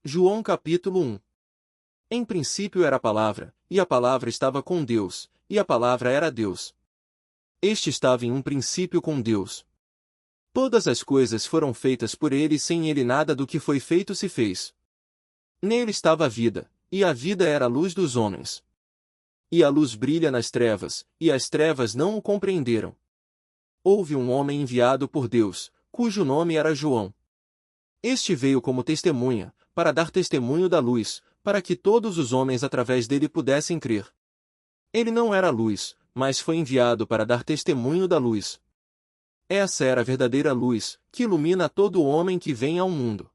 João capítulo 1. Em princípio era a palavra, e a palavra estava com Deus, e a palavra era Deus. Este estava em um princípio com Deus. Todas as coisas foram feitas por ele e sem ele nada do que foi feito se fez. Nele estava a vida, e a vida era a luz dos homens. E a luz brilha nas trevas, e as trevas não o compreenderam. Houve um homem enviado por Deus, cujo nome era João. Este veio como testemunha, para dar testemunho da luz, para que todos os homens através dele pudessem crer. Ele não era a luz, mas foi enviado para dar testemunho da luz. Essa era a verdadeira luz, que ilumina todo homem que vem ao mundo.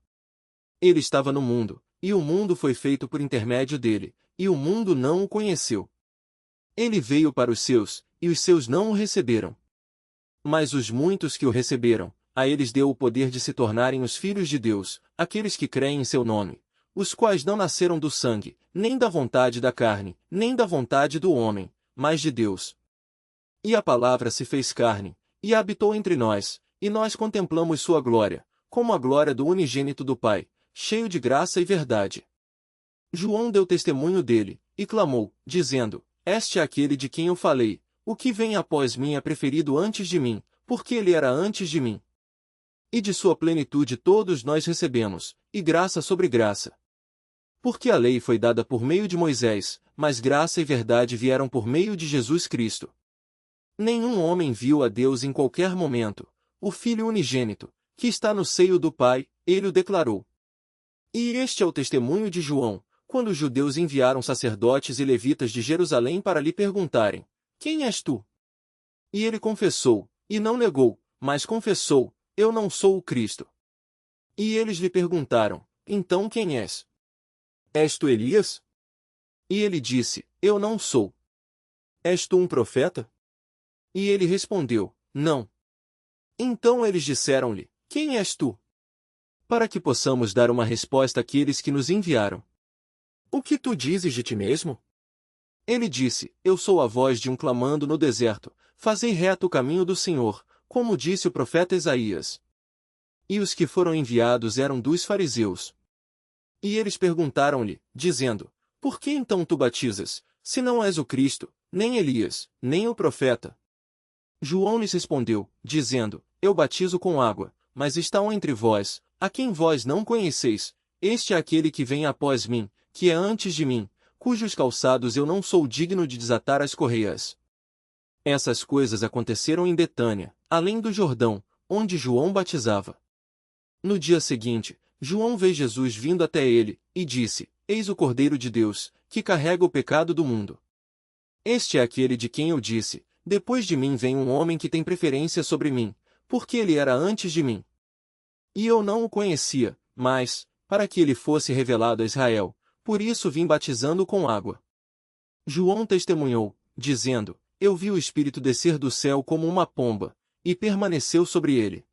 Ele estava no mundo, e o mundo foi feito por intermédio dele, e o mundo não o conheceu. Ele veio para os seus, e os seus não o receberam. Mas os muitos que o receberam, a eles deu o poder de se tornarem os filhos de Deus, aqueles que creem em seu nome, os quais não nasceram do sangue, nem da vontade da carne, nem da vontade do homem, mas de Deus. E a palavra se fez carne, e habitou entre nós, e nós contemplamos sua glória, como a glória do unigênito do Pai, cheio de graça e verdade. João deu testemunho dele, e clamou, dizendo: Este é aquele de quem eu falei, o que vem após mim é preferido antes de mim, porque ele era antes de mim. E de sua plenitude todos nós recebemos, e graça sobre graça. Porque a lei foi dada por meio de Moisés, mas graça e verdade vieram por meio de Jesus Cristo. Nenhum homem viu a Deus em qualquer momento, o Filho unigênito, que está no seio do Pai, ele o declarou. E este é o testemunho de João, quando os judeus enviaram sacerdotes e levitas de Jerusalém para lhe perguntarem: Quem és tu? E ele confessou, e não negou, mas confessou: Eu não sou o Cristo. E eles lhe perguntaram: Então quem és? És tu Elias? E ele disse: Eu não sou. És tu um profeta? E ele respondeu: Não. Então eles disseram-lhe: Quem és tu? Para que possamos dar uma resposta àqueles que nos enviaram. O que tu dizes de ti mesmo? Ele disse: Eu sou a voz de um clamando no deserto, fazei reto o caminho do Senhor, como disse o profeta Isaías. E os que foram enviados eram dos fariseus. E eles perguntaram-lhe, dizendo: Por que então tu batizas, se não és o Cristo, nem Elias, nem o profeta? João lhes respondeu, dizendo: Eu batizo com água, mas está um entre vós, a quem vós não conheceis, este é aquele que vem após mim, que é antes de mim, cujos calçados eu não sou digno de desatar as correias. Essas coisas aconteceram em Betânia, além do Jordão, onde João batizava. No dia seguinte, João vê Jesus vindo até ele, e disse: Eis o Cordeiro de Deus, que carrega o pecado do mundo. Este é aquele de quem eu disse: Depois de mim vem um homem que tem preferência sobre mim, porque ele era antes de mim. E eu não o conhecia, mas, para que ele fosse revelado a Israel, por isso vim batizando com água. João testemunhou, dizendo: Eu vi o Espírito descer do céu como uma pomba, e permaneceu sobre ele.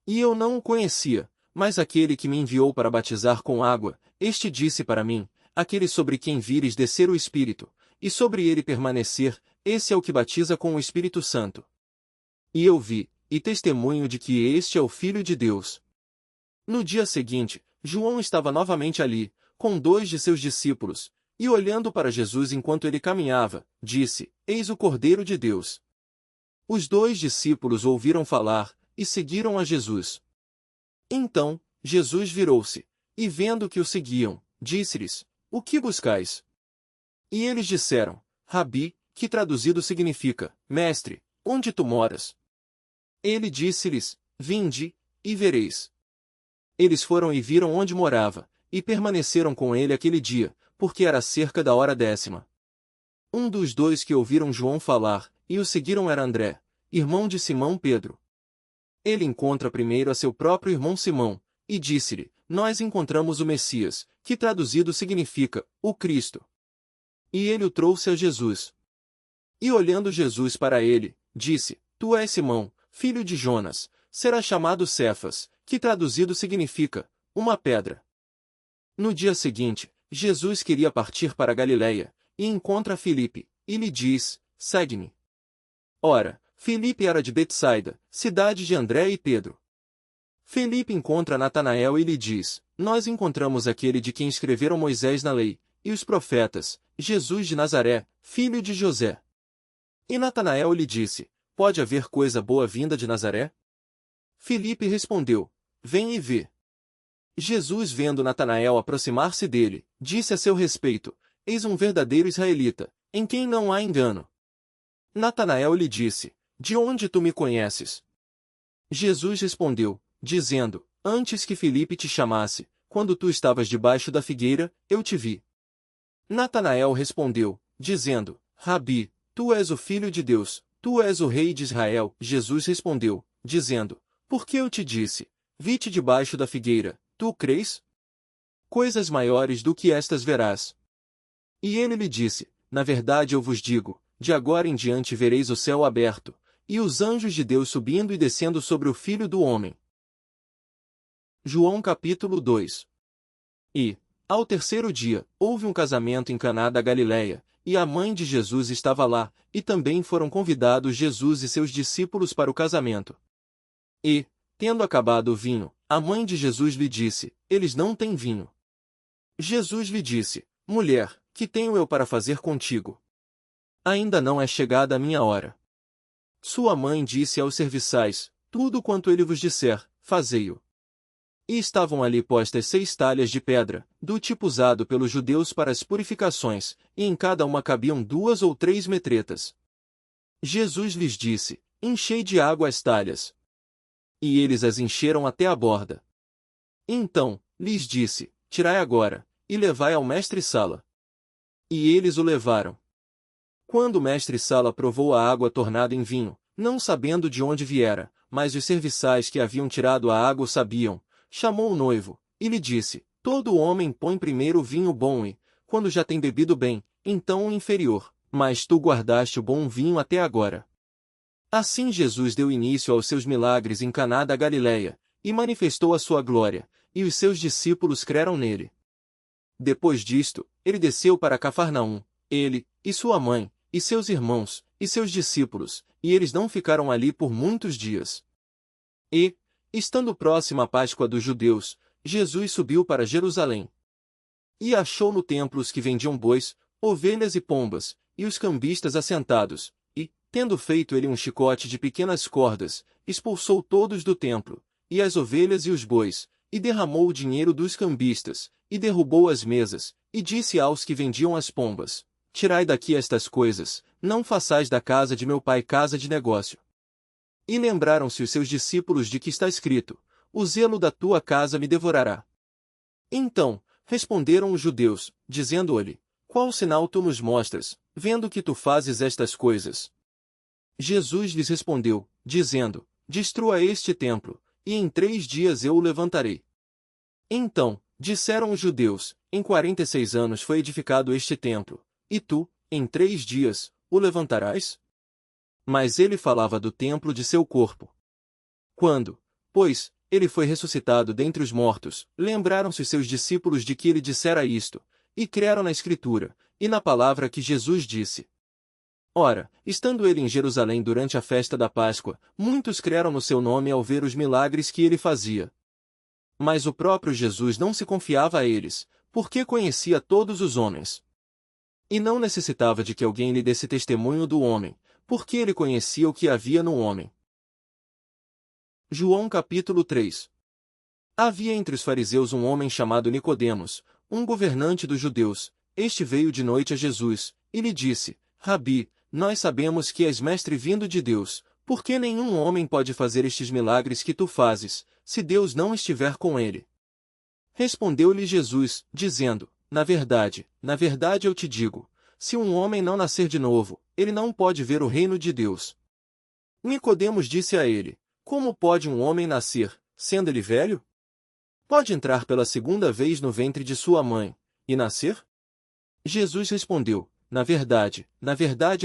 E eu não o conhecia, mas aquele que me enviou para batizar com água, este disse para mim: Aquele sobre quem vires descer o Espírito, e sobre ele permanecer, esse é o que batiza com o Espírito Santo. E eu vi, e testemunho de que este é o Filho de Deus. No dia seguinte, João estava novamente ali, com 2 de seus discípulos, e olhando para Jesus enquanto ele caminhava, disse: Eis o Cordeiro de Deus. Os 2 discípulos ouviram falar, e seguiram a Jesus. Então, Jesus virou-se, e vendo que o seguiam, disse-lhes: O que buscais? E eles disseram: Rabi, que traduzido significa: Mestre, onde tu moras? Ele disse-lhes: Vinde, e vereis. Eles foram e viram onde morava, e permaneceram com ele aquele dia, porque era cerca da hora 10ª. Um dos 2 que ouviram João falar, e o seguiram era André, irmão de Simão Pedro. Ele encontra primeiro a seu próprio irmão Simão, e disse-lhe: Nós encontramos o Messias, que traduzido significa, o Cristo. E ele o trouxe a Jesus. E olhando Jesus para ele, disse: Tu és Simão, filho de Jonas, serás chamado Cefas, que traduzido significa, uma pedra. No dia seguinte, Jesus queria partir para Galiléia, e encontra Filipe, e lhe diz: Segue-me. Ora, Filipe era de Betsaida, cidade de André e Pedro. Felipe encontra Natanael e lhe diz: Nós encontramos aquele de quem escreveram Moisés na lei, e os profetas, Jesus de Nazaré, filho de José. E Natanael lhe disse: Pode haver coisa boa vinda de Nazaré? Felipe respondeu: Vem e vê. Jesus, vendo Natanael aproximar-se dele, disse a seu respeito: Eis um verdadeiro israelita, em quem não há engano. Natanael lhe disse: De onde tu me conheces? Jesus respondeu, dizendo: Antes que Felipe te chamasse, quando tu estavas debaixo da figueira, eu te vi. Natanael respondeu, dizendo: Rabi, tu és o Filho de Deus, tu és o Rei de Israel. Jesus respondeu, dizendo: Por que eu te disse: Vi-te debaixo da figueira, tu crês? Coisas maiores do que estas verás. E ele lhe disse: Na verdade eu vos digo, de agora em diante vereis o céu aberto, e os anjos de Deus subindo e descendo sobre o Filho do Homem. João capítulo 2. E, ao terceiro dia, houve um casamento em Caná da Galileia, e a mãe de Jesus estava lá, e também foram convidados Jesus e seus discípulos para o casamento. E, tendo acabado o vinho, a mãe de Jesus lhe disse: Eles não têm vinho. Jesus lhe disse: Mulher, que tenho eu para fazer contigo? Ainda não é chegada a minha hora. Sua mãe disse aos serviçais: Tudo quanto ele vos disser, fazei-o. E estavam ali postas 6 talhas de pedra, do tipo usado pelos judeus para as purificações, e em cada uma cabiam 2 ou 3 metretas. Jesus lhes disse: Enchei de água as talhas. E eles as encheram até a borda. Então, lhes disse: Tirai agora, e levai ao mestre-sala. E eles o levaram. Quando o mestre-sala provou a água tornada em vinho, não sabendo de onde viera, mas os serviçais que haviam tirado a água o sabiam, chamou o noivo, e lhe disse: Todo homem põe primeiro o vinho bom e, quando já tem bebido bem, então o inferior, mas tu guardaste o bom vinho até agora. Assim Jesus deu início aos seus milagres em Caná da Galileia, e manifestou a sua glória, e os seus discípulos creram nele. Depois disto, ele desceu para Cafarnaum, ele, e sua mãe, e seus irmãos, e seus discípulos, e eles não ficaram ali por muitos dias. E, estando próxima a Páscoa dos judeus, Jesus subiu para Jerusalém. E achou no templo os que vendiam bois, ovelhas e pombas, e os cambistas assentados, e, tendo feito ele um chicote de pequenas cordas, expulsou todos do templo, e as ovelhas e os bois, e derramou o dinheiro dos cambistas, e derrubou as mesas, e disse aos que vendiam as pombas: Tirai daqui estas coisas, não façais da casa de meu pai casa de negócio. E lembraram-se os seus discípulos de que está escrito: O zelo da tua casa me devorará. Então, responderam os judeus, dizendo-lhe: Qual sinal tu nos mostras, vendo que tu fazes estas coisas? Jesus lhes respondeu, dizendo: Destrua este templo, e em 3 dias eu o levantarei. Então, disseram os judeus: Em 46 anos foi edificado este templo, e tu, em 3 dias, o levantarás? Mas ele falava do templo de seu corpo. Quando, pois, ele foi ressuscitado dentre os mortos, lembraram-se os seus discípulos de que ele dissera isto, e creram na Escritura, e na palavra que Jesus disse. Ora, estando ele em Jerusalém durante a festa da Páscoa, muitos creram no seu nome ao ver os milagres que ele fazia. Mas o próprio Jesus não se confiava a eles, porque conhecia todos os homens. E não necessitava de que alguém lhe desse testemunho do homem, porque ele conhecia o que havia no homem. João capítulo 3. Havia entre os fariseus um homem chamado Nicodemos, um governante dos judeus. Este veio de noite a Jesus, e lhe disse: Rabi, nós sabemos que és mestre vindo de Deus, porque nenhum homem pode fazer estes milagres que tu fazes, se Deus não estiver com ele. Respondeu-lhe Jesus, dizendo: na verdade eu te digo, se um homem não nascer de novo, ele não pode ver o reino de Deus. Nicodemos disse a ele: Como pode um homem nascer, sendo ele velho? Pode entrar pela 2ª vez no ventre de sua mãe, e nascer? Jesus respondeu: na verdade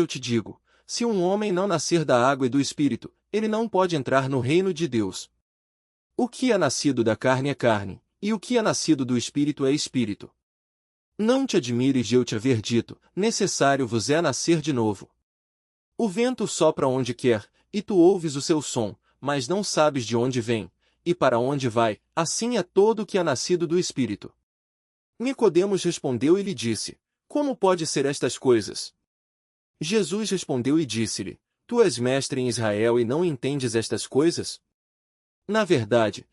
eu te digo, se um homem não nascer da água e do Espírito, ele não pode entrar no reino de Deus. O que é nascido da carne é carne, e o que é nascido do Espírito é Espírito. Não te admires de eu te haver dito: necessário vos é nascer de novo. O vento sopra onde quer, e tu ouves o seu som, mas não sabes de onde vem, e para onde vai, assim é todo o que é nascido do Espírito. Nicodemos respondeu e lhe disse: Como pode ser estas coisas? Jesus respondeu e disse-lhe: Tu és mestre em Israel e não entendes estas coisas? Na verdade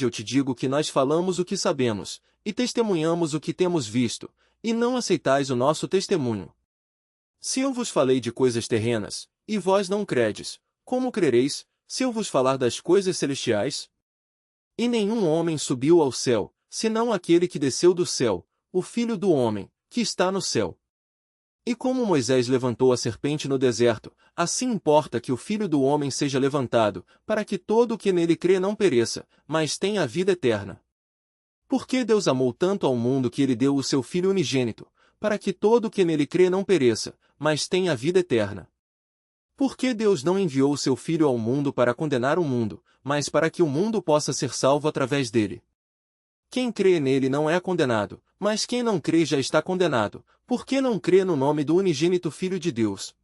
eu te digo que nós falamos o que sabemos, e testemunhamos o que temos visto, e não aceitais o nosso testemunho. Se eu vos falei de coisas terrenas, e vós não credes, como crereis, se eu vos falar das coisas celestiais? E nenhum homem subiu ao céu, senão aquele que desceu do céu, o Filho do homem, que está no céu. E como Moisés levantou a serpente no deserto, assim importa que o Filho do homem seja levantado, para que todo o que nele crê não pereça, mas tenha a vida eterna. Porque Deus amou tanto ao mundo que ele deu o seu Filho unigênito, para que todo o que nele crê não pereça, mas tenha a vida eterna. Porque Deus não enviou o seu Filho ao mundo para condenar o mundo, mas para que o mundo possa ser salvo através dele. Quem crê nele não é condenado, mas quem não crê já está condenado, porque não crê no nome do unigênito Filho de Deus.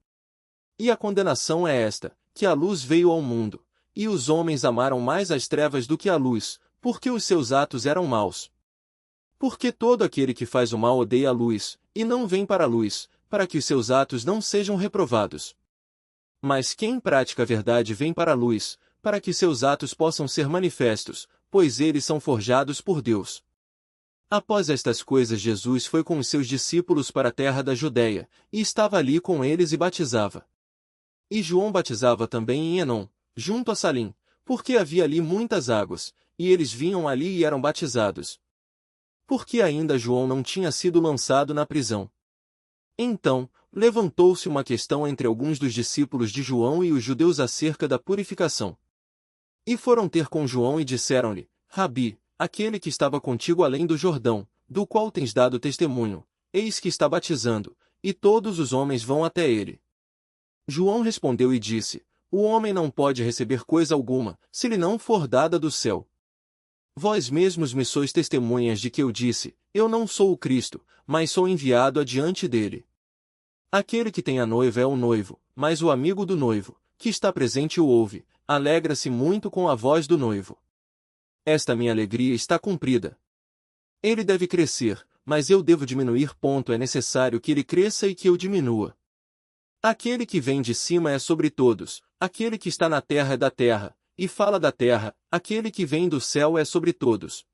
E a condenação é esta, que a luz veio ao mundo, e os homens amaram mais as trevas do que a luz, porque os seus atos eram maus. Porque todo aquele que faz o mal odeia a luz, e não vem para a luz, para que os seus atos não sejam reprovados. Mas quem pratica a verdade vem para a luz, para que seus atos possam ser manifestos, pois eles são forjados por Deus. Após estas coisas Jesus foi com os seus discípulos para a terra da Judeia, e estava ali com eles e batizava. E João batizava também em Enom, junto a Salim, porque havia ali muitas águas, e eles vinham ali e eram batizados. Porque ainda João não tinha sido lançado na prisão. Então, levantou-se uma questão entre alguns dos discípulos de João e os judeus acerca da purificação. E foram ter com João e disseram-lhe: Rabi, aquele que estava contigo além do Jordão, do qual tens dado testemunho, eis que está batizando, e todos os homens vão até ele. João respondeu e disse: O homem não pode receber coisa alguma, se lhe não for dada do céu. Vós mesmos me sois testemunhas de que eu disse: Eu não sou o Cristo, mas sou enviado adiante dele. Aquele que tem a noiva é o noivo, mas o amigo do noivo, que está presente o ouve, alegra-se muito com a voz do noivo. Esta minha alegria está cumprida. Ele deve crescer, mas eu devo diminuir. É necessário que ele cresça e que eu diminua. Aquele que vem de cima é sobre todos, aquele que está na terra é da terra, e fala da terra, aquele que vem do céu é sobre todos.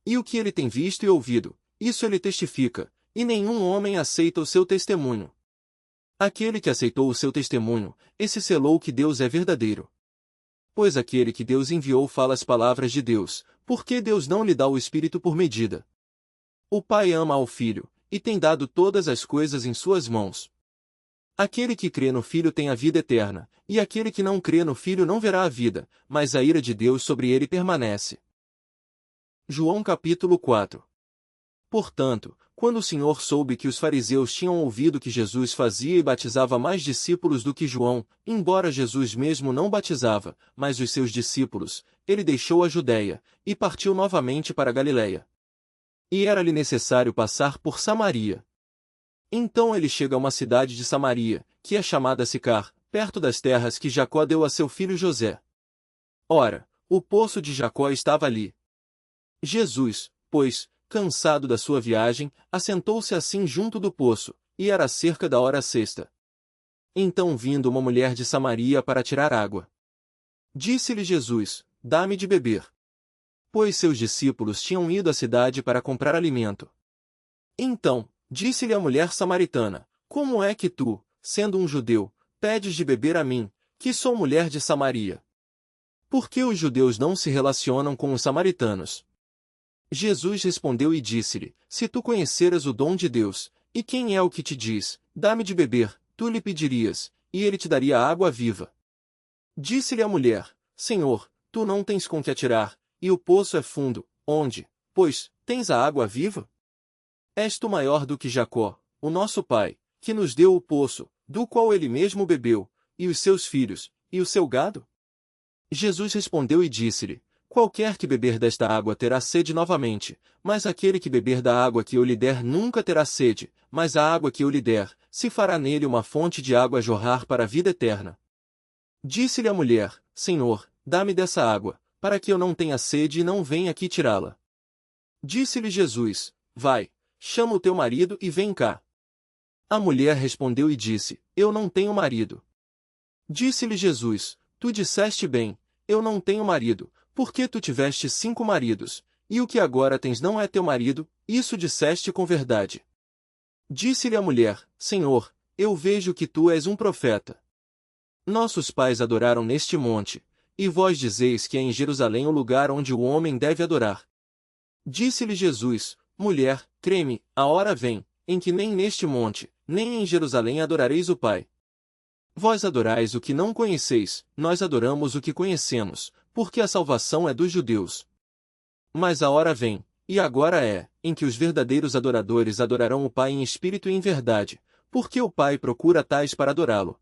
E o que ele tem visto e ouvido, isso ele testifica, e nenhum homem aceita o seu testemunho. Aquele que aceitou o seu testemunho, esse selou que Deus é verdadeiro. Pois aquele que Deus enviou fala as palavras de Deus, porque Deus não lhe dá o Espírito por medida. O Pai ama ao Filho, e tem dado todas as coisas em suas mãos. Aquele que crê no Filho tem a vida eterna, e aquele que não crê no Filho não verá a vida, mas a ira de Deus sobre ele permanece. João capítulo 4. Portanto, quando o Senhor soube que os fariseus tinham ouvido que Jesus fazia e batizava mais discípulos do que João, embora Jesus mesmo não batizava, mas os seus discípulos, ele deixou a Judeia, e partiu novamente para Galiléia. E era-lhe necessário passar por Samaria. Então ele chega a uma cidade de Samaria, que é chamada Sicar, perto das terras que Jacó deu a seu filho José. Ora, o poço de Jacó estava ali. Jesus, pois, cansado da sua viagem, assentou-se assim junto do poço, e era cerca da hora sexta. Então vindo uma mulher de Samaria para tirar água. Disse-lhe Jesus: Dá-me de beber. Pois seus discípulos tinham ido à cidade para comprar alimento. Então, disse-lhe a mulher samaritana: Como é que tu, sendo um judeu, pedes de beber a mim, que sou mulher de Samaria? Porque os judeus não se relacionam com os samaritanos. Jesus respondeu e disse-lhe: Se tu conheceras o dom de Deus, e quem é o que te diz, dá-me de beber, tu lhe pedirias, e ele te daria água viva. Disse-lhe a mulher: Senhor, tu não tens com que atirar, e o poço é fundo, onde, pois, tens a água viva? És tu maior do que Jacó, o nosso pai, que nos deu o poço, do qual ele mesmo bebeu, e os seus filhos, e o seu gado? Jesus respondeu e disse-lhe: Qualquer que beber desta água terá sede novamente, mas aquele que beber da água que eu lhe der nunca terá sede, mas a água que eu lhe der, se fará nele uma fonte de água a jorrar para a vida eterna. Disse-lhe a mulher: Senhor, dá-me dessa água, para que eu não tenha sede e não venha aqui tirá-la. Disse-lhe Jesus: Vai, chama o teu marido e vem cá. A mulher respondeu e disse: Eu não tenho marido. Disse-lhe Jesus: Tu disseste bem, eu não tenho marido, porque tu tiveste 5 maridos, e o que agora tens não é teu marido, isso disseste com verdade. Disse-lhe a mulher: Senhor, eu vejo que tu és um profeta. Nossos pais adoraram neste monte, e vós dizeis que é em Jerusalém o lugar onde o homem deve adorar. Disse-lhe Jesus: Mulher, crê-me, a hora vem, em que nem neste monte, nem em Jerusalém adorareis o Pai. Vós adorais o que não conheceis, nós adoramos o que conhecemos, porque a salvação é dos judeus. Mas a hora vem, e agora é, em que os verdadeiros adoradores adorarão o Pai em espírito e em verdade, porque o Pai procura tais para adorá-lo.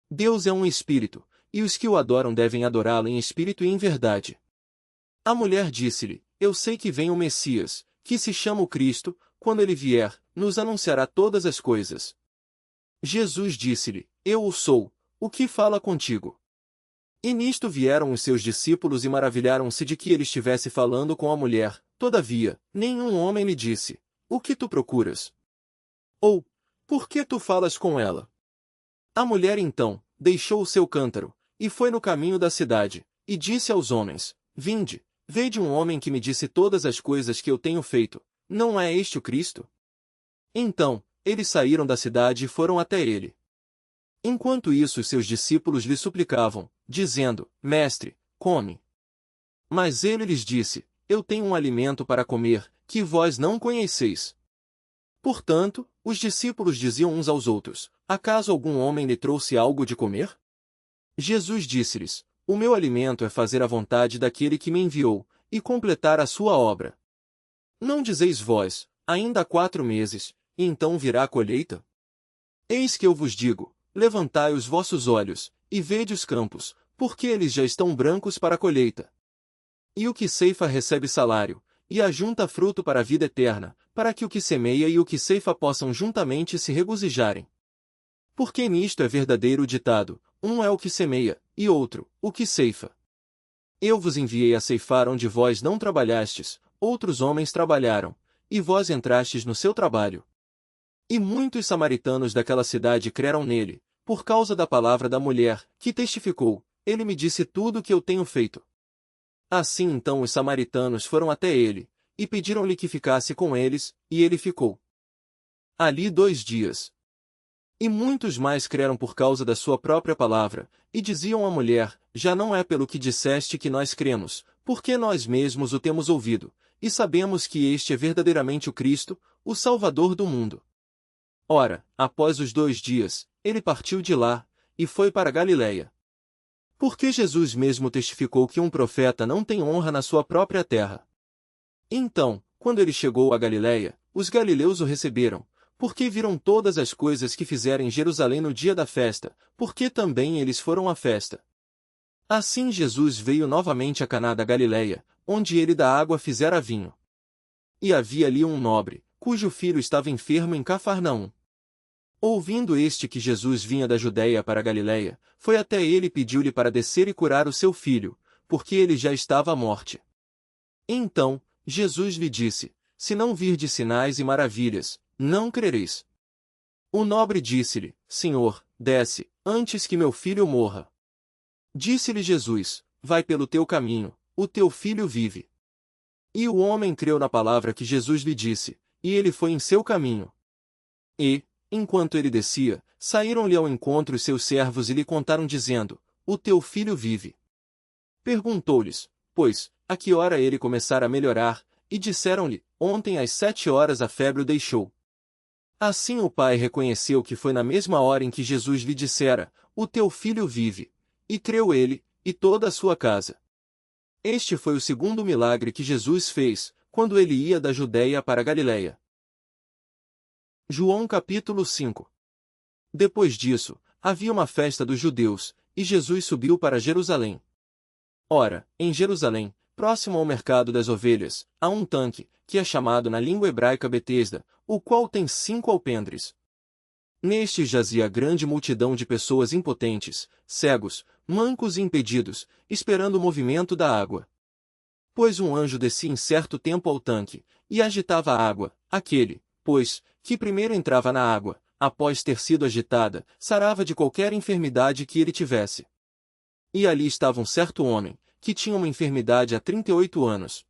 Deus é um espírito, e os que o adoram devem adorá-lo em espírito e em verdade. A mulher disse-lhe: Eu sei que vem o Messias, que se chama o Cristo, quando ele vier, nos anunciará todas as coisas. Jesus disse-lhe: Eu o sou, o que fala contigo. E nisto vieram os seus discípulos e maravilharam-se de que ele estivesse falando com a mulher. Todavia, nenhum homem lhe disse: O que tu procuras? Ou, por que tu falas com ela? A mulher então deixou o seu cântaro, e foi no caminho da cidade, e disse aos homens: Vinde, vede um homem que me disse todas as coisas que eu tenho feito, não é este o Cristo? Então, eles saíram da cidade e foram até ele. Enquanto isso os seus discípulos lhe suplicavam, dizendo: Mestre, come. Mas ele lhes disse: Eu tenho um alimento para comer, que vós não conheceis. Portanto, os discípulos diziam uns aos outros: Acaso algum homem lhe trouxe algo de comer? Jesus disse-lhes: O meu alimento é fazer a vontade daquele que me enviou, e completar a sua obra. Não dizeis vós: Ainda há 4 meses, e então virá a colheita? Eis que eu vos digo: Levantai os vossos olhos, e vede os campos, porque eles já estão brancos para a colheita. E o que ceifa recebe salário, e ajunta fruto para a vida eterna, para que o que semeia e o que ceifa possam juntamente se regozijarem. Porque nisto é verdadeiro o ditado: um é o que semeia, e outro, o que ceifa. Eu vos enviei a ceifar onde vós não trabalhastes, outros homens trabalharam, e vós entrastes no seu trabalho. E muitos samaritanos daquela cidade creram nele, por causa da palavra da mulher, que testificou: Ele me disse tudo o que eu tenho feito. Assim então os samaritanos foram até ele, e pediram-lhe que ficasse com eles, e ele ficou ali 2 dias. E muitos mais creram por causa da sua própria palavra, e diziam à mulher: Já não é pelo que disseste que nós cremos, porque nós mesmos o temos ouvido, e sabemos que este é verdadeiramente o Cristo, o Salvador do mundo. Ora, após os 2 dias, ele partiu de lá, e foi para Galiléia. Porque Jesus mesmo testificou que um profeta não tem honra na sua própria terra. Então, quando ele chegou a Galiléia, os galileus o receberam, porque viram todas as coisas que fizeram em Jerusalém no dia da festa, porque também eles foram à festa. Assim Jesus veio novamente a Caná da Galiléia, onde ele da água fizera vinho. E havia ali um nobre, cujo filho estava enfermo em Cafarnaum. Ouvindo este que Jesus vinha da Judéia para a Galiléia, foi até ele e pediu-lhe para descer e curar o seu filho, porque ele já estava à morte. Então, Jesus lhe disse: Se não virdes sinais e maravilhas, não crereis. O nobre disse-lhe: Senhor, desce, antes que meu filho morra. Disse-lhe Jesus: Vai pelo teu caminho, o teu filho vive. E o homem creu na palavra que Jesus lhe disse, e ele foi em seu caminho. E, enquanto ele descia, saíram-lhe ao encontro os seus servos e lhe contaram dizendo: O teu filho vive. Perguntou-lhes, pois, a que hora ele começara a melhorar, e disseram-lhe: Ontem às 7 horas a febre o deixou. Assim o pai reconheceu que foi na mesma hora em que Jesus lhe dissera: O teu filho vive. E creu ele, e toda a sua casa. Este foi o segundo milagre que Jesus fez, quando ele ia da Judéia para a Galiléia. João capítulo 5. Depois disso, havia uma festa dos judeus, e Jesus subiu para Jerusalém. Ora, em Jerusalém, próximo ao mercado das ovelhas, há um tanque, que é chamado na língua hebraica Betesda, o qual tem 5 alpendres. Neste jazia grande multidão de pessoas impotentes, cegos, mancos e impedidos, esperando o movimento da água. Depois um anjo descia em certo tempo ao tanque, e agitava a água. Aquele, pois, que primeiro entrava na água, após ter sido agitada, sarava de qualquer enfermidade que ele tivesse. E ali estava um certo homem, que tinha uma enfermidade há 38 anos.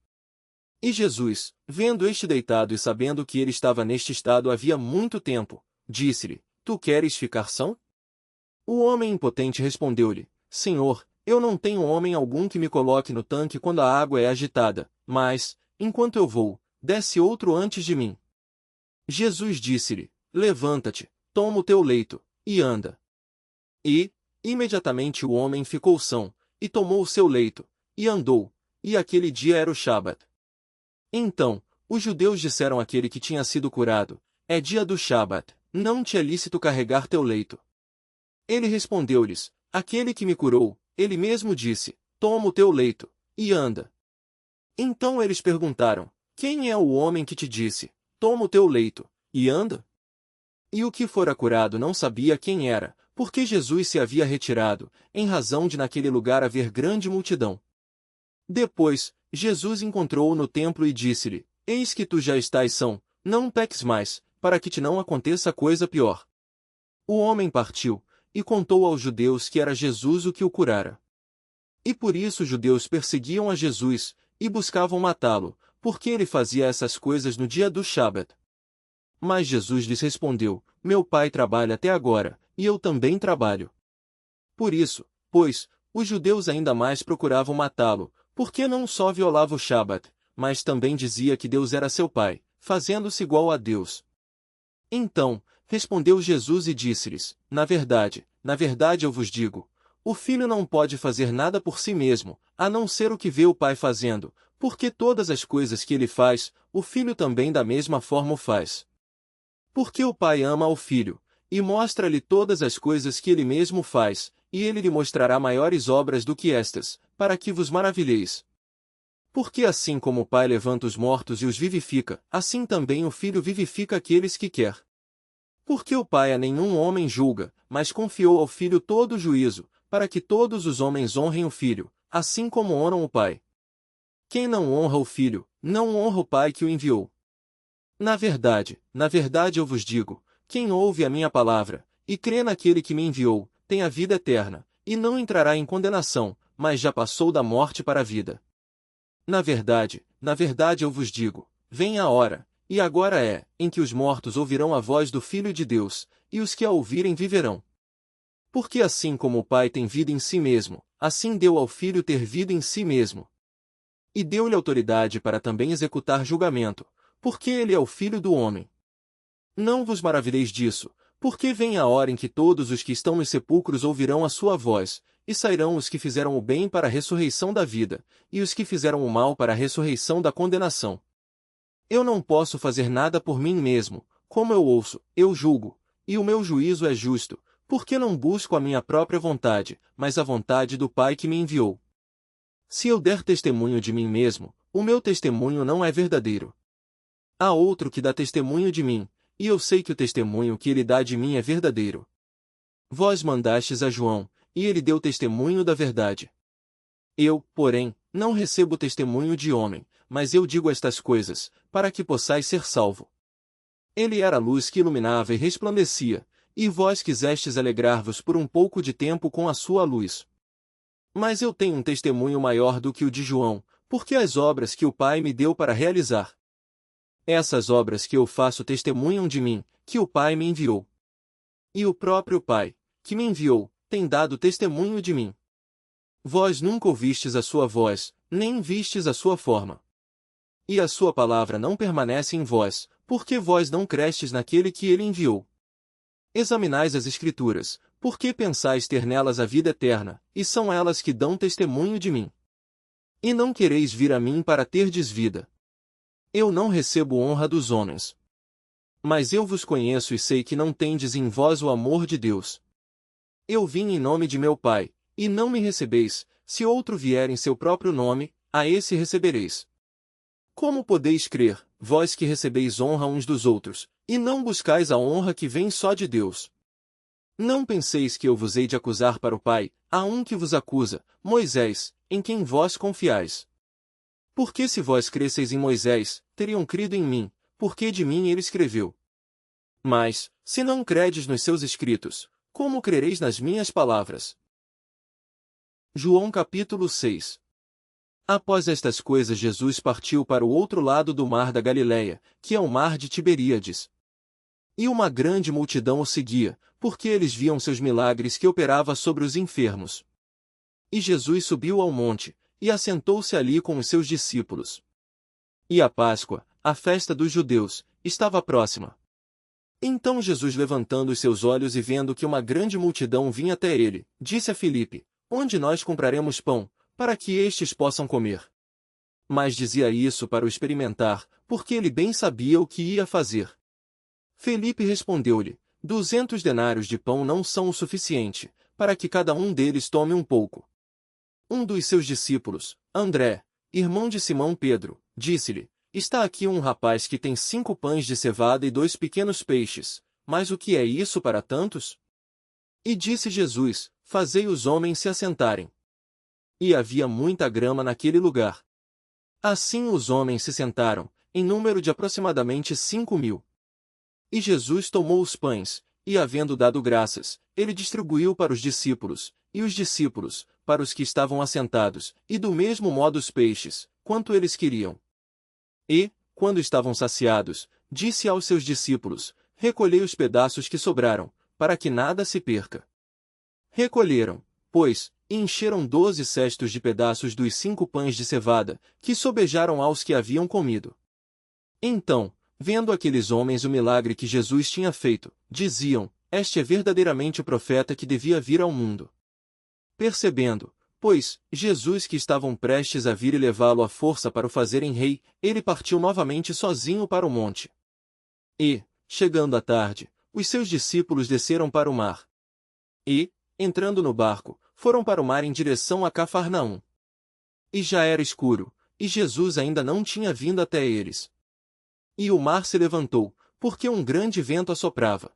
E Jesus, vendo este deitado e sabendo que ele estava neste estado havia muito tempo, disse-lhe: Tu queres ficar são? O homem impotente respondeu-lhe: Senhor, eu não tenho homem algum que me coloque no tanque quando a água é agitada, mas, enquanto eu vou, desce outro antes de mim. Jesus disse-lhe: Levanta-te, toma o teu leito, e anda. E, imediatamente o homem ficou são, e tomou o seu leito, e andou, e aquele dia era o Shabat. Então, os judeus disseram àquele que tinha sido curado: É dia do Shabat, não te é lícito carregar teu leito. Ele respondeu-lhes: Aquele que me curou, ele mesmo disse: Toma o teu leito, e anda. Então eles perguntaram: Quem é o homem que te disse: Toma o teu leito, e anda? E o que fora curado não sabia quem era, porque Jesus se havia retirado, em razão de naquele lugar haver grande multidão. Depois, Jesus encontrou-o no templo e disse-lhe: Eis que tu já estás são, não peques mais, para que te não aconteça coisa pior. O homem partiu, e contou aos judeus que era Jesus o que o curara. E por isso os judeus perseguiam a Jesus, e buscavam matá-lo, porque ele fazia essas coisas no dia do Shabat. Mas Jesus lhes respondeu: Meu Pai trabalha até agora, e eu também trabalho. Por isso, pois, os judeus ainda mais procuravam matá-lo, porque não só violava o Shabat, mas também dizia que Deus era seu Pai, fazendo-se igual a Deus. Então, respondeu Jesus e disse-lhes: na verdade eu vos digo, o Filho não pode fazer nada por si mesmo, a não ser o que vê o Pai fazendo, porque todas as coisas que ele faz, o Filho também da mesma forma o faz. Porque o Pai ama ao Filho, e mostra-lhe todas as coisas que ele mesmo faz, e ele lhe mostrará maiores obras do que estas, para que vos maravilheis. Porque assim como o Pai levanta os mortos e os vivifica, assim também o Filho vivifica aqueles que quer. Porque o Pai a nenhum homem julga, mas confiou ao Filho todo o juízo, para que todos os homens honrem o Filho, assim como honram o Pai. Quem não honra o Filho, não honra o Pai que o enviou. Na verdade eu vos digo, quem ouve a minha palavra, e crê naquele que me enviou, tem a vida eterna, e não entrará em condenação, mas já passou da morte para a vida. Na verdade eu vos digo, vem a hora, e agora é, em que os mortos ouvirão a voz do Filho de Deus, e os que a ouvirem viverão. Porque assim como o Pai tem vida em si mesmo, assim deu ao Filho ter vida em si mesmo. E deu-lhe autoridade para também executar julgamento, porque ele é o Filho do homem. Não vos maravilheis disso, porque vem a hora em que todos os que estão nos sepulcros ouvirão a sua voz, e sairão os que fizeram o bem para a ressurreição da vida, e os que fizeram o mal para a ressurreição da condenação. Eu não posso fazer nada por mim mesmo, como eu ouço, eu julgo, e o meu juízo é justo, porque não busco a minha própria vontade, mas a vontade do Pai que me enviou. Se eu der testemunho de mim mesmo, o meu testemunho não é verdadeiro. Há outro que dá testemunho de mim, e eu sei que o testemunho que ele dá de mim é verdadeiro. Vós mandastes a João, e ele deu testemunho da verdade. Eu, porém, não recebo testemunho de homem, mas eu digo estas coisas, para que possais ser salvo. Ele era a luz que iluminava e resplandecia, e vós quisestes alegrar-vos por um pouco de tempo com a sua luz. Mas eu tenho um testemunho maior do que o de João, porque as obras que o Pai me deu para realizar. Essas obras que eu faço testemunham de mim, que o Pai me enviou. E o próprio Pai, que me enviou, tem dado testemunho de mim. Vós nunca ouvistes a sua voz, nem vistes a sua forma. E a sua palavra não permanece em vós, porque vós não crestes naquele que ele enviou. Examinais as Escrituras, porque pensais ter nelas a vida eterna, e são elas que dão testemunho de mim. E não quereis vir a mim para terdes vida. Eu não recebo honra dos homens. Mas eu vos conheço e sei que não tendes em vós o amor de Deus. Eu vim em nome de meu Pai, e não me recebeis, se outro vier em seu próprio nome, a esse recebereis. Como podeis crer, vós que recebeis honra uns dos outros, e não buscais a honra que vem só de Deus? Não penseis que eu vos hei de acusar para o Pai, há um que vos acusa, Moisés, em quem vós confiais. Porque se vós cresceis em Moisés, teriam crido em mim, porque de mim ele escreveu. Mas, se não credes nos seus escritos, como crereis nas minhas palavras? João capítulo 6. Após estas coisas Jesus partiu para o outro lado do mar da Galileia, que é o mar de Tiberíades. E uma grande multidão o seguia, porque eles viam seus milagres que operava sobre os enfermos. E Jesus subiu ao monte, e assentou-se ali com os seus discípulos. E a Páscoa, a festa dos judeus, estava próxima. Então Jesus, levantando os seus olhos e vendo que uma grande multidão vinha até ele, disse a Filipe: Onde nós compraremos pão, para que estes possam comer? Mas dizia isso para o experimentar, porque ele bem sabia o que ia fazer. Filipe respondeu-lhe: 200 denários de pão não são o suficiente, para que cada um deles tome um pouco. Um dos seus discípulos, André, irmão de Simão Pedro, disse-lhe: Está aqui um rapaz que tem 5 pães de cevada e 2 pequenos peixes, mas o que é isso para tantos? E disse Jesus: Fazei os homens se assentarem. E havia muita grama naquele lugar. Assim os homens se sentaram, em número de aproximadamente 5.000. E Jesus tomou os pães, e havendo dado graças, ele distribuiu para os discípulos, e os discípulos, para os que estavam assentados, e do mesmo modo os peixes, quanto eles queriam. E, quando estavam saciados, disse aos seus discípulos: Recolhei os pedaços que sobraram, para que nada se perca. Recolheram, pois, e encheram 12 cestos de pedaços dos 5 pães de cevada, que sobejaram aos que haviam comido. Então, vendo aqueles homens o milagre que Jesus tinha feito, diziam: Este é verdadeiramente o profeta que devia vir ao mundo. Percebendo, pois, Jesus que estavam prestes a vir e levá-lo à força para o fazerem rei, ele partiu novamente sozinho para o monte. E, chegando à tarde, os seus discípulos desceram para o mar. E, entrando no barco, foram para o mar em direção a Cafarnaum. E já era escuro, e Jesus ainda não tinha vindo até eles. E o mar se levantou, porque um grande vento assoprava.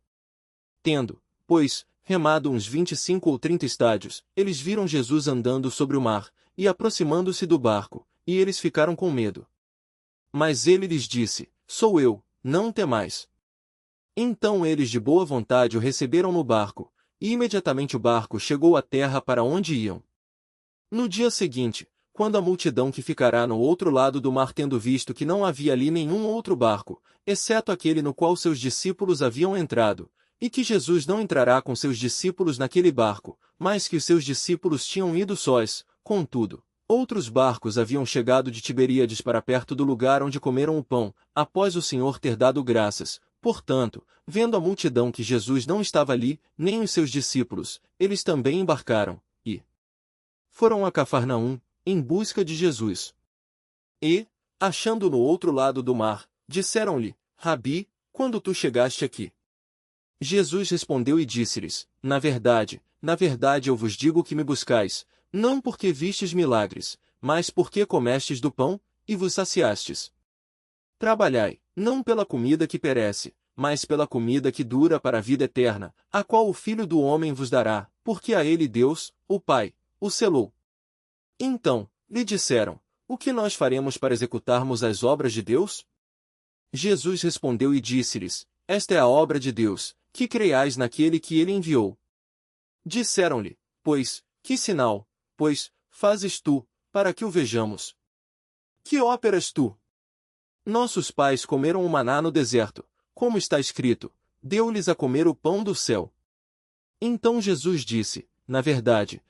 Tendo, pois, remado uns 25 ou 30 estádios, eles viram Jesus andando sobre o mar, e aproximando-se do barco, e eles ficaram com medo. Mas ele lhes disse: Sou eu, não temais. Então eles de boa vontade o receberam no barco, e imediatamente o barco chegou à terra para onde iam. No dia seguinte, quando a multidão que ficará no outro lado do mar tendo visto que não havia ali nenhum outro barco, exceto aquele no qual seus discípulos haviam entrado, e que Jesus não entrará com seus discípulos naquele barco, mas que os seus discípulos tinham ido sós, contudo, outros barcos haviam chegado de Tiberíades para perto do lugar onde comeram o pão, após o Senhor ter dado graças. Portanto, vendo a multidão que Jesus não estava ali, nem os seus discípulos, eles também embarcaram, e foram a Cafarnaum, em busca de Jesus. E, achando no outro lado do mar, disseram-lhe: Rabi, quando tu chegaste aqui? Jesus respondeu e disse-lhes: na verdade eu vos digo que me buscais, não porque vistes milagres, mas porque comestes do pão, e vos saciastes. Trabalhai, não pela comida que perece, mas pela comida que dura para a vida eterna, a qual o Filho do Homem vos dará, porque a ele Deus, o Pai, o selou. Então, lhe disseram: O que nós faremos para executarmos as obras de Deus? Jesus respondeu e disse-lhes: Esta é a obra de Deus, que creiais naquele que ele enviou. Disseram-lhe: Pois, que sinal, fazes tu, para que o vejamos? Que óperas tu? Nossos pais comeram o maná no deserto, como está escrito: Deu-lhes a comer o pão do céu. Então Jesus disse: na verdade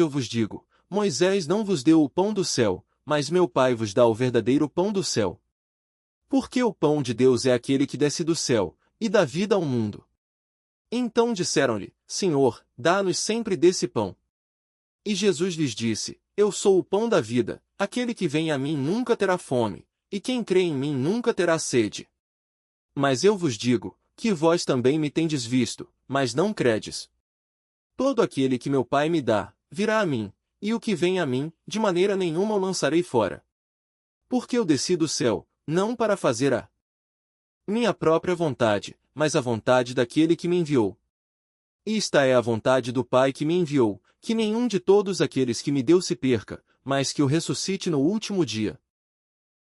eu vos digo, Moisés não vos deu o pão do céu, mas meu Pai vos dá o verdadeiro pão do céu. Porque o pão de Deus é aquele que desce do céu, e dá vida ao mundo. Então disseram-lhe: Senhor, dá-nos sempre desse pão. E Jesus lhes disse: Eu sou o pão da vida, aquele que vem a mim nunca terá fome, e quem crê em mim nunca terá sede. Mas eu vos digo, que vós também me tendes visto, mas não credes. Todo aquele que meu Pai me dá, virá a mim, e o que vem a mim, de maneira nenhuma o lançarei fora. Porque eu desci do céu, não para fazer a minha própria vontade, mas a vontade daquele que me enviou. Esta é a vontade do Pai que me enviou, que nenhum de todos aqueles que me deu se perca, mas que o ressuscite no último dia.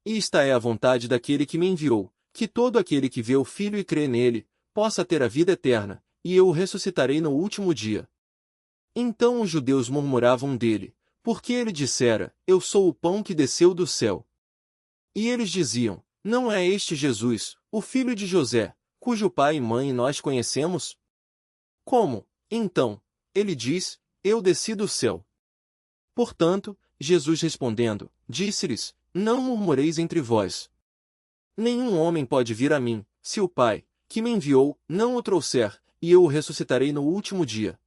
E esta é a vontade daquele que me enviou, que todo aquele que vê o Filho e crê nele, possa ter a vida eterna, e eu o ressuscitarei no último dia. Então os judeus murmuravam dele, porque ele dissera, eu sou o pão que desceu do céu. E eles diziam, não é este Jesus, o filho de José, cujo pai e mãe nós conhecemos? Como, então, ele diz, eu desci do céu? Portanto, Jesus respondendo, disse-lhes, não murmureis entre vós. Nenhum homem pode vir a mim, se o Pai, que me enviou, não o trouxer, e eu o ressuscitarei no último dia.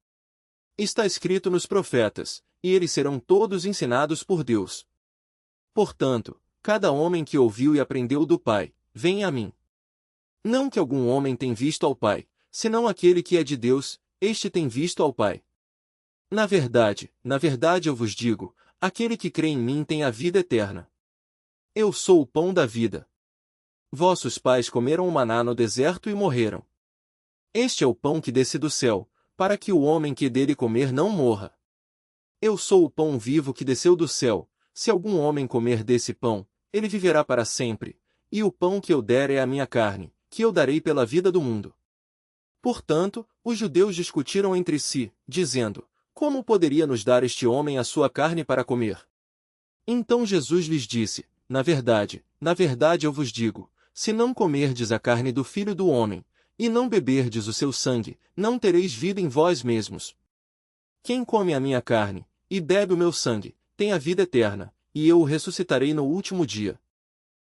Está escrito nos profetas, e eles serão todos ensinados por Deus. Portanto, cada homem que ouviu e aprendeu do Pai, vem a mim. Não que algum homem tenha visto ao Pai, senão aquele que é de Deus, este tem visto ao Pai. Na verdade eu vos digo, aquele que crê em mim tem a vida eterna. Eu sou o pão da vida. Vossos pais comeram o maná no deserto e morreram. Este é o pão que desce do céu, para que o homem que dele comer não morra. Eu sou o pão vivo que desceu do céu, se algum homem comer desse pão, ele viverá para sempre, e o pão que eu der é a minha carne, que eu darei pela vida do mundo. Portanto, os judeus discutiram entre si, dizendo, como poderia nos dar este homem a sua carne para comer? Então Jesus lhes disse, na verdade eu vos digo, se não comerdes a carne do Filho do Homem, e não beberdes o seu sangue, não tereis vida em vós mesmos. Quem come a minha carne, e bebe o meu sangue, tem a vida eterna, e eu o ressuscitarei no último dia.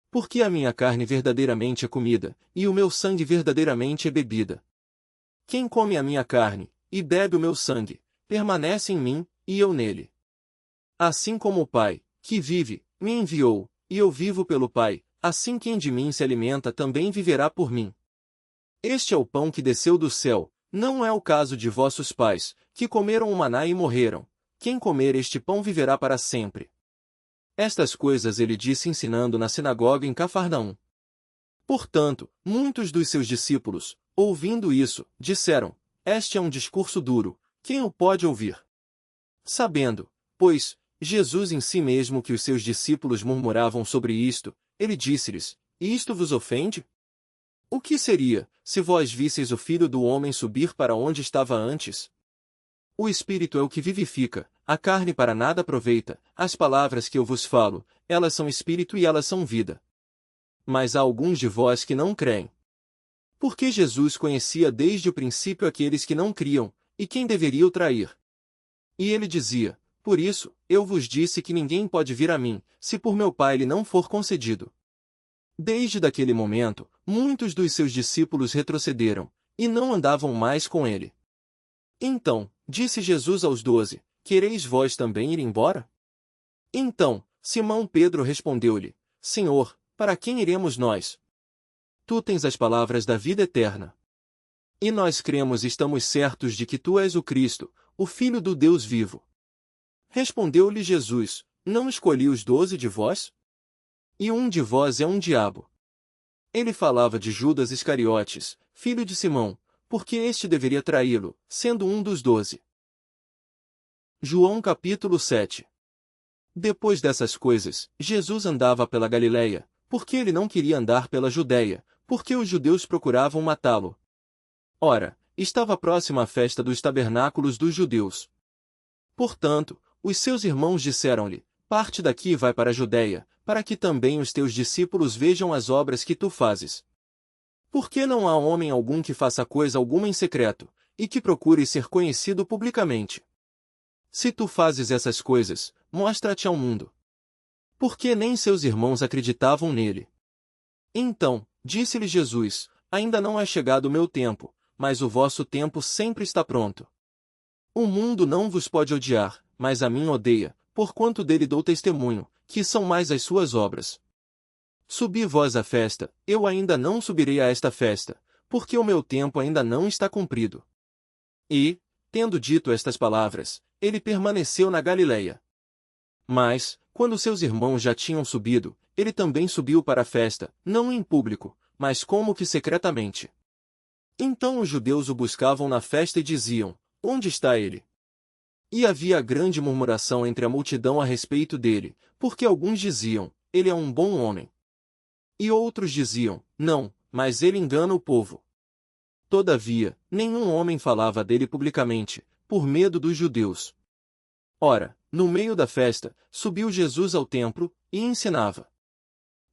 Porque a minha carne verdadeiramente é comida, e o meu sangue verdadeiramente é bebida. Quem come a minha carne, e bebe o meu sangue, permanece em mim, e eu nele. Assim como o Pai, que vive, me enviou, e eu vivo pelo Pai, assim quem de mim se alimenta também viverá por mim. Este é o pão que desceu do céu, não é o caso de vossos pais, que comeram o maná e morreram. Quem comer este pão viverá para sempre. Estas coisas ele disse ensinando na sinagoga em Cafarnaum. Portanto, muitos dos seus discípulos, ouvindo isso, disseram, este é um discurso duro, quem o pode ouvir? Sabendo, pois, Jesus em si mesmo que os seus discípulos murmuravam sobre isto, ele disse-lhes, isto vos ofende? O que seria, se vós visseis o Filho do Homem subir para onde estava antes? O Espírito é o que vivifica, a carne para nada aproveita, as palavras que eu vos falo, elas são Espírito e elas são vida. Mas há alguns de vós que não creem. Porque Jesus conhecia desde o princípio aqueles que não criam, e quem deveria o trair. E ele dizia, por isso, eu vos disse que ninguém pode vir a mim, se por meu Pai lhe não for concedido. Desde daquele momento, muitos dos seus discípulos retrocederam, e não andavam mais com ele. Então, disse Jesus aos 12, quereis vós também ir embora? Então, Simão Pedro respondeu-lhe, Senhor, para quem iremos nós? Tu tens as palavras da vida eterna. E nós cremos e estamos certos de que tu és o Cristo, o Filho do Deus vivo. Respondeu-lhe Jesus, não escolhi os 12 de vós? E um de vós é um diabo. Ele falava de Judas Iscariotes, filho de Simão, porque este deveria traí-lo, sendo um dos 12. João capítulo 7. Depois dessas coisas, Jesus andava pela Galileia, porque ele não queria andar pela Judéia, porque os judeus procuravam matá-lo. Ora, estava próxima a festa dos tabernáculos dos judeus. Portanto, os seus irmãos disseram-lhe, parte daqui e vai para a Judéia, para que também os teus discípulos vejam as obras que tu fazes. Porque não há homem algum que faça coisa alguma em secreto, e que procure ser conhecido publicamente. Se tu fazes essas coisas, mostra-te ao mundo. Porque nem seus irmãos acreditavam nele. Então, disse-lhe Jesus, ainda não é chegado o meu tempo, mas o vosso tempo sempre está pronto. O mundo não vos pode odiar, mas a mim odeia, porquanto dele dou testemunho, que são mais as suas obras. Subi vós à festa, eu ainda não subirei a esta festa, porque o meu tempo ainda não está cumprido. E, tendo dito estas palavras, ele permaneceu na Galileia. Mas, quando seus irmãos já tinham subido, ele também subiu para a festa, não em público, mas como que secretamente. Então os judeus o buscavam na festa e diziam, onde está ele? E havia grande murmuração entre a multidão a respeito dele, porque alguns diziam, ele é um bom homem. E outros diziam, não, mas ele engana o povo. Todavia, nenhum homem falava dele publicamente, por medo dos judeus. Ora, no meio da festa, subiu Jesus ao templo, e ensinava.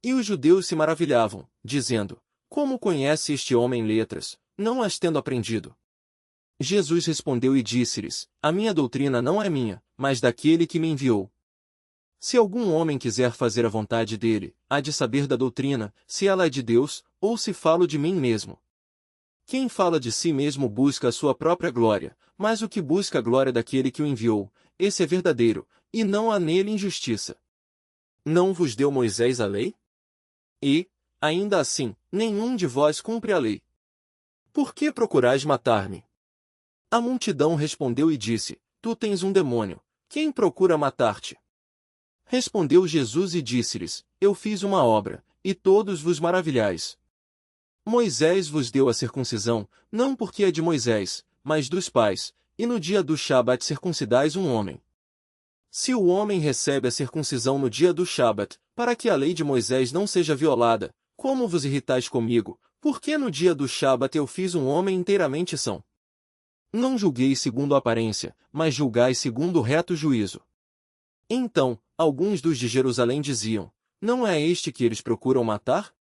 E os judeus se maravilhavam, dizendo, como conhece este homem letras, não as tendo aprendido? Jesus respondeu e disse-lhes, a minha doutrina não é minha, mas daquele que me enviou. Se algum homem quiser fazer a vontade dele, há de saber da doutrina, se ela é de Deus, ou se falo de mim mesmo. Quem fala de si mesmo busca a sua própria glória, mas o que busca a glória daquele que o enviou, esse é verdadeiro, e não há nele injustiça. Não vos deu Moisés a lei? E, ainda assim, nenhum de vós cumpre a lei. Por que procurais matar-me? A multidão respondeu e disse, tu tens um demônio, quem procura matar-te? Respondeu Jesus e disse-lhes, eu fiz uma obra, e todos vos maravilhais. Moisés vos deu a circuncisão, não porque é de Moisés, mas dos pais, e no dia do Shabat circuncidais um homem. Se o homem recebe a circuncisão no dia do Shabat, para que a lei de Moisés não seja violada, como vos irritais comigo, porque no dia do Shabat eu fiz um homem inteiramente são? Não julgueis segundo a aparência, mas julgai segundo o reto juízo. Então, alguns dos de Jerusalém diziam, não é este que eles procuram matar?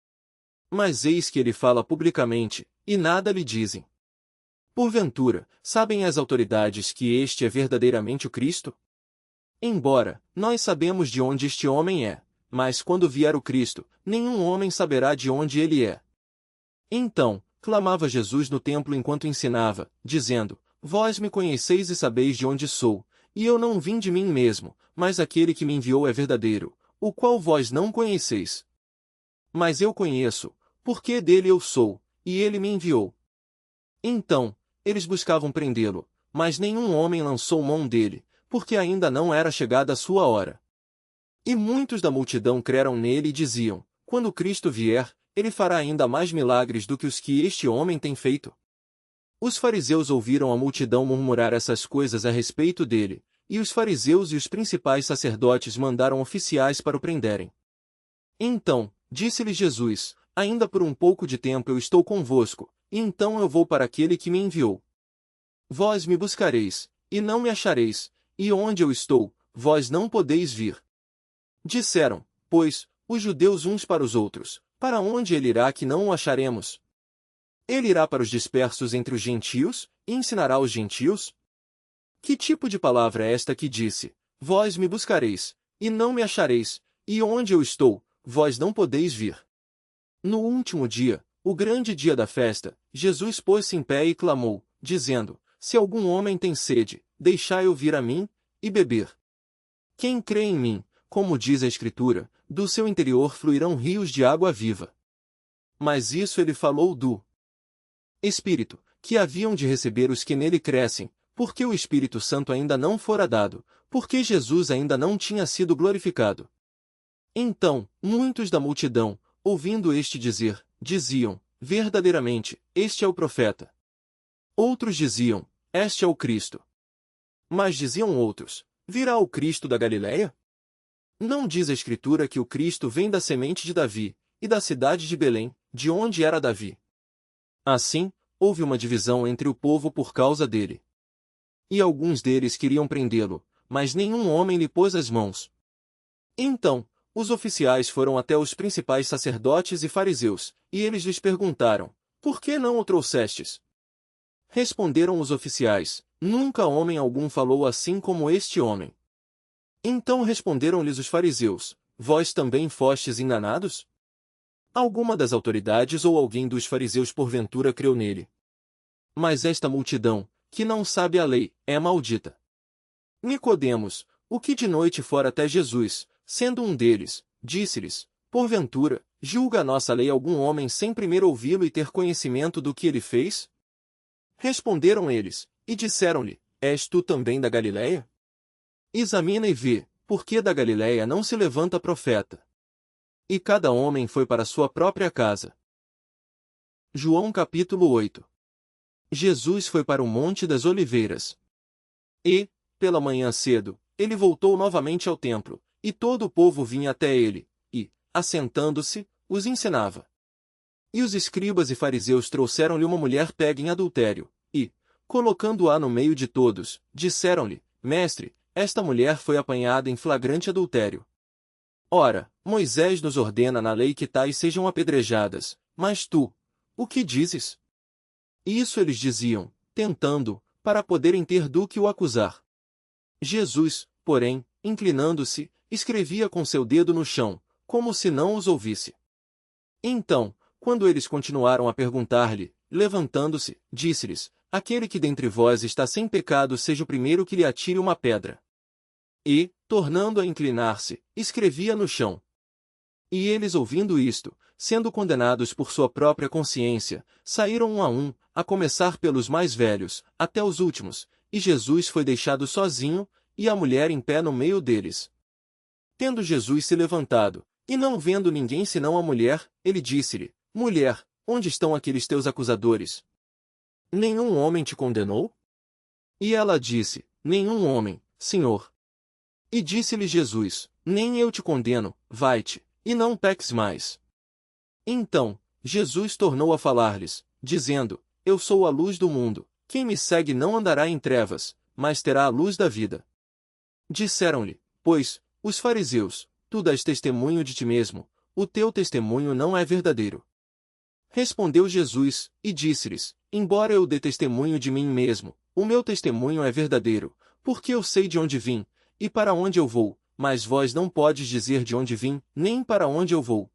Mas eis que ele fala publicamente, e nada lhe dizem. Porventura, sabem as autoridades que este é verdadeiramente o Cristo? Embora, nós sabemos de onde este homem é, mas quando vier o Cristo, nenhum homem saberá de onde ele é. Então, clamava Jesus no templo enquanto ensinava, dizendo, vós me conheceis e sabeis de onde sou, e eu não vim de mim mesmo, mas aquele que me enviou é verdadeiro, o qual vós não conheceis. Mas eu conheço, porque dele eu sou, e ele me enviou. Então, eles buscavam prendê-lo, mas nenhum homem lançou mão dele, porque ainda não era chegada a sua hora. E muitos da multidão creram nele e diziam, quando Cristo vier, ele fará ainda mais milagres do que os que este homem tem feito. Os fariseus ouviram a multidão murmurar essas coisas a respeito dele, e os fariseus e os principais sacerdotes mandaram oficiais para o prenderem. Então, disse-lhes Jesus, ainda por um pouco de tempo eu estou convosco, e então eu vou para aquele que me enviou. Vós me buscareis, e não me achareis, e onde eu estou, vós não podeis vir. Disseram, pois, os judeus uns para os outros, para onde ele irá que não o acharemos? Ele irá para os dispersos entre os gentios, e ensinará aos gentios? Que tipo de palavra é esta que disse, vós me buscareis, e não me achareis, e onde eu estou, vós não podeis vir? No último dia, o grande dia da festa, Jesus pôs-se em pé e clamou, dizendo, se algum homem tem sede, deixai-o vir a mim, e beber. Quem crê em mim, como diz a Escritura, do seu interior fluirão rios de água viva. Mas isso ele falou do Espírito, que haviam de receber os que nele crescem, porque o Espírito Santo ainda não fora dado, porque Jesus ainda não tinha sido glorificado. Então, muitos da multidão, ouvindo este dizer, diziam, verdadeiramente, este é o profeta. Outros diziam, este é o Cristo. Mas diziam outros, virá o Cristo da Galileia? Não diz a Escritura que o Cristo vem da semente de Davi, e da cidade de Belém, de onde era Davi? Assim, houve uma divisão entre o povo por causa dele. E alguns deles queriam prendê-lo, mas nenhum homem lhe pôs as mãos. Então, os oficiais foram até os principais sacerdotes e fariseus, e eles lhes perguntaram, por que não o trouxestes? Responderam os oficiais, nunca homem algum falou assim como este homem. Então responderam-lhes os fariseus, vós também fostes enganados? Alguma das autoridades ou alguém dos fariseus porventura creu nele? Mas esta multidão, que não sabe a lei, é maldita. Nicodemos, o que de noite fora até Jesus, sendo um deles, disse-lhes, porventura, julga a nossa lei algum homem sem primeiro ouvi-lo e ter conhecimento do que ele fez? Responderam eles, e disseram-lhe, és tu também da Galileia? Examina e vê, porque da Galileia não se levanta profeta. E cada homem foi para sua própria casa. João capítulo 8. Jesus foi para o Monte das Oliveiras. E, pela manhã cedo, ele voltou novamente ao templo, e todo o povo vinha até ele, e, assentando-se, os ensinava. E os escribas e fariseus trouxeram-lhe uma mulher pega em adultério, e, colocando-a no meio de todos, disseram-lhe: Mestre, esta mulher foi apanhada em flagrante adultério. Ora, Moisés nos ordena na lei que tais sejam apedrejadas, mas tu, o que dizes? Isso eles diziam, tentando, para poderem ter do que o acusar. Jesus, porém, inclinando-se, escrevia com seu dedo no chão, como se não os ouvisse. Então, quando eles continuaram a perguntar-lhe, levantando-se, disse-lhes: Aquele que dentre vós está sem pecado seja o primeiro que lhe atire uma pedra. E, tornando a inclinar-se, escrevia no chão. E eles, ouvindo isto, sendo condenados por sua própria consciência, saíram a começar pelos mais velhos, até os últimos, e Jesus foi deixado sozinho, e a mulher em pé no meio deles. Tendo Jesus se levantado, e não vendo ninguém senão a mulher, ele disse-lhe: Mulher, onde estão aqueles teus acusadores? Nenhum homem te condenou? E ela disse: Nenhum homem, Senhor. E disse-lhe Jesus: Nem eu te condeno, vai-te, e não peques mais. Então, Jesus tornou a falar-lhes, dizendo: Eu sou a luz do mundo, quem me segue não andará em trevas, mas terá a luz da vida. Disseram-lhe, pois, os fariseus: Tu dás testemunho de ti mesmo, o teu testemunho não é verdadeiro. Respondeu Jesus, e disse-lhes: Embora eu dê testemunho de mim mesmo, o meu testemunho é verdadeiro, porque eu sei de onde vim, e para onde eu vou, mas vós não podes dizer de onde vim, nem para onde eu vou.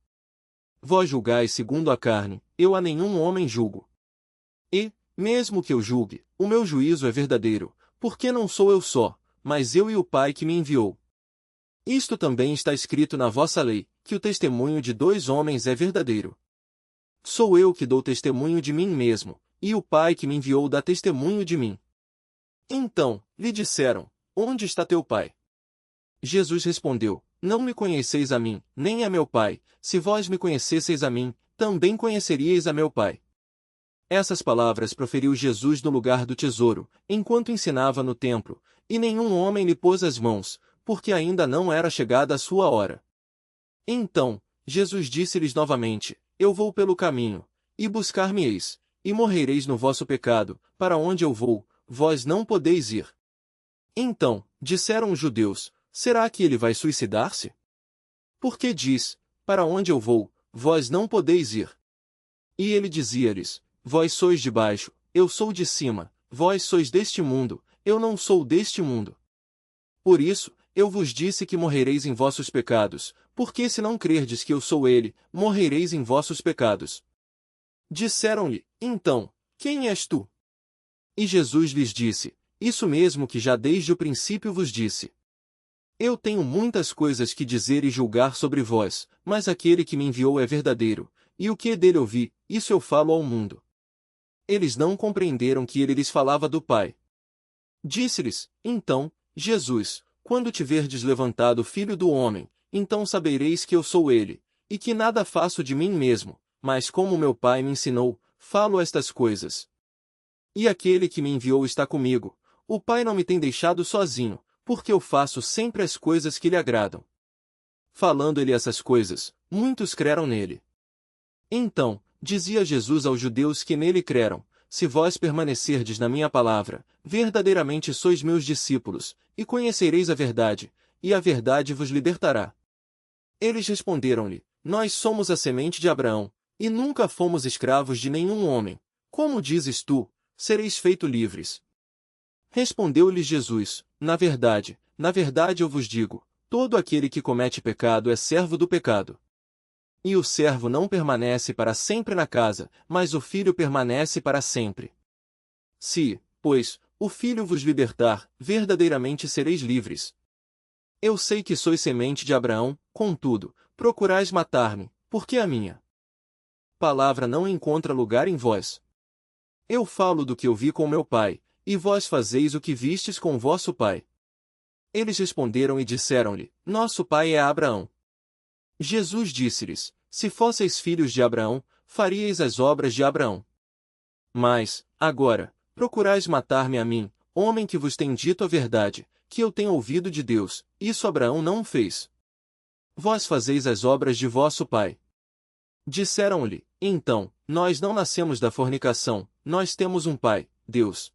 Vós julgais segundo a carne, eu a nenhum homem julgo. E, mesmo que eu julgue, o meu juízo é verdadeiro, porque não sou eu só, mas eu e o Pai que me enviou. Isto também está escrito na vossa lei, que o testemunho de dois homens é verdadeiro. Sou eu que dou testemunho de mim mesmo, e o Pai que me enviou dá testemunho de mim. Então, lhe disseram: Onde está teu Pai? Jesus respondeu: Não me conheceis a mim, nem a meu Pai. Se vós me conhecesseis a mim, também conheceríeis a meu Pai. Essas palavras proferiu Jesus no lugar do tesouro, enquanto ensinava no templo, e nenhum homem lhe pôs as mãos, porque ainda não era chegada a sua hora. Então, Jesus disse-lhes novamente: Eu vou pelo caminho, e buscar-me-eis, e morrereis no vosso pecado, para onde eu vou, vós não podeis ir. Então, disseram os judeus: Será que ele vai suicidar-se? Porque diz: Para onde eu vou, vós não podeis ir. E ele dizia-lhes: Vós sois de baixo, eu sou de cima, vós sois deste mundo, eu não sou deste mundo. Por isso, eu vos disse que morrereis em vossos pecados, porque se não crerdes que eu sou ele, morrereis em vossos pecados. Disseram-lhe, então: Quem és tu? E Jesus lhes disse: Isso mesmo que já desde o princípio vos disse. Eu tenho muitas coisas que dizer e julgar sobre vós, mas aquele que me enviou é verdadeiro, e o que dele ouvi, isso eu falo ao mundo. Eles não compreenderam que ele lhes falava do Pai. Disse-lhes, então, Jesus: Quando tiverdes levantado o Filho do Homem, então sabereis que eu sou ele, e que nada faço de mim mesmo, mas como meu Pai me ensinou, falo estas coisas. E aquele que me enviou está comigo, o Pai não me tem deixado sozinho, porque eu faço sempre as coisas que lhe agradam. Falando ele essas coisas, muitos creram nele. Então, dizia Jesus aos judeus que nele creram: Se vós permanecerdes na minha palavra, verdadeiramente sois meus discípulos, e conhecereis a verdade, e a verdade vos libertará. Eles responderam-lhe: Nós somos a semente de Abraão, e nunca fomos escravos de nenhum homem. Como dizes tu, sereis feitos livres? Respondeu-lhes Jesus: na verdade eu vos digo, todo aquele que comete pecado é servo do pecado. E o servo não permanece para sempre na casa, mas o filho permanece para sempre. Se, pois, o Filho vos libertar, verdadeiramente sereis livres. Eu sei que sois semente de Abraão, contudo, procurais matar-me, porque a minha palavra não encontra lugar em vós. Eu falo do que ouvi com meu pai, e vós fazeis o que vistes com vosso pai. Eles responderam e disseram-lhe: Nosso pai é Abraão. Jesus disse-lhes: Se fosseis filhos de Abraão, faríeis as obras de Abraão. Mas, agora, procurais matar-me a mim, homem que vos tem dito a verdade, que eu tenho ouvido de Deus, isso Abraão não fez. Vós fazeis as obras de vosso pai. Disseram-lhe, então, nós não nascemos da fornicação, nós temos um pai, Deus.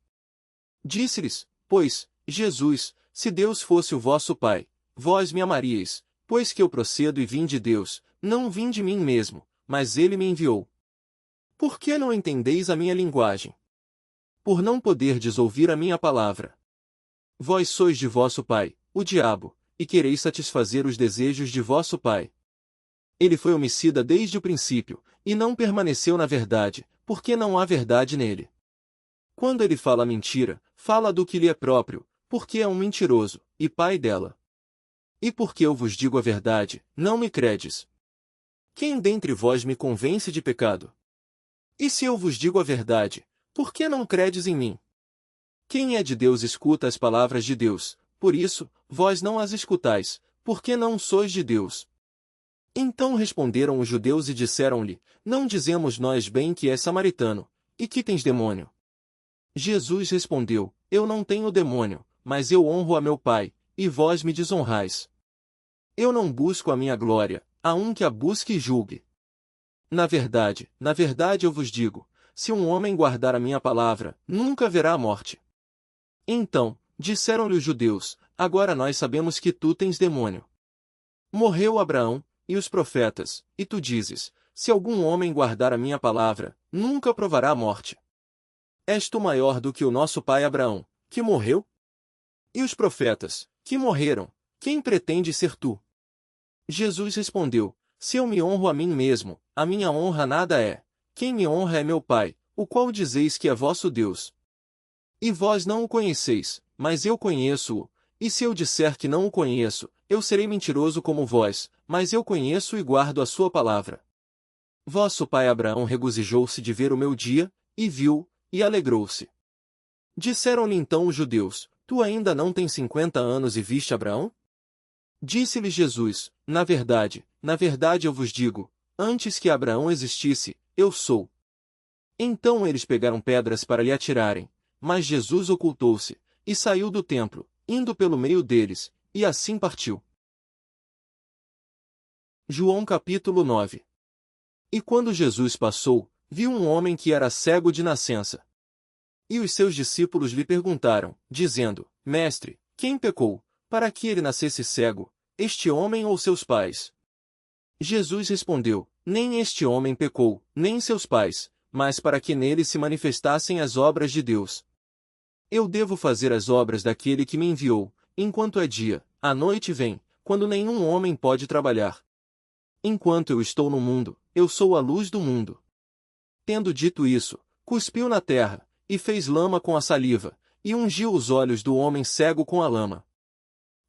Disse-lhes, pois, Jesus, se Deus fosse o vosso pai, vós me amaríeis, pois que eu procedo e vim de Deus, não vim de mim mesmo, mas ele me enviou. Por que não entendeis a minha linguagem? Por não poderdes ouvir a minha palavra. Vós sois de vosso pai, o diabo, e quereis satisfazer os desejos de vosso pai. Ele foi homicida desde o princípio, e não permaneceu na verdade, porque não há verdade nele. Quando ele fala mentira, fala do que lhe é próprio, porque é um mentiroso, e pai dela. E porque eu vos digo a verdade, não me credes. Quem dentre vós me convence de pecado? E se eu vos digo a verdade, por que não credes em mim? Quem é de Deus escuta as palavras de Deus, por isso, vós não as escutais, porque não sois de Deus. Então responderam os judeus e disseram-lhe, não dizemos nós bem que és samaritano, e que tens demônio? Jesus respondeu, eu não tenho demônio, mas eu honro a meu Pai, e vós me desonrais. Eu não busco a minha glória, há um que a busque e julgue. Na verdade eu vos digo, se um homem guardar a minha palavra, nunca verá a morte. Então, disseram-lhe os judeus, agora nós sabemos que tu tens demônio. Morreu Abraão, e os profetas, e tu dizes, se algum homem guardar a minha palavra, nunca provará a morte. És tu maior do que o nosso pai Abraão, que morreu? E os profetas, que morreram, quem pretende ser tu? Jesus respondeu, se eu me honro a mim mesmo, a minha honra nada é. Quem me honra é meu Pai, o qual dizeis que é vosso Deus. E vós não o conheceis, mas eu conheço-o, e se eu disser que não o conheço, eu serei mentiroso como vós, mas eu conheço e guardo a sua palavra. Vosso pai Abraão regozijou-se de ver o meu dia, e viu, e alegrou-se. Disseram-lhe então os judeus, tu ainda não tens 50 anos e viste Abraão? Disse-lhe Jesus, na verdade eu vos digo, antes que Abraão existisse, eu sou. Então eles pegaram pedras para lhe atirarem, mas Jesus ocultou-se, e saiu do templo, indo pelo meio deles, e assim partiu. João capítulo 9. E quando Jesus passou, viu um homem que era cego de nascença. E os seus discípulos lhe perguntaram, dizendo, Mestre, quem pecou, para que ele nascesse cego, este homem ou seus pais? Jesus respondeu, nem este homem pecou, nem seus pais, mas para que nele se manifestassem as obras de Deus. Eu devo fazer as obras daquele que me enviou, enquanto é dia, a noite vem, quando nenhum homem pode trabalhar. Enquanto eu estou no mundo, eu sou a luz do mundo. Tendo dito isso, cuspiu na terra, e fez lama com a saliva, e ungiu os olhos do homem cego com a lama.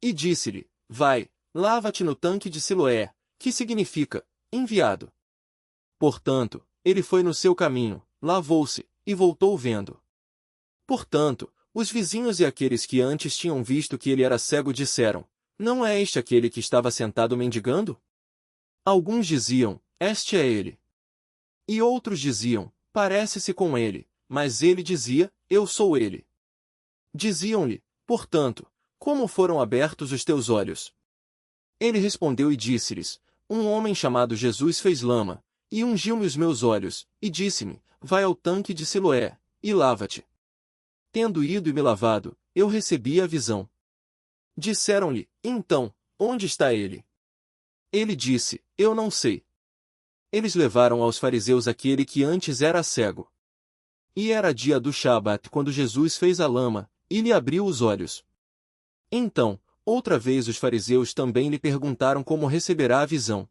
E disse-lhe, vai, lava-te no tanque de Siloé, que significa, enviado. Portanto, ele foi no seu caminho, lavou-se, e voltou vendo. Portanto, os vizinhos e aqueles que antes tinham visto que ele era cego disseram, não é este aquele que estava sentado mendigando? Alguns diziam, este é ele. E outros diziam, parece-se com ele, mas ele dizia, eu sou ele. Diziam-lhe, portanto, como foram abertos os teus olhos? Ele respondeu e disse-lhes, um homem chamado Jesus fez lama, e ungiu-me os meus olhos, e disse-me, vai ao tanque de Siloé, e lava-te. Tendo ido e me lavado, eu recebi a visão. Disseram-lhe, então, onde está ele? Ele disse, eu não sei. Eles levaram aos fariseus aquele que antes era cego. E era dia do Shabat quando Jesus fez a lama, e lhe abriu os olhos. Então, outra vez os fariseus também lhe perguntaram como receberá a visão.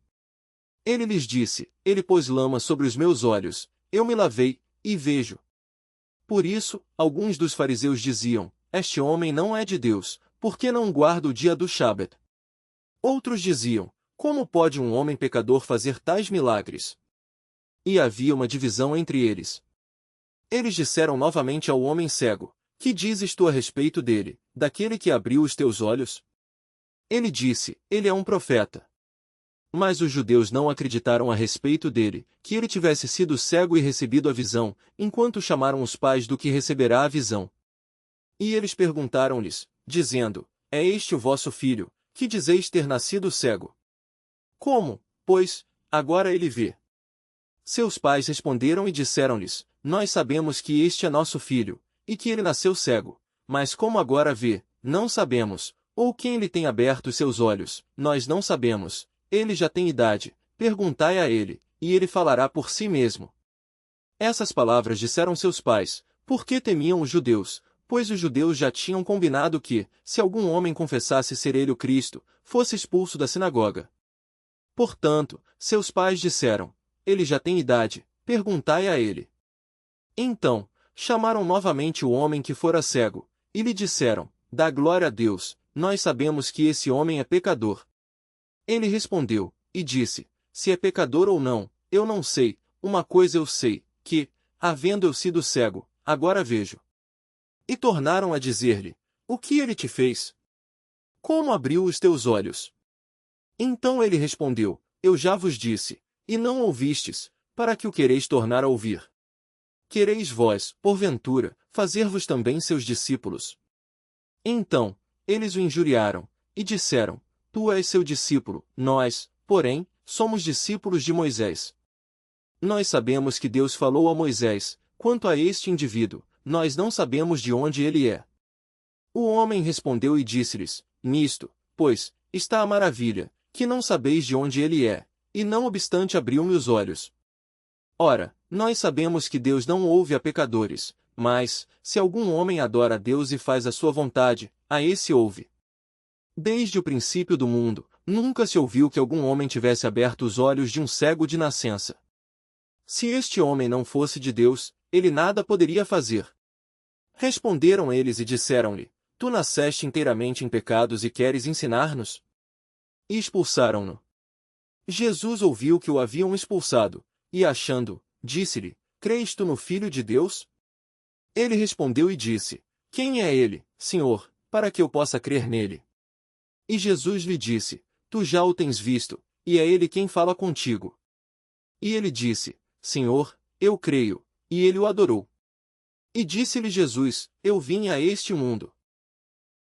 Ele lhes disse, ele pôs lama sobre os meus olhos, eu me lavei, e vejo. Por isso, alguns dos fariseus diziam, este homem não é de Deus, porque não guarda o dia do Shabat. Outros diziam, como pode um homem pecador fazer tais milagres? E havia uma divisão entre eles. Eles disseram novamente ao homem cego, que dizes tu a respeito dele, daquele que abriu os teus olhos? Ele disse, ele é um profeta. Mas os judeus não acreditaram a respeito dele, que ele tivesse sido cego e recebido a visão, enquanto chamaram os pais do que receberá a visão. E eles perguntaram-lhes, dizendo, é este o vosso filho, que dizeis ter nascido cego? Como, pois, agora ele vê? Seus pais responderam e disseram-lhes: Nós sabemos que este é nosso filho, e que ele nasceu cego. Mas como agora vê, não sabemos, ou quem lhe tem aberto seus olhos, nós não sabemos. Ele já tem idade, perguntai a ele, e ele falará por si mesmo. Essas palavras disseram seus pais, porque temiam os judeus, pois os judeus já tinham combinado que, se algum homem confessasse ser ele o Cristo, fosse expulso da sinagoga. Portanto, seus pais disseram: Ele já tem idade, perguntai a ele. Então, chamaram novamente o homem que fora cego, e lhe disseram: Dá glória a Deus, nós sabemos que esse homem é pecador. Ele respondeu, e disse: Se é pecador ou não, eu não sei, uma coisa eu sei, que, havendo eu sido cego, agora vejo. E tornaram a dizer-lhe: O que ele te fez? Como abriu os teus olhos? Então ele respondeu: Eu já vos disse, e não ouvistes, para que o quereis tornar a ouvir? Quereis vós, porventura, fazer-vos também seus discípulos? Então, eles o injuriaram, e disseram: Tu és seu discípulo, nós, porém, somos discípulos de Moisés. Nós sabemos que Deus falou a Moisés, quanto a este indivíduo, nós não sabemos de onde ele é. O homem respondeu e disse-lhes: Nisto, pois, está a maravilha, que não sabeis de onde ele é, e não obstante abriu-me os olhos. Ora, nós sabemos que Deus não ouve a pecadores, mas, se algum homem adora a Deus e faz a sua vontade, a esse ouve. Desde o princípio do mundo, nunca se ouviu que algum homem tivesse aberto os olhos de um cego de nascença. Se este homem não fosse de Deus, ele nada poderia fazer. Responderam eles e disseram-lhe: Tu nasceste inteiramente em pecados e queres ensinar-nos? E expulsaram-no. Jesus ouviu que o haviam expulsado, e achando, disse-lhe: Crês tu no Filho de Deus? Ele respondeu e disse: Quem é ele, Senhor, para que eu possa crer nele? E Jesus lhe disse: Tu já o tens visto, e é ele quem fala contigo. E ele disse: Senhor, eu creio, e ele o adorou. E disse-lhe Jesus: Eu vim a este mundo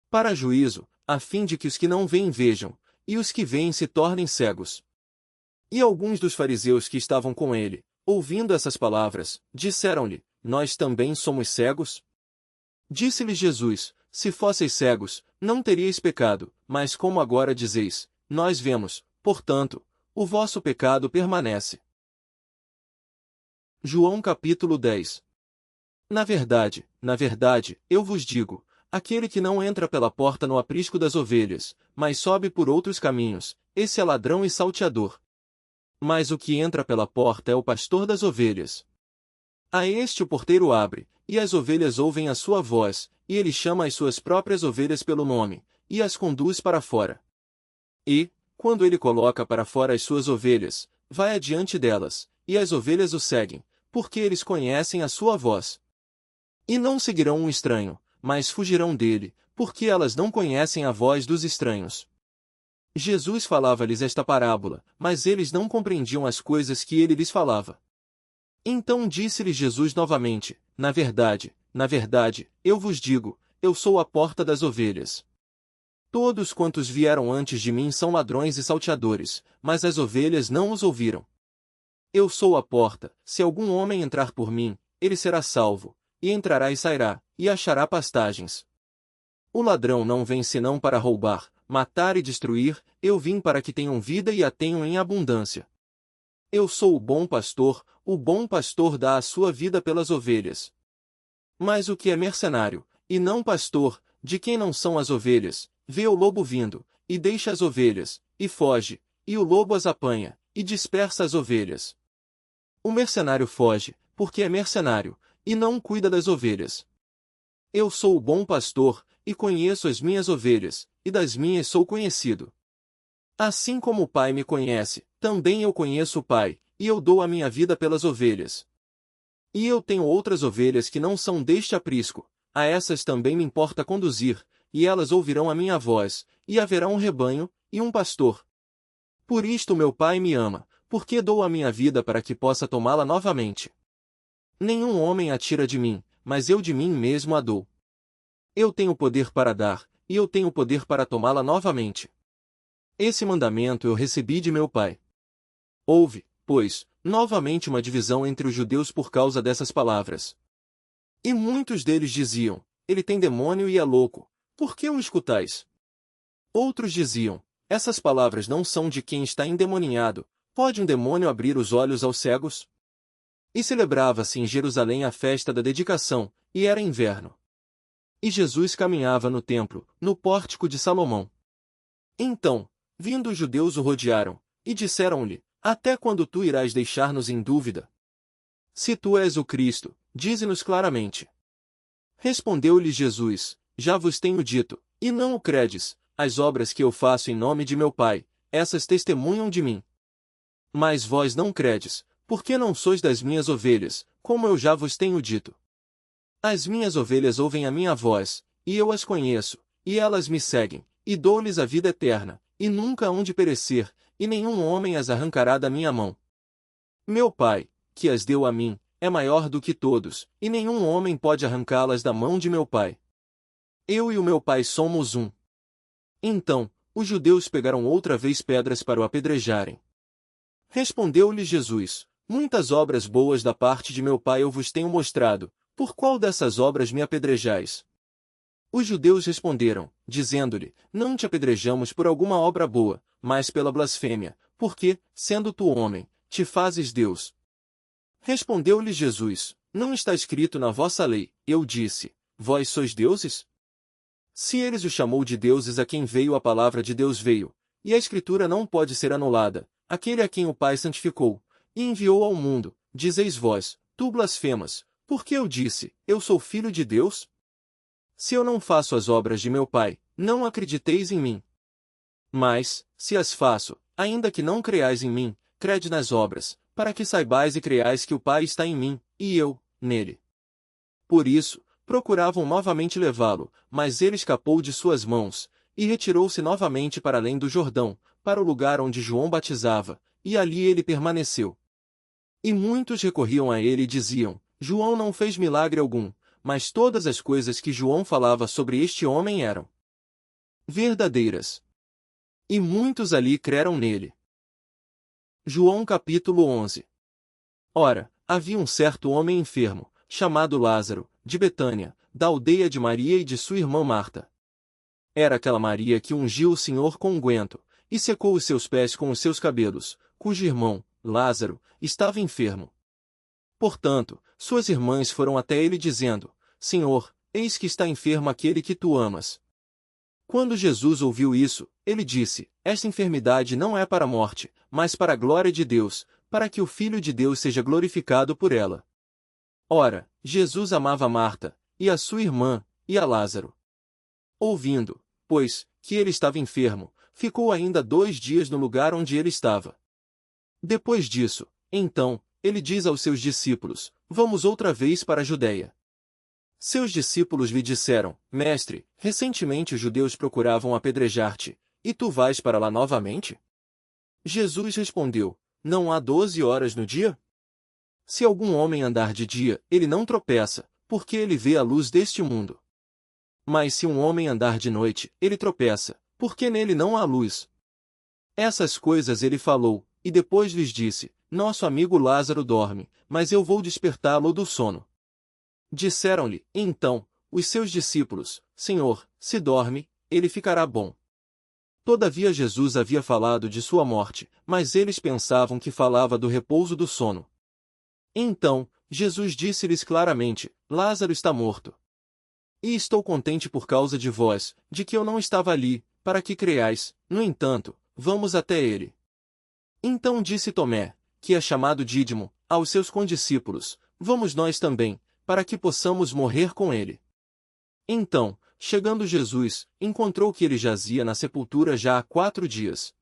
para juízo, a fim de que os que não veem vejam, e os que veem se tornem cegos. E alguns dos fariseus que estavam com ele, ouvindo essas palavras, disseram-lhe: Nós também somos cegos? Disse-lhe Jesus: Se fosseis cegos, não teríeis pecado, mas como agora dizeis: Nós vemos, portanto, o vosso pecado permanece. João capítulo 10. Na verdade, eu vos digo, aquele que não entra pela porta no aprisco das ovelhas, mas sobe por outros caminhos, esse é ladrão e salteador. Mas o que entra pela porta é o pastor das ovelhas. A este o porteiro abre, e as ovelhas ouvem a sua voz, e ele chama as suas próprias ovelhas pelo nome, e as conduz para fora. E, quando ele coloca para fora as suas ovelhas, vai adiante delas, e as ovelhas o seguem, porque eles conhecem a sua voz. E não seguirão um estranho, mas fugirão dele, porque elas não conhecem a voz dos estranhos. Jesus falava-lhes esta parábola, mas eles não compreendiam as coisas que ele lhes falava. Então disse-lhes Jesus novamente: Na verdade, eu vos digo, eu sou a porta das ovelhas. Todos quantos vieram antes de mim são ladrões e salteadores, mas as ovelhas não os ouviram. Eu sou a porta, se algum homem entrar por mim, ele será salvo, e entrará e sairá, e achará pastagens. O ladrão não vem senão para roubar, matar e destruir, eu vim para que tenham vida e a tenham em abundância. Eu sou o bom pastor dá a sua vida pelas ovelhas. Mas o que é mercenário, e não pastor, de quem não são as ovelhas, vê o lobo vindo, e deixa as ovelhas, e foge, e o lobo as apanha, e dispersa as ovelhas. O mercenário foge, porque é mercenário, e não cuida das ovelhas. Eu sou o bom pastor, e conheço as minhas ovelhas, e das minhas sou conhecido. Assim como o Pai me conhece, também eu conheço o Pai, e eu dou a minha vida pelas ovelhas. E eu tenho outras ovelhas que não são deste aprisco, a essas também me importa conduzir, e elas ouvirão a minha voz, e haverá um rebanho, e um pastor. Por isto meu Pai me ama, porque dou a minha vida para que possa tomá-la novamente. Nenhum homem a tira de mim, mas eu de mim mesmo a dou. Eu tenho poder para dar, e eu tenho poder para tomá-la novamente. Esse mandamento eu recebi de meu Pai. Houve, pois, novamente uma divisão entre os judeus por causa dessas palavras. E muitos deles diziam, ele tem demônio e é louco, por que o escutais? Outros diziam, essas palavras não são de quem está endemoniado, pode um demônio abrir os olhos aos cegos? E celebrava-se em Jerusalém a festa da dedicação, e era inverno. E Jesus caminhava no templo, no pórtico de Salomão. Então, vindo os judeus o rodearam, e disseram-lhe, até quando tu irás deixar-nos em dúvida? Se tu és o Cristo, dize-nos claramente. Respondeu-lhes Jesus, já vos tenho dito, e não o credes, as obras que eu faço em nome de meu Pai, essas testemunham de mim. Mas vós não credes, porque não sois das minhas ovelhas, como eu já vos tenho dito. As minhas ovelhas ouvem a minha voz, e eu as conheço, e elas me seguem, e dou-lhes a vida eterna, e nunca hão de perecer, e nenhum homem as arrancará da minha mão. Meu Pai, que as deu a mim, é maior do que todos, e nenhum homem pode arrancá-las da mão de meu Pai. Eu e o meu Pai somos um. Então, os judeus pegaram outra vez pedras para o apedrejarem. Respondeu-lhe Jesus, muitas obras boas da parte de meu Pai eu vos tenho mostrado, por qual dessas obras me apedrejais? Os judeus responderam, dizendo-lhe, não te apedrejamos por alguma obra boa, mas pela blasfêmia, porque, sendo tu homem, te fazes Deus. Respondeu-lhe Jesus, não está escrito na vossa lei, eu disse, vós sois deuses? Se eles o chamou de deuses a quem veio a palavra de Deus veio, e a Escritura não pode ser anulada, aquele a quem o Pai santificou, e enviou ao mundo, dizeis vós, tu blasfemas, porque eu disse, eu sou filho de Deus? Se eu não faço as obras de meu Pai, não acrediteis em mim. Mas, se as faço, ainda que não creais em mim, crede nas obras, para que saibais e creais que o Pai está em mim, e eu, nele. Por isso, procuravam novamente levá-lo, mas ele escapou de suas mãos, e retirou-se novamente para além do Jordão, para o lugar onde João batizava, e ali ele permaneceu. E muitos recorriam a ele e diziam, João não fez milagre algum, mas todas as coisas que João falava sobre este homem eram verdadeiras. E muitos ali creram nele. João capítulo 11. Ora, havia um certo homem enfermo, chamado Lázaro, de Betânia, da aldeia de Maria e de sua irmã Marta. Era aquela Maria que ungiu o Senhor com unguento, e secou os seus pés com os seus cabelos, cujo irmão, Lázaro, estava enfermo. Portanto, suas irmãs foram até ele dizendo, Senhor, eis que está enfermo aquele que tu amas. Quando Jesus ouviu isso, ele disse, esta enfermidade não é para a morte, mas para a glória de Deus, para que o Filho de Deus seja glorificado por ela. Ora, Jesus amava Marta, e a sua irmã, e a Lázaro. Ouvindo, pois, que ele estava enfermo, ficou ainda 2 dias no lugar onde ele estava. Depois disso, então, ele diz aos seus discípulos, vamos outra vez para a Judeia. Seus discípulos lhe disseram, Mestre, recentemente os judeus procuravam apedrejar-te, e tu vais para lá novamente? Jesus respondeu, não há 12 horas no dia? Se algum homem andar de dia, ele não tropeça, porque ele vê a luz deste mundo. Mas se um homem andar de noite, ele tropeça, porque nele não há luz. Essas coisas ele falou, e depois lhes disse, nosso amigo Lázaro dorme, mas eu vou despertá-lo do sono. Disseram-lhe, então, os seus discípulos, Senhor, se dorme, ele ficará bom. Todavia Jesus havia falado de sua morte, mas eles pensavam que falava do repouso do sono. Então, Jesus disse-lhes claramente, Lázaro está morto. E estou contente por causa de vós, de que eu não estava ali, para que creiais, no entanto, vamos até ele. Então disse Tomé, que é chamado Dídimo, aos seus condiscípulos, vamos nós também, para que possamos morrer com ele. Então, chegando Jesus, encontrou que ele jazia na sepultura já há 4 dias.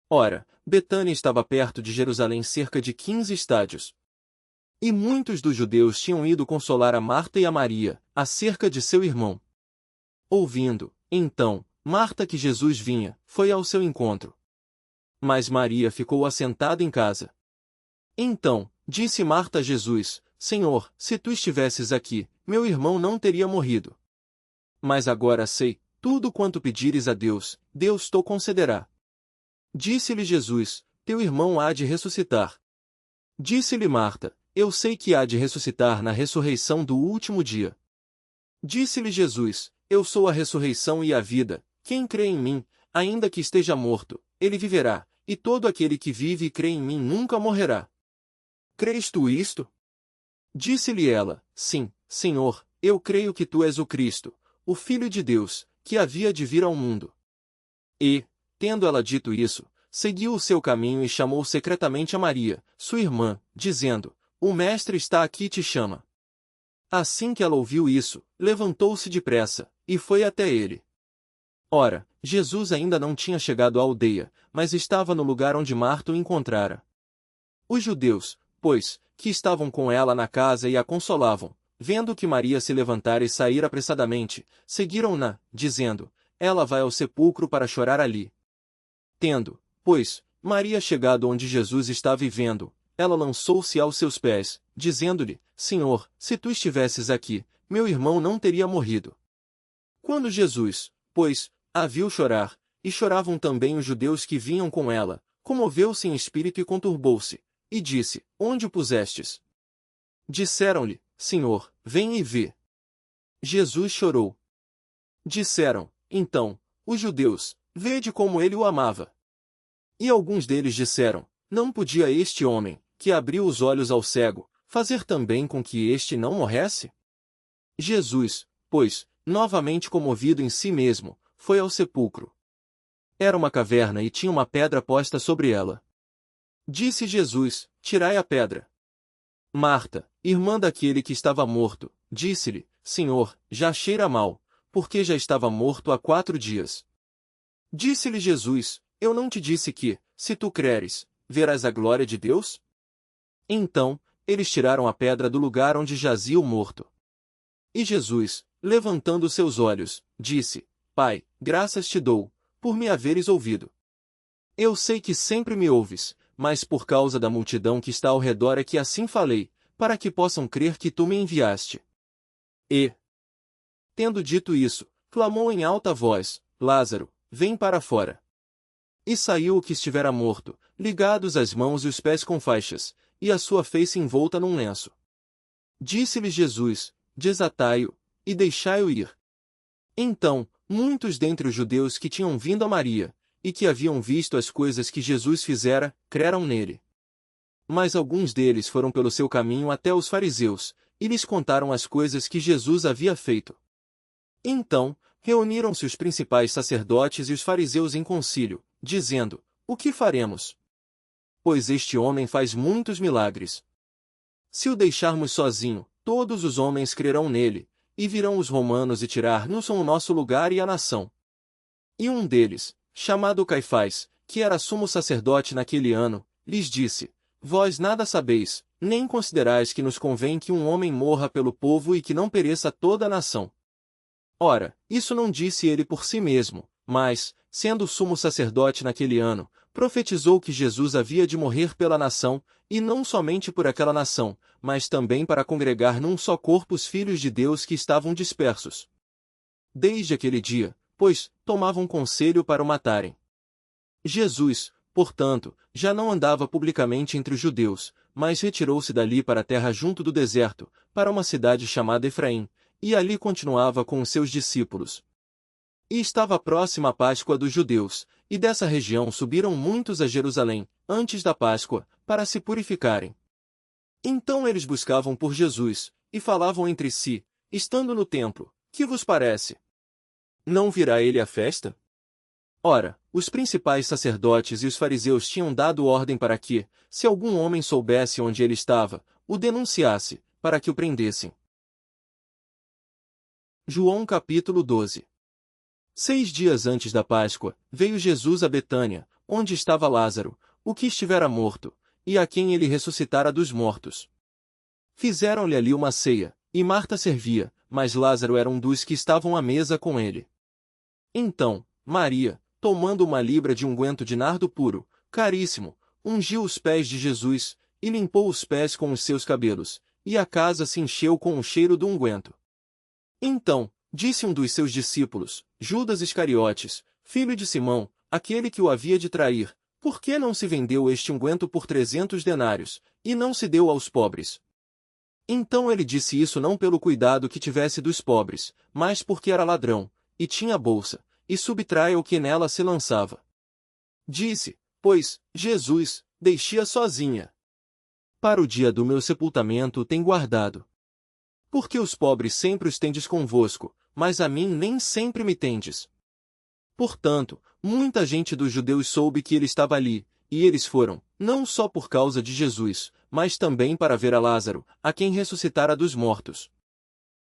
Ora, Betânia estava perto de Jerusalém cerca de 15 estádios. E muitos dos judeus tinham ido consolar a Marta e a Maria, acerca de seu irmão. Ouvindo, então, Marta que Jesus vinha, foi ao seu encontro. Mas Maria ficou assentada em casa. Então, disse Marta a Jesus, Senhor, se tu estivesses aqui, meu irmão não teria morrido. Mas agora sei, tudo quanto pedires a Deus, Deus te concederá. Disse-lhe Jesus: Teu irmão há de ressuscitar. Disse-lhe Marta: Eu sei que há de ressuscitar na ressurreição do último dia. Disse-lhe Jesus: Eu sou a ressurreição e a vida. Quem crê em mim, ainda que esteja morto, ele viverá, e todo aquele que vive e crê em mim nunca morrerá. Crês tu isto? Disse-lhe ela: Sim, Senhor, eu creio que tu és o Cristo, o Filho de Deus, que havia de vir ao mundo. E, tendo ela dito isso, seguiu o seu caminho e chamou secretamente a Maria, sua irmã, dizendo: O Mestre está aqui e te chama. Assim que ela ouviu isso, levantou-se depressa, e foi até ele. Ora, Jesus ainda não tinha chegado à aldeia, mas estava no lugar onde Marta o encontrara. Os judeus, pois, que estavam com ela na casa e a consolavam, vendo que Maria se levantara e saíra apressadamente, seguiram-na, dizendo: Ela vai ao sepulcro para chorar ali. Tendo, pois, Maria chegado onde Jesus estava vivendo, ela lançou-se aos seus pés, dizendo-lhe: Senhor, se tu estivesses aqui, meu irmão não teria morrido. Quando Jesus, pois, a viu chorar, e choravam também os judeus que vinham com ela, comoveu-se em espírito e conturbou-se, e disse: Onde o pusestes? Disseram-lhe: Senhor, vem e vê. Jesus chorou. Disseram, então, os judeus: Vede como ele o amava. E alguns deles disseram: Não podia este homem, que abriu os olhos ao cego, fazer também com que este não morresse? Jesus, pois, novamente comovido em si mesmo, foi ao sepulcro. Era uma caverna e tinha uma pedra posta sobre ela. Disse Jesus: Tirai a pedra. Marta, irmã daquele que estava morto, disse-lhe: Senhor, já cheira mal, porque já estava morto há 4 dias. Disse-lhe Jesus: Eu não te disse que, se tu creres, verás a glória de Deus? Então, eles tiraram a pedra do lugar onde jazia o morto. E Jesus, levantando seus olhos, disse: Pai, graças te dou, por me haveres ouvido. Eu sei que sempre me ouves, mas por causa da multidão que está ao redor é que assim falei, para que possam crer que tu me enviaste. E, tendo dito isso, clamou em alta voz: Lázaro, vem para fora. E saiu o que estivera morto, ligados as mãos e os pés com faixas, e a sua face envolta num lenço. Disse-lhe Jesus: Desatai-o, e deixai-o ir. Então, muitos dentre os judeus que tinham vindo a Maria, e que haviam visto as coisas que Jesus fizera, creram nele. Mas alguns deles foram pelo seu caminho até os fariseus, e lhes contaram as coisas que Jesus havia feito. Então, reuniram-se os principais sacerdotes e os fariseus em concílio, dizendo: O que faremos? Pois este homem faz muitos milagres. Se o deixarmos sozinho, todos os homens crerão nele, e virão os romanos e tirar-nos o nosso lugar e a nação. E um deles, chamado Caifás, que era sumo sacerdote naquele ano, lhes disse: Vós nada sabeis, nem considerais que nos convém que um homem morra pelo povo e que não pereça toda a nação. Ora, isso não disse ele por si mesmo, mas, sendo sumo sacerdote naquele ano, profetizou que Jesus havia de morrer pela nação, e não somente por aquela nação, mas também para congregar num só corpo os filhos de Deus que estavam dispersos. Desde aquele dia, pois, tomavam conselho para o matarem. Jesus, portanto, já não andava publicamente entre os judeus, mas retirou-se dali para a terra junto do deserto, para uma cidade chamada Efraim, e ali continuava com os seus discípulos. E estava próxima a Páscoa dos judeus, e dessa região subiram muitos a Jerusalém, antes da Páscoa, para se purificarem. Então eles buscavam por Jesus, e falavam entre si, estando no templo: Que vos parece? Não virá ele à festa? Ora, os principais sacerdotes e os fariseus tinham dado ordem para que, se algum homem soubesse onde ele estava, o denunciasse, para que o prendessem. João capítulo 12. 6 dias antes da Páscoa, veio Jesus a Betânia, onde estava Lázaro, o que estivera morto, e a quem ele ressuscitara dos mortos. Fizeram-lhe ali uma ceia, e Marta servia, mas Lázaro era um dos que estavam à mesa com ele. Então, Maria, tomando uma libra de unguento de nardo puro, caríssimo, ungiu os pés de Jesus, e limpou os pés com os seus cabelos, e a casa se encheu com o cheiro do unguento. Então, disse um dos seus discípulos, Judas Iscariotes, filho de Simão, aquele que o havia de trair: Por que não se vendeu este unguento por 300 denários, e não se deu aos pobres? Então ele disse isso não pelo cuidado que tivesse dos pobres, mas porque era ladrão, e tinha bolsa, e subtraia o que nela se lançava. Disse, pois, Jesus, deixe-a sozinha. Para o dia do meu sepultamento o tem guardado. Porque os pobres sempre os tendes convosco, mas a mim nem sempre me tendes. Portanto, muita gente dos judeus soube que ele estava ali, e eles foram, não só por causa de Jesus, mas também para ver a Lázaro, a quem ressuscitara dos mortos.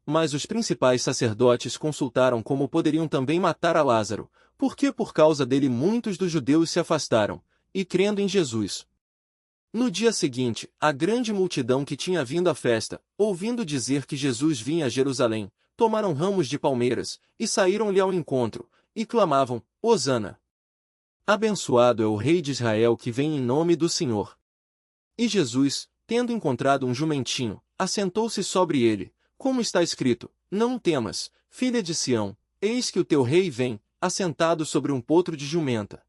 Mas os principais sacerdotes consultaram como poderiam também matar a Lázaro, porque por causa dele muitos dos judeus se afastaram, e crendo em Jesus. No dia seguinte, a grande multidão que tinha vindo à festa, ouvindo dizer que Jesus vinha a Jerusalém, tomaram ramos de palmeiras, e saíram-lhe ao encontro, e clamavam, Hosana! Abençoado é o Rei de Israel que vem em nome do Senhor. E Jesus, tendo encontrado um jumentinho, assentou-se sobre ele, como está escrito, não temas, filha de Sião, eis que o teu rei vem, assentado sobre um potro de jumenta.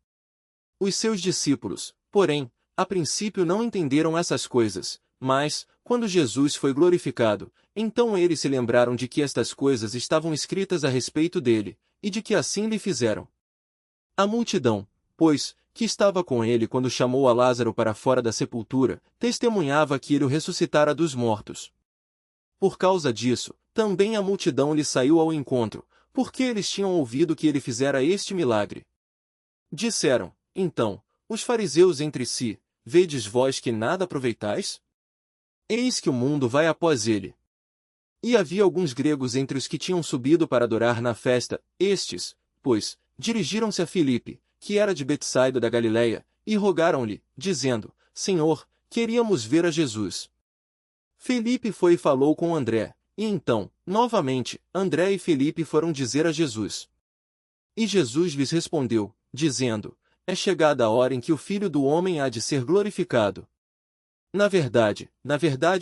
Os seus discípulos, porém, a princípio não entenderam essas coisas, mas, quando Jesus foi glorificado, então eles se lembraram de que estas coisas estavam escritas a respeito dele, e de que assim lhe fizeram. A multidão, pois, que estava com ele quando chamou a Lázaro para fora da sepultura, testemunhava que ele o ressuscitara dos mortos. Por causa disso, também a multidão lhe saiu ao encontro, porque eles tinham ouvido que ele fizera este milagre. Disseram, então, os fariseus entre si, vedes vós que nada aproveitais? Eis que o mundo vai após ele. E havia alguns gregos entre os que tinham subido para adorar na festa, estes, pois, dirigiram-se a Filipe, que era de Betsaida da Galileia, e rogaram-lhe, dizendo, Senhor, queríamos ver a Jesus. Filipe foi e falou com André, e então, novamente, André e Filipe foram dizer a Jesus. E Jesus lhes respondeu, dizendo, é chegada a hora em que o Filho do Homem há de ser glorificado. Na verdade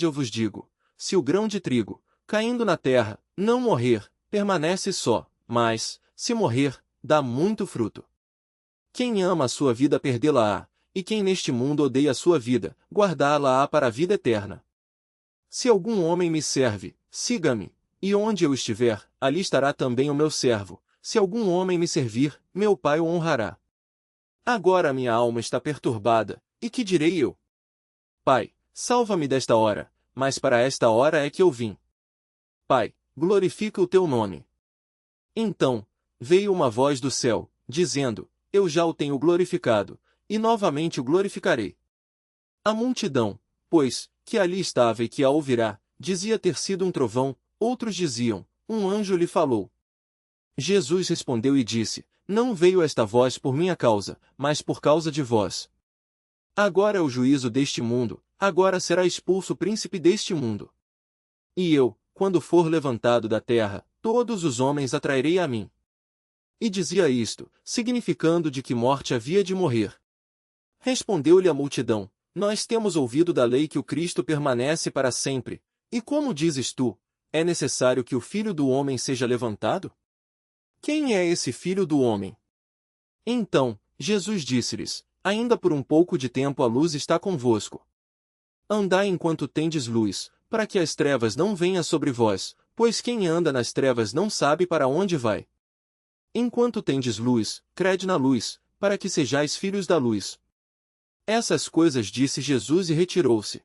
eu vos digo, se o grão de trigo, caindo na terra, não morrer, permanece só, mas, se morrer, dá muito fruto. Quem ama a sua vida perdê-la-á, e quem neste mundo odeia a sua vida, guardá-la-á para a vida eterna. Se algum homem me serve, siga-me, e onde eu estiver, ali estará também o meu servo. Se algum homem me servir, meu Pai o honrará. Agora minha alma está perturbada, e que direi eu? Pai, salva-me desta hora, mas para esta hora é que eu vim. Pai, glorifica o teu nome. Então, veio uma voz do céu, dizendo, eu já o tenho glorificado, e novamente o glorificarei. A multidão, pois, que ali estava e que a ouvirá, dizia ter sido um trovão, outros diziam, um anjo lhe falou. Jesus respondeu e disse, não veio esta voz por minha causa, mas por causa de vós. Agora é o juízo deste mundo, agora será expulso o príncipe deste mundo. E eu, quando for levantado da terra, todos os homens atrairei a mim. E dizia isto, significando de que morte havia de morrer. Respondeu-lhe a multidão, nós temos ouvido da lei que o Cristo permanece para sempre, e como dizes tu, é necessário que o Filho do Homem seja levantado? Quem é esse Filho do Homem? Então, Jesus disse-lhes, ainda por um pouco de tempo a luz está convosco. Andai enquanto tendes luz, para que as trevas não venham sobre vós, pois quem anda nas trevas não sabe para onde vai. Enquanto tendes luz, crede na luz, para que sejais filhos da luz. Essas coisas disse Jesus e retirou-se,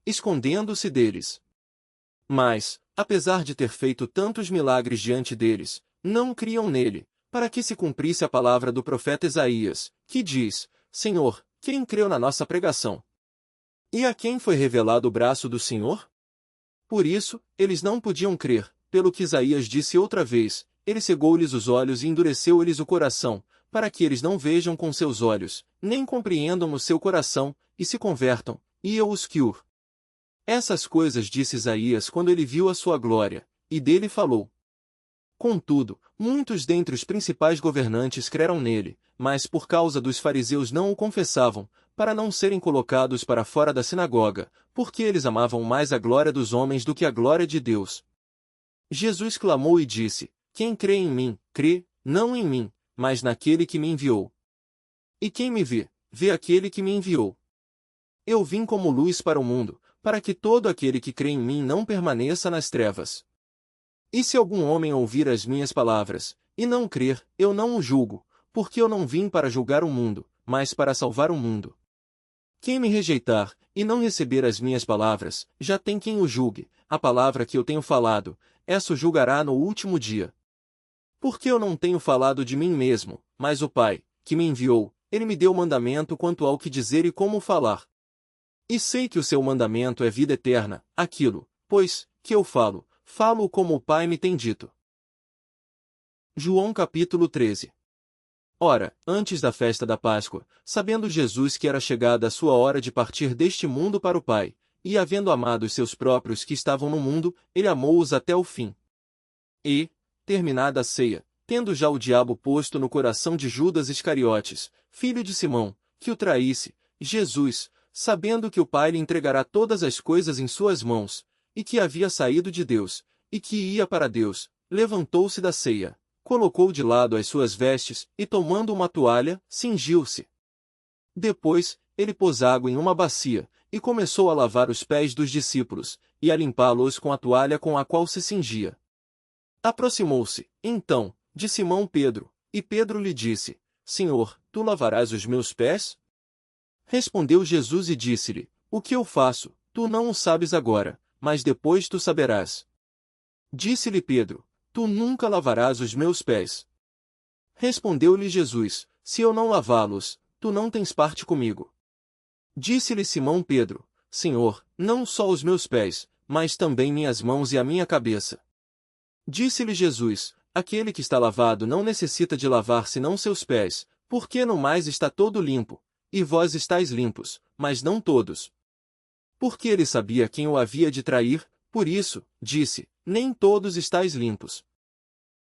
escondendo-se deles. Mas, apesar de ter feito tantos milagres diante deles, não criam nele, para que se cumprisse a palavra do profeta Isaías, que diz, Senhor, quem creu na nossa pregação? E a quem foi revelado o braço do Senhor? Por isso, eles não podiam crer, pelo que Isaías disse outra vez, ele cegou-lhes os olhos e endureceu-lhes o coração, para que eles não vejam com seus olhos, nem compreendam no seu coração, e se convertam, e eu os cure. Essas coisas disse Isaías quando ele viu a sua glória, e dele falou. Contudo, muitos dentre os principais governantes creram nele, mas por causa dos fariseus não o confessavam, para não serem colocados para fora da sinagoga, porque eles amavam mais a glória dos homens do que a glória de Deus. Jesus clamou e disse, quem crê em mim, crê, não em mim, mas naquele que me enviou. E quem me vê, vê aquele que me enviou. Eu vim como luz para o mundo, para que todo aquele que crê em mim não permaneça nas trevas. E se algum homem ouvir as minhas palavras, e não crer, eu não o julgo, porque eu não vim para julgar o mundo, mas para salvar o mundo. Quem me rejeitar, e não receber as minhas palavras, já tem quem o julgue, a palavra que eu tenho falado, essa o julgará no último dia. Porque eu não tenho falado de mim mesmo, mas o Pai, que me enviou, ele me deu mandamento quanto ao que dizer e como falar. E sei que o seu mandamento é vida eterna, aquilo, pois, que eu falo, falo como o Pai me tem dito. João capítulo 13. Ora, antes da festa da Páscoa, sabendo Jesus que era chegada a sua hora de partir deste mundo para o Pai, e havendo amado os seus próprios que estavam no mundo, ele amou-os até o fim. E, terminada a ceia, tendo já o diabo posto no coração de Judas Iscariotes, filho de Simão, que o traísse, Jesus, sabendo que o Pai lhe entregará todas as coisas em suas mãos, e que havia saído de Deus, e que ia para Deus, levantou-se da ceia, colocou de lado as suas vestes, e tomando uma toalha, cingiu-se. Depois, ele pôs água em uma bacia, e começou a lavar os pés dos discípulos, e a limpá-los com a toalha com a qual se cingia. Aproximou-se, então, de Simão Pedro, e Pedro lhe disse: Senhor, tu lavarás os meus pés? Respondeu Jesus e disse-lhe: O que eu faço, tu não o sabes agora, mas depois tu saberás. Disse-lhe Pedro: Tu nunca lavarás os meus pés. Respondeu-lhe Jesus: Se eu não lavá-los, tu não tens parte comigo. Disse-lhe Simão Pedro: Senhor, não só os meus pés, mas também minhas mãos e a minha cabeça. Disse-lhe Jesus: Aquele que está lavado não necessita de lavar senão seus pés, porque no mais está todo limpo, e vós estáis limpos, mas não todos. Porque ele sabia quem o havia de trair, por isso, disse: Nem todos estáis limpos.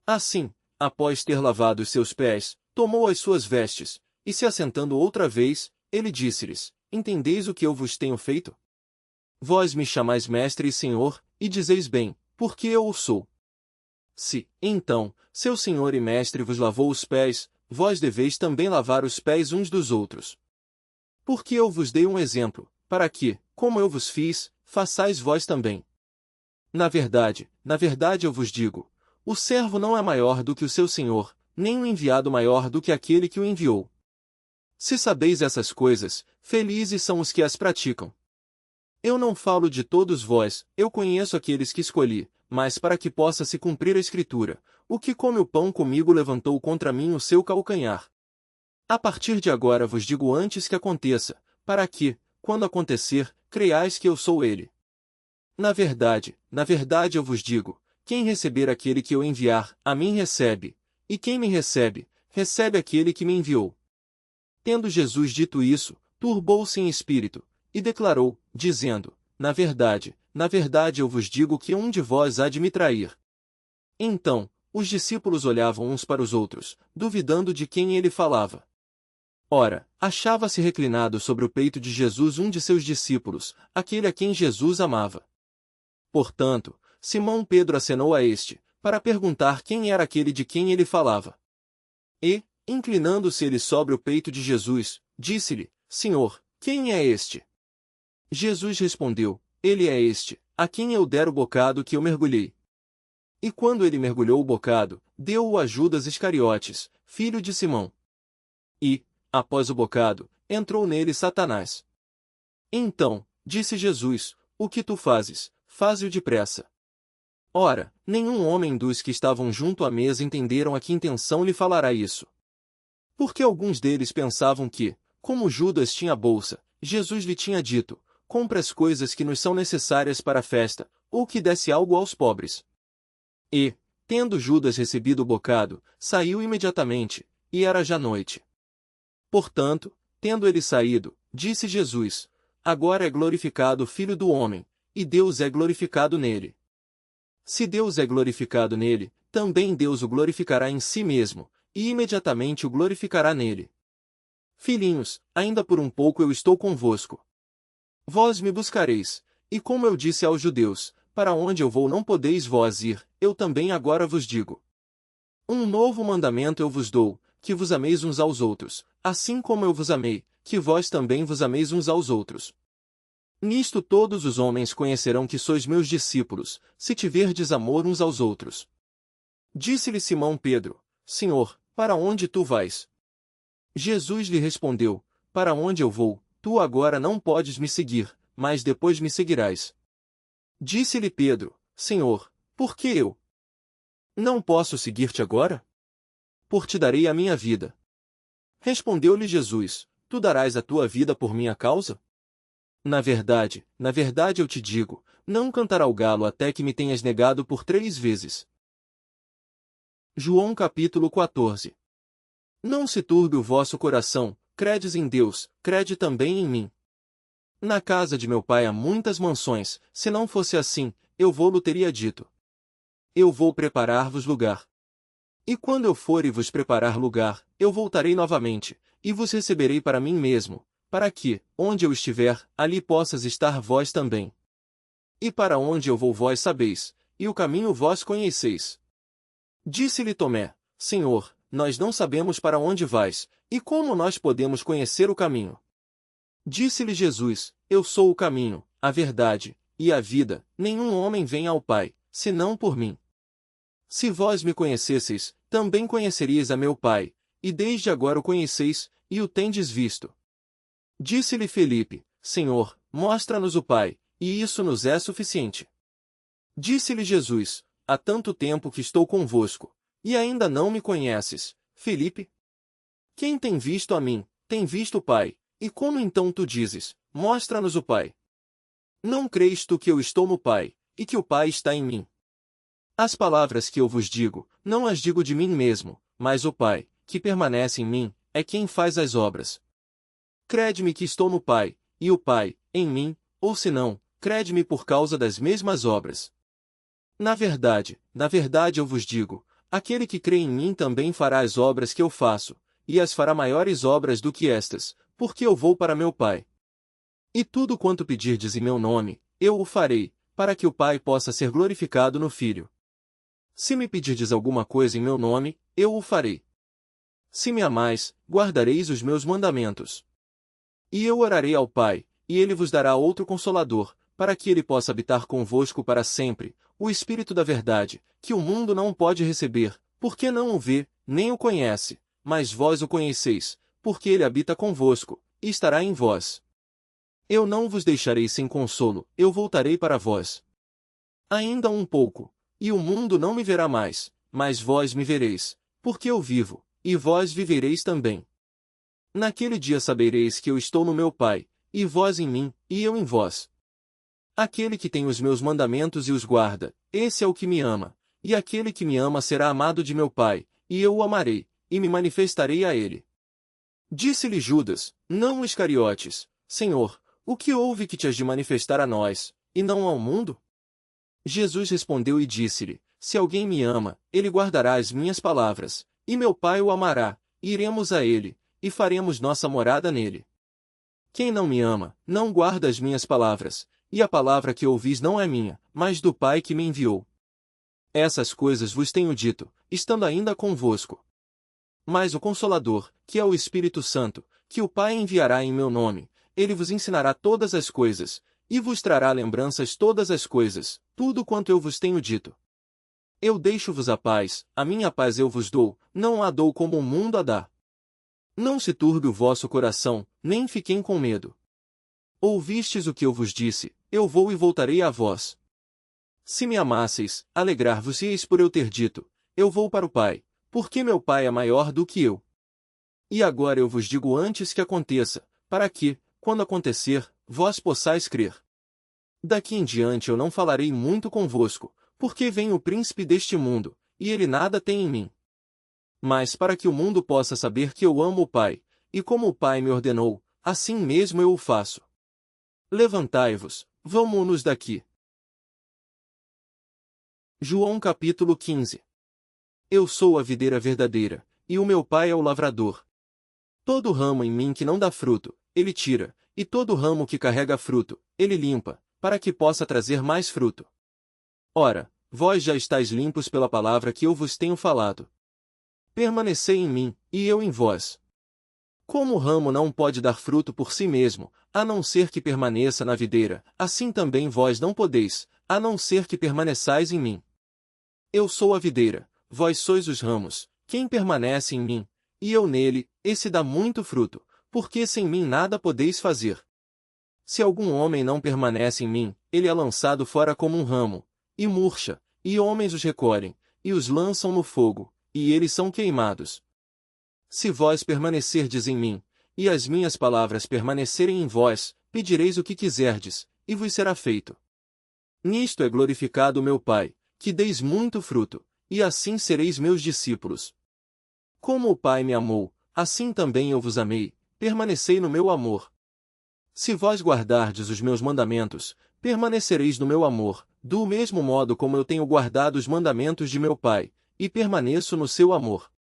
Assim, após ter lavado os seus pés, tomou as suas vestes, e se assentando outra vez, ele disse-lhes: Entendeis o que eu vos tenho feito? Vós me chamais mestre e senhor, e dizeis bem, porque eu o sou. Se, então, seu senhor e mestre vos lavou os pés, vós deveis também lavar os pés uns dos outros. Porque eu vos dei um exemplo, para que, como eu vos fiz, façais vós também. Na verdade eu vos digo, o servo não é maior do que o seu senhor, nem o enviado maior do que aquele que o enviou. Se sabeis essas coisas, felizes são os que as praticam. Eu não falo de todos vós, eu conheço aqueles que escolhi, mas para que possa se cumprir a Escritura, o que come o pão comigo levantou contra mim o seu calcanhar. A partir de agora vos digo antes que aconteça, para que, quando acontecer, creiais que eu sou ele. Na verdade eu vos digo, quem receber aquele que eu enviar, a mim recebe, e quem me recebe, recebe aquele que me enviou. Tendo Jesus dito isso, turbou-se em espírito, e declarou, dizendo: Na verdade eu vos digo que um de vós há de me trair. Então, os discípulos olhavam uns para os outros, duvidando de quem ele falava. Ora, achava-se reclinado sobre o peito de Jesus um de seus discípulos, aquele a quem Jesus amava. Portanto, Simão Pedro acenou a este, para perguntar quem era aquele de quem ele falava. E, inclinando-se ele sobre o peito de Jesus, disse-lhe: Senhor, quem é este? Jesus respondeu: Ele é este, a quem eu der o bocado que eu mergulhei. E quando ele mergulhou o bocado, deu-o a Judas Iscariotes, filho de Simão. E, após o bocado, entrou nele Satanás. Então, disse Jesus: O que tu fazes, faze-o depressa. Ora, nenhum homem dos que estavam junto à mesa entenderam a que intenção lhe falará isso. Porque alguns deles pensavam que, como Judas tinha bolsa, Jesus lhe tinha dito: Compre as coisas que nos são necessárias para a festa, ou que desse algo aos pobres. E, tendo Judas recebido o bocado, saiu imediatamente, e era já noite. Portanto, tendo ele saído, disse Jesus: Agora é glorificado o Filho do Homem, e Deus é glorificado nele. Se Deus é glorificado nele, também Deus o glorificará em si mesmo, e imediatamente o glorificará nele. Filhinhos, ainda por um pouco eu estou convosco. Vós me buscareis, e como eu disse aos judeus, para onde eu vou não podeis vós ir, eu também agora vos digo. Um novo mandamento eu vos dou, que vos ameis uns aos outros, assim como eu vos amei, que vós também vos ameis uns aos outros. Nisto todos os homens conhecerão que sois meus discípulos, se tiverdes amor uns aos outros. Disse-lhe Simão Pedro: Senhor, para onde tu vais? Jesus lhe respondeu: Para onde eu vou, tu agora não podes me seguir, mas depois me seguirás. Disse-lhe Pedro: Senhor, por que eu não posso seguir-te agora? Por te darei a minha vida. Respondeu-lhe Jesus: Tu darás a tua vida por minha causa? Na verdade eu te digo, não cantará o galo até que me tenhas negado por 3 vezes. João capítulo 14. Não se turbe o vosso coração, credes em Deus, crede também em mim. Na casa de meu pai há muitas mansões, se não fosse assim, eu vou-lo teria dito. Eu vou preparar-vos lugar. E quando eu for e vos preparar lugar, eu voltarei novamente, e vos receberei para mim mesmo, para que, onde eu estiver, ali possas estar vós também. E para onde eu vou vós sabeis, e o caminho vós conheceis. Disse-lhe Tomé: Senhor, nós não sabemos para onde vais, e como nós podemos conhecer o caminho? Disse-lhe Jesus: Eu sou o caminho, a verdade, e a vida, nenhum homem vem ao Pai, senão por mim. Se vós me conhecesseis, também conheceríeis a meu Pai, e desde agora o conheceis, e o tendes visto. Disse-lhe Felipe: Senhor, mostra-nos o Pai, e isso nos é suficiente. Disse-lhe Jesus: Há tanto tempo que estou convosco, e ainda não me conheces, Felipe? Quem tem visto a mim, tem visto o Pai, e como então tu dizes: Mostra-nos o Pai? Não crês tu que eu estou no Pai, e que o Pai está em mim? As palavras que eu vos digo, não as digo de mim mesmo, mas o Pai, que permanece em mim, é quem faz as obras. Crede-me que estou no Pai, e o Pai, em mim, ou senão, crede-me por causa das mesmas obras. Na verdade eu vos digo, aquele que crê em mim também fará as obras que eu faço, e as fará maiores obras do que estas, porque eu vou para meu Pai. E tudo quanto pedirdes em meu nome, eu o farei, para que o Pai possa ser glorificado no Filho. Se me pedirdes alguma coisa em meu nome, eu o farei. Se me amais, guardareis os meus mandamentos. E eu orarei ao Pai, e ele vos dará outro Consolador, para que ele possa habitar convosco para sempre, o Espírito da Verdade, que o mundo não pode receber, porque não o vê, nem o conhece, mas vós o conheceis, porque ele habita convosco, e estará em vós. Eu não vos deixarei sem consolo, eu voltarei para vós. Ainda um pouco, e o mundo não me verá mais, mas vós me vereis, porque eu vivo, e vós vivereis também. Naquele dia sabereis que eu estou no meu Pai, e vós em mim, e eu em vós. Aquele que tem os meus mandamentos e os guarda, esse é o que me ama, e aquele que me ama será amado de meu Pai, e eu o amarei, e me manifestarei a ele. Disse-lhe Judas, não o Iscariotes: Senhor, o que houve que te has de manifestar a nós, e não ao mundo? Jesus respondeu e disse-lhe: Se alguém me ama, ele guardará as minhas palavras, e meu Pai o amará, e iremos a ele, e faremos nossa morada nele. Quem não me ama, não guarda as minhas palavras, e a palavra que ouvis não é minha, mas do Pai que me enviou. Essas coisas vos tenho dito, estando ainda convosco. Mas o Consolador, que é o Espírito Santo, que o Pai enviará em meu nome, ele vos ensinará todas as coisas, e vos trará lembranças todas as coisas, tudo quanto eu vos tenho dito. Eu deixo-vos a paz, a minha paz eu vos dou, não a dou como o mundo a dá. Não se turbe o vosso coração, nem fiquem com medo. Ouvistes o que eu vos disse, eu vou e voltarei a vós. Se me amasseis, alegrar-vos-eis por eu ter dito, eu vou para o Pai, porque meu Pai é maior do que eu. E agora eu vos digo antes que aconteça, para que, quando acontecer, vós possais crer. Daqui em diante eu não falarei muito convosco, porque vem o príncipe deste mundo, e ele nada tem em mim. Mas para que o mundo possa saber que eu amo o Pai, e como o Pai me ordenou, assim mesmo eu o faço. Levantai-vos, vamo-nos daqui. João capítulo 15. Eu sou a videira verdadeira, e o meu Pai é o lavrador. Todo ramo em mim que não dá fruto, ele tira, e todo ramo que carrega fruto, ele limpa, para que possa trazer mais fruto. Ora, vós já estáis limpos pela palavra que eu vos tenho falado. Permanecei em mim, e eu em vós. Como o ramo não pode dar fruto por si mesmo, a não ser que permaneça na videira, assim também vós não podeis, a não ser que permaneçais em mim. Eu sou a videira, vós sois os ramos, quem permanece em mim, e eu nele, esse dá muito fruto, porque sem mim nada podeis fazer. Se algum homem não permanece em mim, ele é lançado fora como um ramo, e murcha, e homens os recolhem, e os lançam no fogo, e eles são queimados. Se vós permanecerdes em mim, e as minhas palavras permanecerem em vós, pedireis o que quiserdes, e vos será feito. Nisto é glorificado o meu Pai, que deis muito fruto, e assim sereis meus discípulos. Como o Pai me amou, assim também eu vos amei, permanecei no meu amor. Se vós guardardes os meus mandamentos, permanecereis no meu amor, do mesmo modo como eu tenho guardado os mandamentos de meu Pai, e permaneço no seu amor.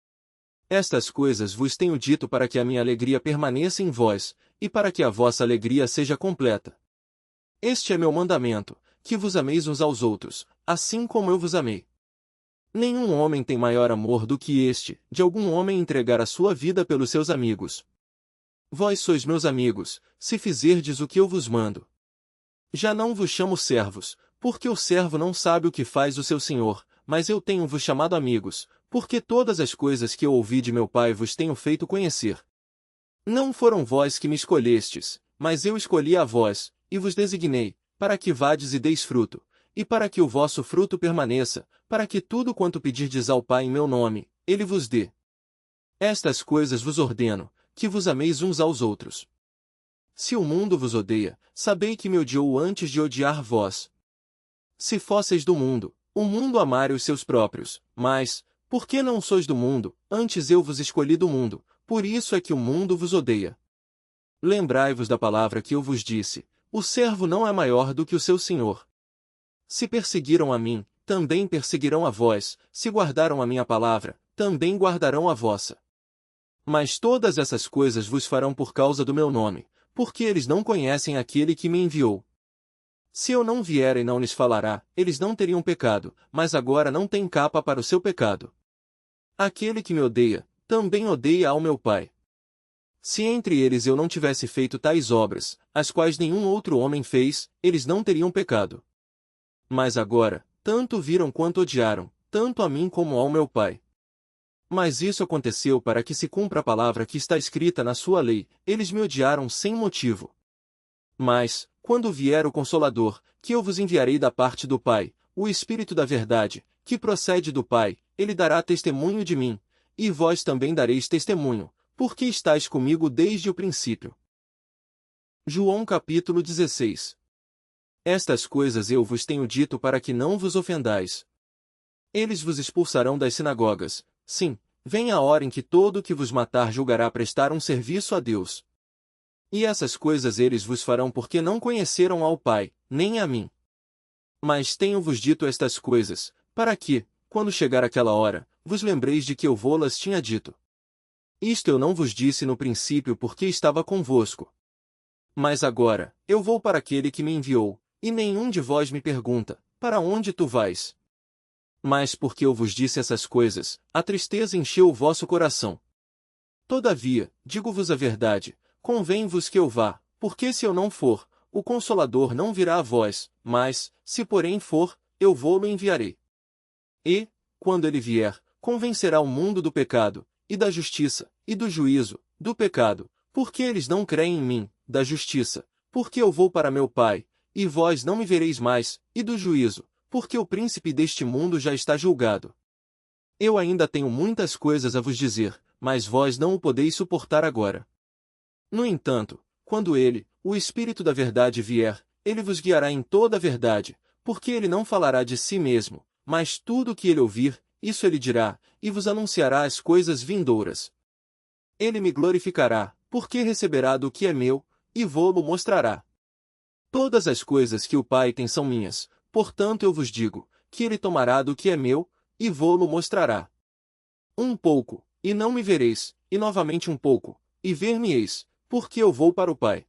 Estas coisas vos tenho dito para que a minha alegria permaneça em vós, e para que a vossa alegria seja completa. Este é meu mandamento, que vos ameis uns aos outros, assim como eu vos amei. Nenhum homem tem maior amor do que este, de algum homem entregar a sua vida pelos seus amigos. Vós sois meus amigos, se fizerdes o que eu vos mando. Já não vos chamo servos, porque o servo não sabe o que faz o seu senhor, mas eu tenho-vos chamado amigos, porque todas as coisas que eu ouvi de meu Pai vos tenho feito conhecer. Não foram vós que me escolhestes, mas eu escolhi a vós, e vos designei, para que vades e deis fruto, e para que o vosso fruto permaneça, para que tudo quanto pedirdes ao Pai em meu nome, ele vos dê. Estas coisas vos ordeno, que vos ameis uns aos outros. Se o mundo vos odeia, sabei que me odiou antes de odiar vós. Se fosseis do mundo, o mundo amaria os seus próprios, mas, porque não sois do mundo, antes eu vos escolhi do mundo, por isso é que o mundo vos odeia. Lembrai-vos da palavra que eu vos disse, o servo não é maior do que o seu senhor. Se perseguiram a mim, também perseguirão a vós, se guardaram a minha palavra, também guardarão a vossa. Mas todas essas coisas vos farão por causa do meu nome, porque eles não conhecem aquele que me enviou. Se eu não vier e não lhes falará, eles não teriam pecado, mas agora não têm capa para o seu pecado. Aquele que me odeia, também odeia ao meu Pai. Se entre eles eu não tivesse feito tais obras, as quais nenhum outro homem fez, eles não teriam pecado. Mas agora, tanto viram quanto odiaram, tanto a mim como ao meu Pai. Mas isso aconteceu para que se cumpra a palavra que está escrita na sua lei, eles me odiaram sem motivo. Mas, quando vier o Consolador, que eu vos enviarei da parte do Pai, o Espírito da Verdade, que procede do Pai, ele dará testemunho de mim, e vós também dareis testemunho, porque estáis comigo desde o princípio. João capítulo 16. Estas coisas eu vos tenho dito para que não vos ofendais. Eles vos expulsarão das sinagogas, sim, vem a hora em que todo o que vos matar julgará prestar um serviço a Deus. E essas coisas eles vos farão porque não conheceram ao Pai, nem a mim. Mas tenho-vos dito estas coisas, para que, quando chegar aquela hora, vos lembreis de que eu vô-las tinha dito. Isto eu não vos disse no princípio porque estava convosco. Mas agora, eu vou para aquele que me enviou, e nenhum de vós me pergunta, para onde tu vais? Mas porque eu vos disse essas coisas, a tristeza encheu o vosso coração. Todavia, digo-vos a verdade, convém-vos que eu vá, porque se eu não for, o Consolador não virá a vós, mas, se porém for, eu vou-lo enviarei. E, quando ele vier, convencerá o mundo do pecado, e da justiça, e do juízo, do pecado, porque eles não creem em mim, da justiça, porque eu vou para meu Pai, e vós não me vereis mais, e do juízo, porque o príncipe deste mundo já está julgado. Eu ainda tenho muitas coisas a vos dizer, mas vós não o podeis suportar agora. No entanto, quando ele, o Espírito da Verdade vier, ele vos guiará em toda a verdade, porque ele não falará de si mesmo, mas tudo o que ele ouvir, isso ele dirá, e vos anunciará as coisas vindouras. Ele me glorificará, porque receberá do que é meu, e vô-lo mostrará. Todas as coisas que o Pai tem são minhas, portanto eu vos digo, que ele tomará do que é meu, e vô-lo mostrará. Um pouco, e não me vereis, e novamente um pouco, e ver-me-eis, porque eu vou para o Pai.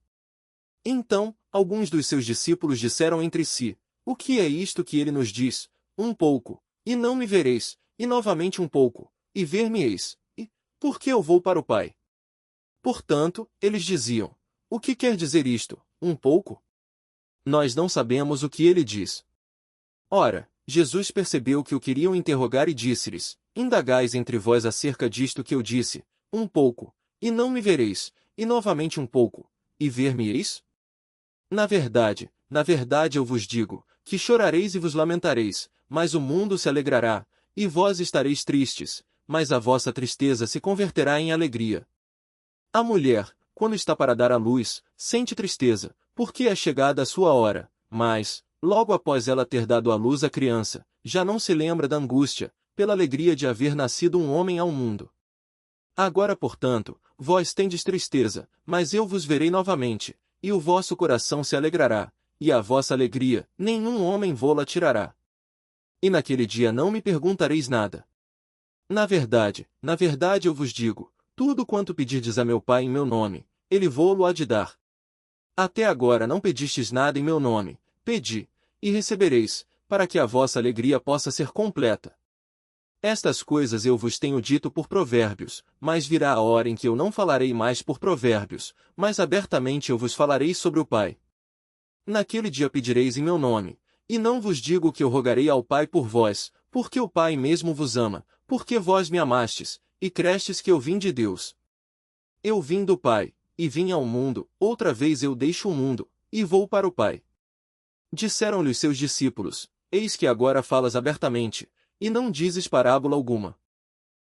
Então, alguns dos seus discípulos disseram entre si, o que é isto que ele nos diz? Um pouco, e não me vereis, e novamente um pouco, e ver-me-eis, e, porque eu vou para o Pai. Portanto, eles diziam: o que quer dizer isto, um pouco? Nós não sabemos o que ele diz. Ora, Jesus percebeu que o queriam interrogar e disse-lhes: indagais entre vós acerca disto que eu disse, um pouco, e não me vereis, e novamente um pouco, e ver-me-eis? Na verdade eu vos digo, que chorareis e vos lamentareis, mas o mundo se alegrará, e vós estareis tristes, mas a vossa tristeza se converterá em alegria. A mulher, quando está para dar à luz, sente tristeza, porque é chegada a sua hora, mas, logo após ela ter dado à luz a criança, já não se lembra da angústia, pela alegria de haver nascido um homem ao mundo. Agora, portanto, vós tendes tristeza, mas eu vos verei novamente, e o vosso coração se alegrará, e a vossa alegria, nenhum homem vô-la tirará. E naquele dia não me perguntareis nada. Na verdade eu vos digo, tudo quanto pedirdes a meu Pai em meu nome, ele vô-lo há de dar. Até agora não pedistes nada em meu nome, pedi, e recebereis, para que a vossa alegria possa ser completa. Estas coisas eu vos tenho dito por provérbios, mas virá a hora em que eu não falarei mais por provérbios, mas abertamente eu vos falarei sobre o Pai. Naquele dia pedireis em meu nome, e não vos digo que eu rogarei ao Pai por vós, porque o Pai mesmo vos ama, porque vós me amastes, e crestes que eu vim de Deus. Eu vim do Pai, e vim ao mundo, outra vez eu deixo o mundo, e vou para o Pai. Disseram-lhe os seus discípulos: eis que agora falas abertamente, e não dizes parábola alguma.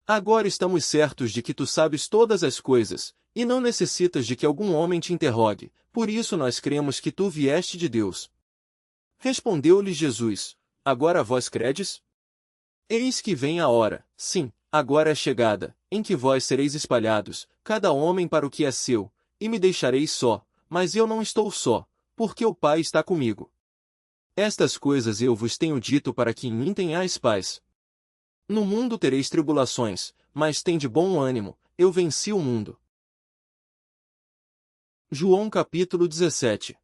Agora estamos certos de que tu sabes todas as coisas, e não necessitas de que algum homem te interrogue, por isso nós cremos que tu vieste de Deus. Respondeu-lhes Jesus: agora vós credes? Eis que vem a hora, sim, agora é chegada, em que vós sereis espalhados, cada homem para o que é seu, e me deixareis só, mas eu não estou só, porque o Pai está comigo. Estas coisas eu vos tenho dito para que em mim tenhais paz. No mundo tereis tribulações, mas tende bom ânimo, eu venci o mundo. João capítulo 17.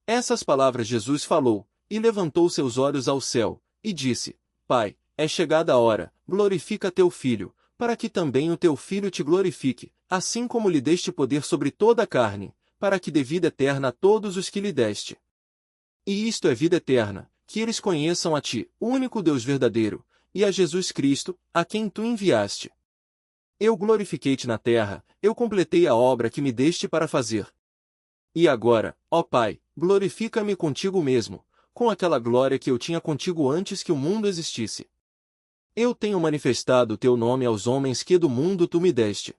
Essas palavras Jesus falou, e levantou seus olhos ao céu, e disse: Pai, é chegada a hora, glorifica teu Filho, para que também o teu Filho te glorifique, assim como lhe deste poder sobre toda a carne, para que dê vida eterna a todos os que lhe deste. E isto é vida eterna, que eles conheçam a ti, o único Deus verdadeiro, e a Jesus Cristo, a quem tu enviaste. Eu glorifiquei-te na terra, eu completei a obra que me deste para fazer. E agora, ó Pai, glorifica-me contigo mesmo, com aquela glória que eu tinha contigo antes que o mundo existisse. Eu tenho manifestado o teu nome aos homens que do mundo tu me deste.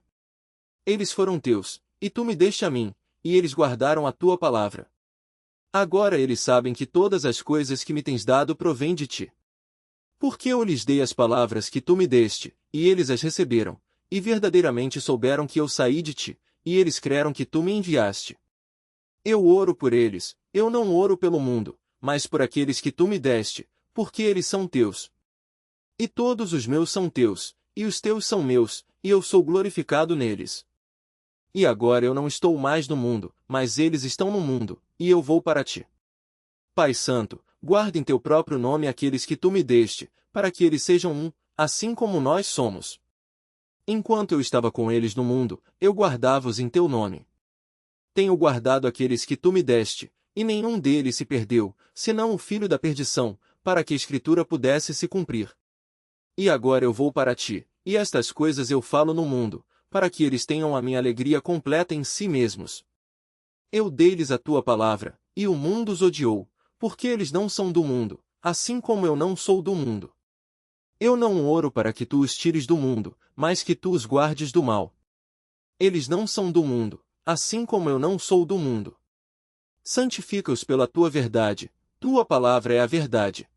Eles foram teus, e tu me deste a mim, e eles guardaram a tua palavra. Agora eles sabem que todas as coisas que me tens dado provêm de ti. Porque eu lhes dei as palavras que tu me deste, e eles as receberam, e verdadeiramente souberam que eu saí de ti, e eles creram que tu me enviaste. Eu oro por eles, eu não oro pelo mundo, mas por aqueles que tu me deste, porque eles são teus. E todos os meus são teus, e os teus são meus, e eu sou glorificado neles. E agora eu não estou mais no mundo, mas eles estão no mundo, e eu vou para ti. Pai Santo, guarda em teu próprio nome aqueles que tu me deste, para que eles sejam um, assim como nós somos. Enquanto eu estava com eles no mundo, eu guardava-os em teu nome. Tenho guardado aqueles que tu me deste, e nenhum deles se perdeu, senão o filho da perdição, para que a Escritura pudesse se cumprir. E agora eu vou para ti, e estas coisas eu falo no mundo, para que eles tenham a minha alegria completa em si mesmos. Eu dei-lhes a tua palavra, e o mundo os odiou, porque eles não são do mundo, assim como eu não sou do mundo. Eu não oro para que tu os tires do mundo, mas que tu os guardes do mal. Eles não são do mundo, assim como eu não sou do mundo. Santifica-os pela tua verdade, tua palavra é a verdade.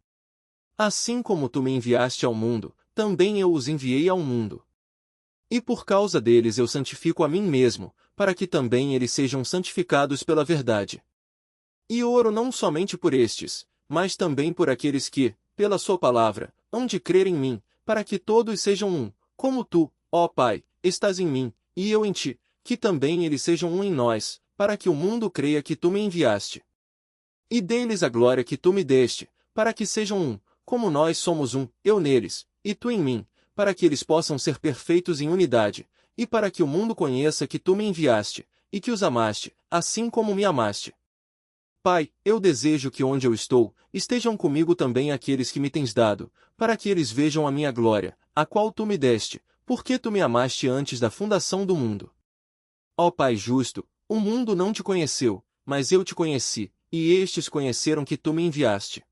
Assim como tu me enviaste ao mundo, também eu os enviei ao mundo. E por causa deles eu santifico a mim mesmo, para que também eles sejam santificados pela verdade. E oro não somente por estes, mas também por aqueles que, pela sua palavra, hão de crer em mim, para que todos sejam um, como tu, ó Pai, estás em mim, e eu em ti, que também eles sejam um em nós, para que o mundo creia que tu me enviaste. E dê-lhes a glória que tu me deste, para que sejam um, como nós somos um, eu neles, e tu em mim, para que eles possam ser perfeitos em unidade, e para que o mundo conheça que tu me enviaste, e que os amaste, assim como me amaste. Pai, eu desejo que onde eu estou, estejam comigo também aqueles que me tens dado, para que eles vejam a minha glória, a qual tu me deste, porque tu me amaste antes da fundação do mundo. Ó Pai justo, o mundo não te conheceu, mas eu te conheci, e estes conheceram que tu me enviaste.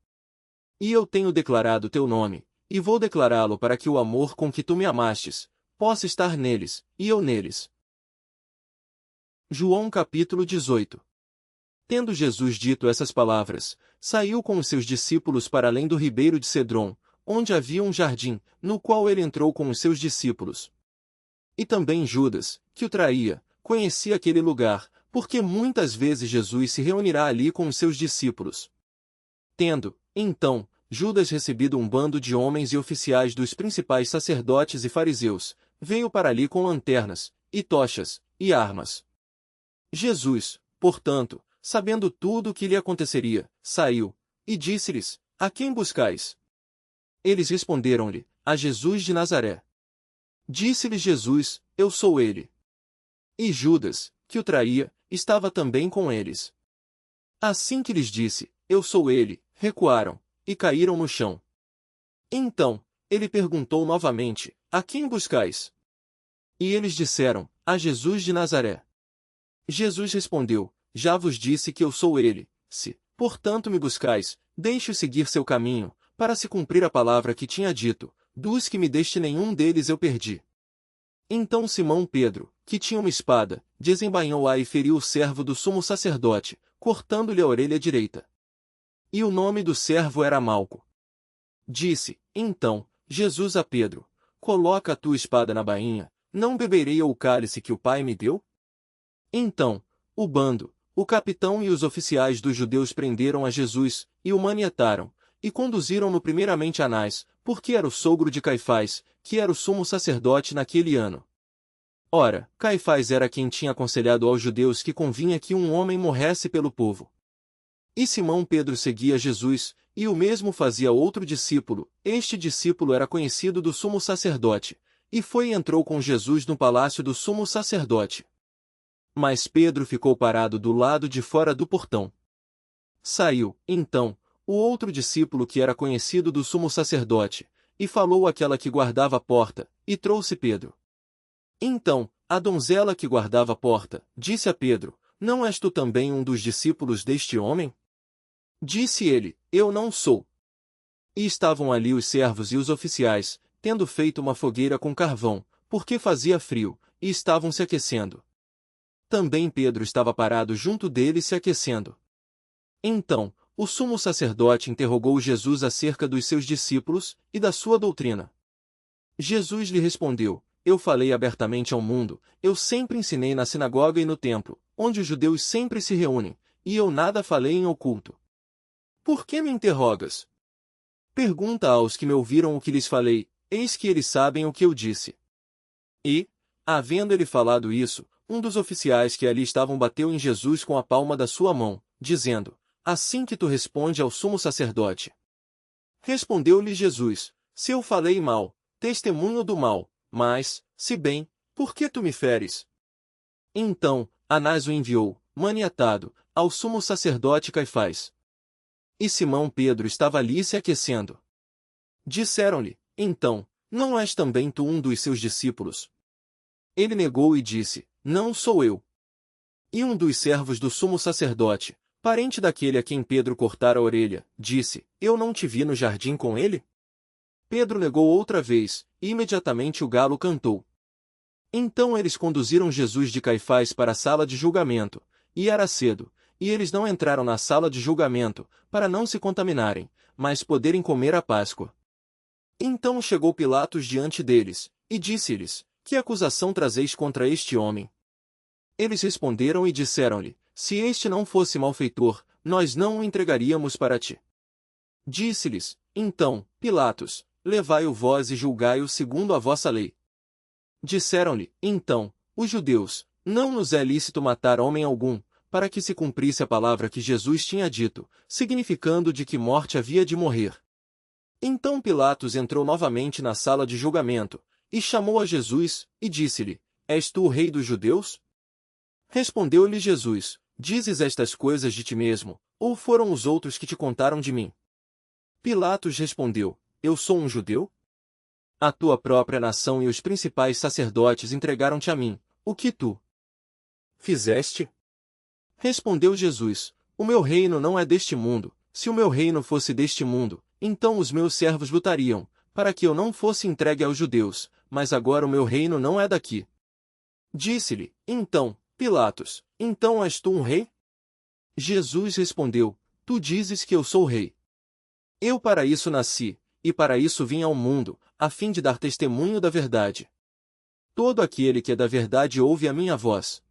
E eu tenho declarado teu nome, e vou declará-lo para que o amor com que tu me amastes, possa estar neles, e eu neles. João capítulo 18. Tendo Jesus dito essas palavras, saiu com os seus discípulos para além do ribeiro de Cedron, onde havia um jardim, no qual ele entrou com os seus discípulos. E também Judas, que o traía, conhecia aquele lugar, porque muitas vezes Jesus se reunirá ali com os seus discípulos. Tendo, então, Judas recebido um bando de homens e oficiais dos principais sacerdotes e fariseus, veio para ali com lanternas, e tochas, e armas. Jesus, portanto, sabendo tudo o que lhe aconteceria, saiu, e disse-lhes, a quem buscais? Eles responderam-lhe, a Jesus de Nazaré. Disse-lhes Jesus, eu sou ele. E Judas, que o traía, estava também com eles. Assim que lhes disse, eu sou ele, recuaram, e caíram no chão. Então, ele perguntou novamente, a quem buscais? E eles disseram, a Jesus de Nazaré. Jesus respondeu, já vos disse que eu sou ele, se, portanto me buscais, deixe-o seguir seu caminho, para se cumprir a palavra que tinha dito, dos que me deste nenhum deles eu perdi. Então Simão Pedro, que tinha uma espada, desembainhou-a e feriu o servo do sumo sacerdote, cortando-lhe a orelha direita. E o nome do servo era Malco. Disse, então, Jesus a Pedro, coloca a tua espada na bainha, não beberei eu o cálice que o Pai me deu? Então, o bando, o capitão e os oficiais dos judeus prenderam a Jesus, e o manietaram, e conduziram-no primeiramente a Anás, porque era o sogro de Caifás, que era o sumo sacerdote naquele ano. Ora, Caifás era quem tinha aconselhado aos judeus que convinha que um homem morresse pelo povo. E Simão Pedro seguia Jesus, e o mesmo fazia outro discípulo, este discípulo era conhecido do sumo sacerdote, e foi e entrou com Jesus no palácio do sumo sacerdote. Mas Pedro ficou parado do lado de fora do portão. Saiu, então, o outro discípulo que era conhecido do sumo sacerdote, e falou àquela que guardava a porta, e trouxe Pedro. Então, a donzela que guardava a porta, disse a Pedro, não és tu também um dos discípulos deste homem? Disse ele, eu não sou. E estavam ali os servos e os oficiais, tendo feito uma fogueira com carvão, porque fazia frio, e estavam se aquecendo. Também Pedro estava parado junto dele se aquecendo. Então, o sumo sacerdote interrogou Jesus acerca dos seus discípulos e da sua doutrina. Jesus lhe respondeu, eu falei abertamente ao mundo, eu sempre ensinei na sinagoga e no templo, onde os judeus sempre se reúnem, e eu nada falei em oculto. Por que me interrogas? Pergunta aos que me ouviram o que lhes falei, eis que eles sabem o que eu disse. E, havendo ele falado isso, um dos oficiais que ali estavam bateu em Jesus com a palma da sua mão, dizendo, assim que tu responde ao sumo sacerdote. Respondeu-lhe Jesus, se eu falei mal, testemunho do mal, mas, se bem, por que tu me feres? Então, Anás o enviou, maniatado, ao sumo sacerdote Caifás. E Simão Pedro estava ali se aquecendo. Disseram-lhe, então, não és também tu um dos seus discípulos? Ele negou e disse, não sou eu. E um dos servos do sumo sacerdote, parente daquele a quem Pedro cortara a orelha, disse, eu não te vi no jardim com ele? Pedro negou outra vez, e imediatamente o galo cantou. Então eles conduziram Jesus de Caifás para a sala de julgamento, e era cedo, e eles não entraram na sala de julgamento, para não se contaminarem, mas poderem comer a Páscoa. Então chegou Pilatos diante deles, e disse-lhes, que acusação trazeis contra este homem? Eles responderam e disseram-lhe, se este não fosse malfeitor, nós não o entregaríamos para ti. Disse-lhes, então, Pilatos, levai-o vós e julgai-o segundo a vossa lei. Disseram-lhe, então, os judeus, não nos é lícito matar homem algum, para que se cumprisse a palavra que Jesus tinha dito, significando de que morte havia de morrer. Então Pilatos entrou novamente na sala de julgamento, e chamou a Jesus, e disse-lhe, És tu o rei dos judeus? Respondeu-lhe Jesus: Dizes estas coisas de ti mesmo, ou foram os outros que te contaram de mim? Pilatos respondeu: Eu sou um judeu? A tua própria nação e os principais sacerdotes entregaram-te a mim. O que tu fizeste? Respondeu Jesus: O meu reino não é deste mundo. Se o meu reino fosse deste mundo, então os meus servos lutariam, para que eu não fosse entregue aos judeus, mas agora o meu reino não é daqui. Disse-lhe, então, Pilatos: Então és tu um rei? Jesus respondeu: Tu dizes que eu sou rei. Eu para isso nasci, e para isso vim ao mundo, a fim de dar testemunho da verdade. Todo aquele que é da verdade ouve a minha voz.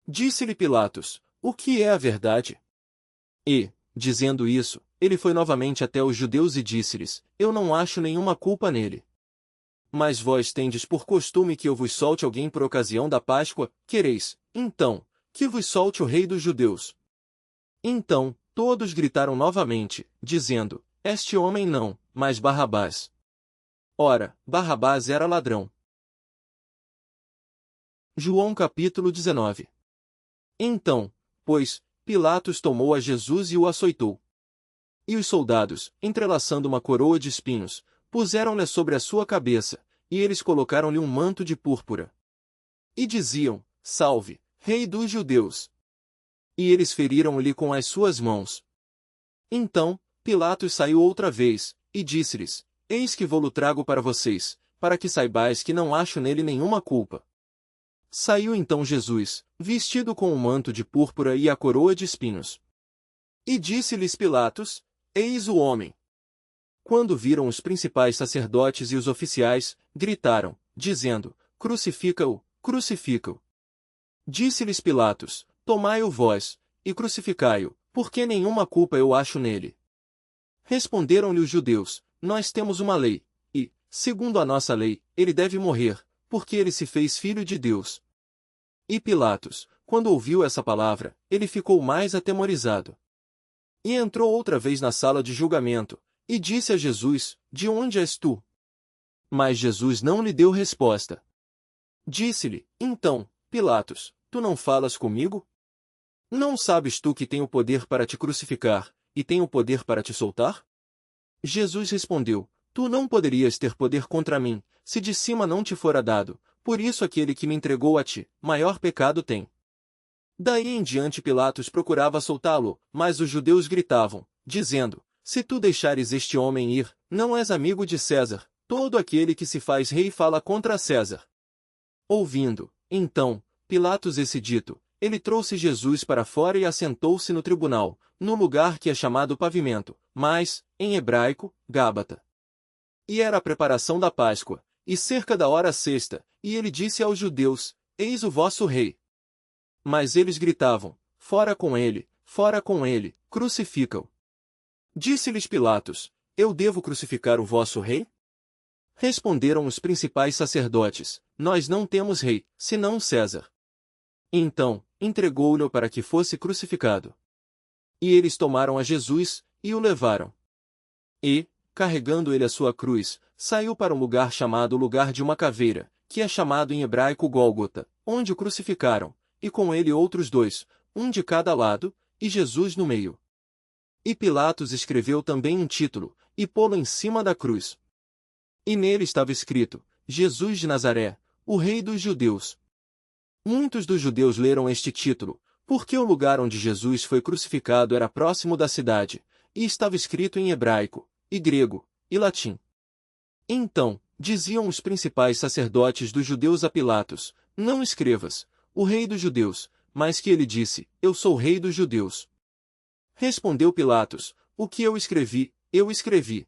Disse-lhe Pilatos: O que é a verdade? E, dizendo isso, ele foi novamente até os judeus e disse-lhes: Eu não acho nenhuma culpa nele. Mas vós tendes por costume que eu vos solte alguém por ocasião da Páscoa, quereis, então, que vos solte o rei dos judeus. Então, todos gritaram novamente, dizendo: Este homem não, mas Barrabás. Ora, Barrabás era ladrão. João capítulo 19. Então, pois, Pilatos tomou a Jesus e o açoitou. E os soldados, entrelaçando uma coroa de espinhos, puseram-lhe sobre a sua cabeça, e eles colocaram-lhe um manto de púrpura. E diziam: Salve, Rei dos Judeus! E eles feriram-lhe com as suas mãos. Então, Pilatos saiu outra vez, e disse-lhes: Eis que vou-lo trago para vocês, para que saibais que não acho nele nenhuma culpa. Saiu então Jesus, vestido com o manto de púrpura e a coroa de espinhos. E disse-lhes Pilatos: Eis o homem. Quando viram os principais sacerdotes e os oficiais, gritaram, dizendo: Crucifica-o, crucifica-o. Disse-lhes Pilatos: Tomai-o vós, e crucificai-o, porque nenhuma culpa eu acho nele. Responderam-lhe os judeus: Nós temos uma lei, e, segundo a nossa lei, ele deve morrer, porque ele se fez filho de Deus. E Pilatos, quando ouviu essa palavra, ele ficou mais atemorizado. E entrou outra vez na sala de julgamento, e disse a Jesus: De onde és tu? Mas Jesus não lhe deu resposta. Disse-lhe, então, Pilatos: Tu não falas comigo? Não sabes tu que tenho poder para te crucificar, e tenho poder para te soltar? Jesus respondeu: Tu não poderias ter poder contra mim, se de cima não te fora dado, por isso aquele que me entregou a ti, maior pecado tem. Daí em diante Pilatos procurava soltá-lo, mas os judeus gritavam, dizendo: Se tu deixares este homem ir, não és amigo de César, todo aquele que se faz rei fala contra César. Ouvindo, então, Pilatos esse dito, ele trouxe Jesus para fora e assentou-se no tribunal, no lugar que é chamado Pavimento, mas, em hebraico, Gábata. E era a preparação da Páscoa, e cerca da hora sexta, e ele disse aos judeus: Eis o vosso rei. Mas eles gritavam: Fora com ele, crucifica-o. Disse-lhes Pilatos: Eu devo crucificar o vosso rei? Responderam os principais sacerdotes: Nós não temos rei, senão César. Então, entregou-lhe para que fosse crucificado. E eles tomaram a Jesus, e o levaram. E, carregando ele a sua cruz, saiu para um lugar chamado Lugar de uma Caveira, que é chamado em hebraico Gólgota, onde o crucificaram, e com ele outros dois, um de cada lado, e Jesus no meio. E Pilatos escreveu também um título, e pô-lo em cima da cruz. E nele estava escrito: Jesus de Nazaré, o Rei dos Judeus. Muitos dos judeus leram este título, porque o lugar onde Jesus foi crucificado era próximo da cidade, e estava escrito em hebraico, e grego, e latim. Então, diziam os principais sacerdotes dos judeus a Pilatos: Não escrevas, o Rei dos Judeus, mas que ele disse: Eu sou Rei dos Judeus. Respondeu Pilatos: O que eu escrevi, eu escrevi.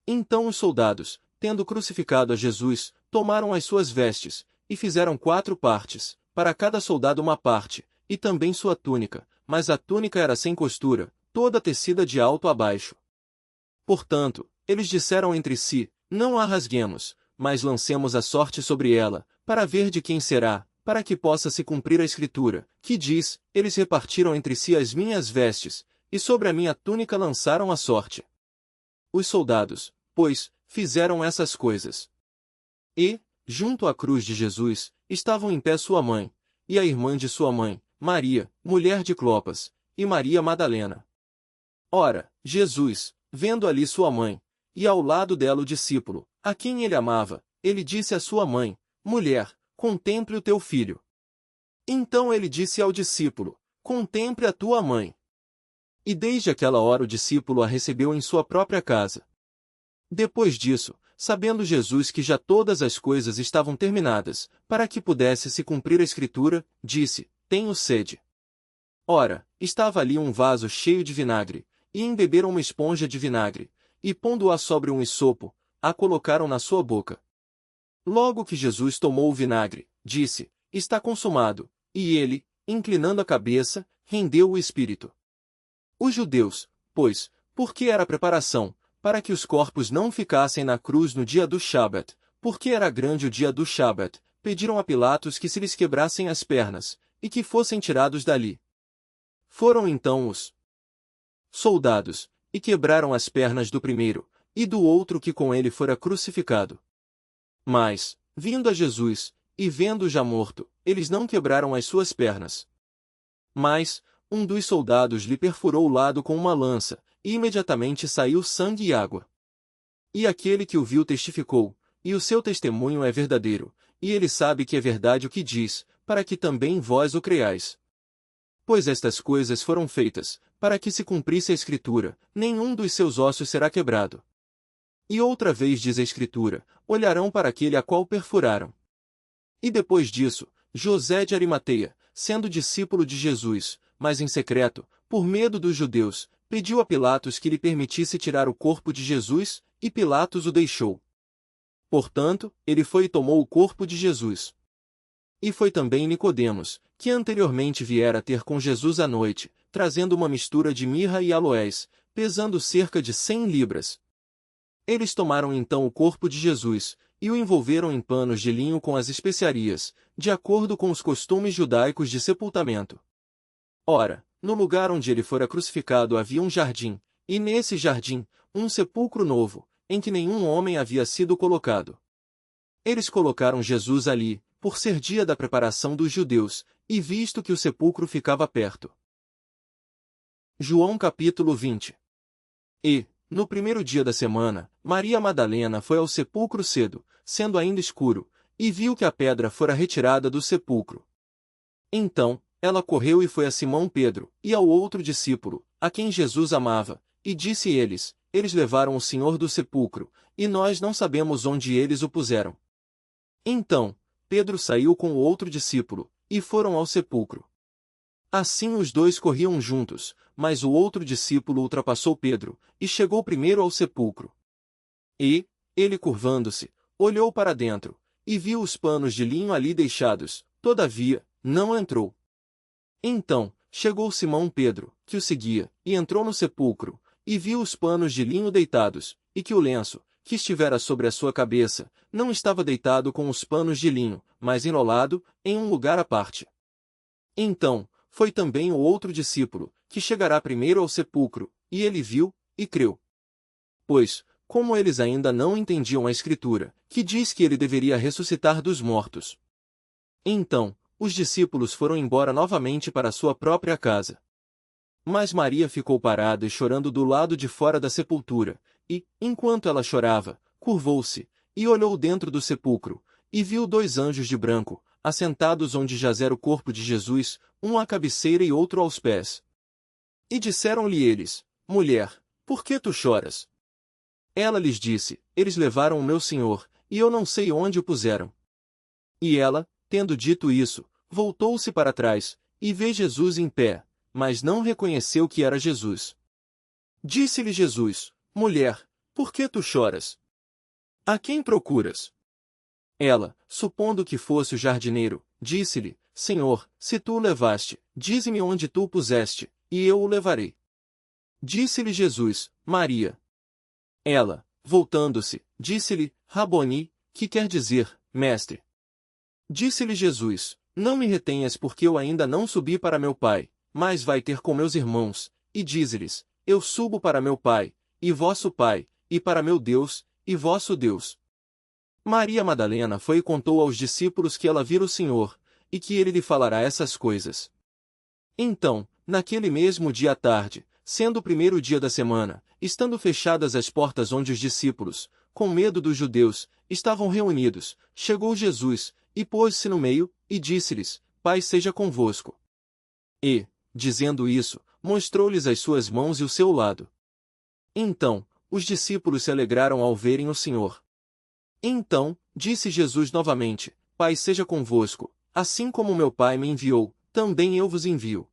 Então os soldados, tendo crucificado a Jesus, tomaram as suas vestes, e fizeram 4 partes, para cada soldado uma parte, e também sua túnica, mas a túnica era sem costura, toda tecida de alto a baixo. Portanto, eles disseram entre si: Não a rasguemos, mas lancemos a sorte sobre ela, para ver de quem será, para que possa se cumprir a escritura, que diz: Eles repartiram entre si as minhas vestes, e sobre a minha túnica lançaram a sorte. Os soldados, pois, fizeram essas coisas. E, junto à cruz de Jesus, estavam em pé sua mãe, e a irmã de sua mãe, Maria, mulher de Clopas, e Maria Madalena. Ora, Jesus, vendo ali sua mãe, e ao lado dela o discípulo, a quem ele amava, ele disse à sua mãe: Mulher, contemple o teu filho. Então ele disse ao discípulo: Contemple a tua mãe. E desde aquela hora o discípulo a recebeu em sua própria casa. Depois disso, sabendo Jesus que já todas as coisas estavam terminadas, para que pudesse se cumprir a Escritura, disse: Tenho sede. Ora, estava ali um vaso cheio de vinagre, e embeberam uma esponja de vinagre, e pondo-a sobre um hisopo, a colocaram na sua boca. Logo que Jesus tomou o vinagre, disse: Está consumado, e ele, inclinando a cabeça, rendeu o espírito. Os judeus, pois, porque era a preparação, para que os corpos não ficassem na cruz no dia do Shabat, porque era grande o dia do Shabat, pediram a Pilatos que se lhes quebrassem as pernas, e que fossem tirados dali. Foram então os soldados, e quebraram as pernas do primeiro, e do outro que com ele fora crucificado. Mas, vindo a Jesus, e vendo-o já morto, eles não quebraram as suas pernas. Mas, um dos soldados lhe perfurou o lado com uma lança, e imediatamente saiu sangue e água. E aquele que o viu testificou, e o seu testemunho é verdadeiro, e ele sabe que é verdade o que diz, para que também vós o creais. Pois estas coisas foram feitas, para que se cumprisse a Escritura: nenhum dos seus ossos será quebrado. E outra vez diz a Escritura: olharão para aquele a qual perfuraram. E depois disso, José de Arimateia, sendo discípulo de Jesus, mas em secreto, por medo dos judeus, pediu a Pilatos que lhe permitisse tirar o corpo de Jesus, e Pilatos o deixou. Portanto, ele foi e tomou o corpo de Jesus. E foi também Nicodemos, que anteriormente viera ter com Jesus à noite, trazendo uma mistura de mirra e aloés, pesando cerca de 100 libras. Eles tomaram então o corpo de Jesus, e o envolveram em panos de linho com as especiarias, de acordo com os costumes judaicos de sepultamento. Ora, no lugar onde ele fora crucificado havia um jardim, e nesse jardim, um sepulcro novo, em que nenhum homem havia sido colocado. Eles colocaram Jesus ali, por ser dia da preparação dos judeus, e visto que o sepulcro ficava perto. João capítulo 20. E, no primeiro dia da semana, Maria Madalena foi ao sepulcro cedo, sendo ainda escuro, e viu que a pedra fora retirada do sepulcro. Então, ela correu e foi a Simão Pedro, e ao outro discípulo, a quem Jesus amava, e disse eles: Eles levaram o Senhor do sepulcro, e nós não sabemos onde eles o puseram. Então, Pedro saiu com o outro discípulo, e foram ao sepulcro. Assim os dois corriam juntos, mas o outro discípulo ultrapassou Pedro, e chegou primeiro ao sepulcro. E, ele curvando-se, olhou para dentro, e viu os panos de linho ali deixados, todavia, não entrou. Então, chegou Simão Pedro, que o seguia, e entrou no sepulcro, e viu os panos de linho deitados, e que o lenço, que estivera sobre a sua cabeça, não estava deitado com os panos de linho, mas enrolado, em um lugar à parte. Então, foi também o outro discípulo, que chegará primeiro ao sepulcro, e ele viu, e creu. Pois, como eles ainda não entendiam a Escritura, que diz que ele deveria ressuscitar dos mortos. Então, os discípulos foram embora novamente para sua própria casa. Mas Maria ficou parada e chorando do lado de fora da sepultura, e, enquanto ela chorava, curvou-se, e olhou dentro do sepulcro, e viu 2 anjos de branco, assentados onde jazera o corpo de Jesus, um à cabeceira e outro aos pés. E disseram-lhe eles: Mulher, por que tu choras? Ela lhes disse: Eles levaram o meu Senhor, e eu não sei onde o puseram. E ela, tendo dito isso, voltou-se para trás, e vê Jesus em pé, mas não reconheceu que era Jesus. Disse-lhe Jesus: Mulher, por que tu choras? A quem procuras? Ela, supondo que fosse o jardineiro, disse-lhe: Senhor, se tu o levaste, dize-me onde tu o puseste, e eu o levarei. Disse-lhe Jesus: Maria. Ela, voltando-se, disse-lhe: Raboni, que quer dizer, mestre. Disse-lhe Jesus: Não me retenhas porque eu ainda não subi para meu Pai, mas vai ter com meus irmãos, e dize-lhes: Eu subo para meu Pai, e vosso Pai, e para meu Deus, e vosso Deus. Maria Madalena foi e contou aos discípulos que ela vira o Senhor, e que ele lhe falará essas coisas. Então, naquele mesmo dia à tarde, sendo o primeiro dia da semana, estando fechadas as portas onde os discípulos, com medo dos judeus, estavam reunidos, chegou Jesus, e pôs-se no meio, e disse-lhes: Paz seja convosco. E, dizendo isso, mostrou-lhes as suas mãos e o seu lado. Então, os discípulos se alegraram ao verem o Senhor. Então, disse Jesus novamente: Paz seja convosco, assim como meu Pai me enviou, também eu vos envio.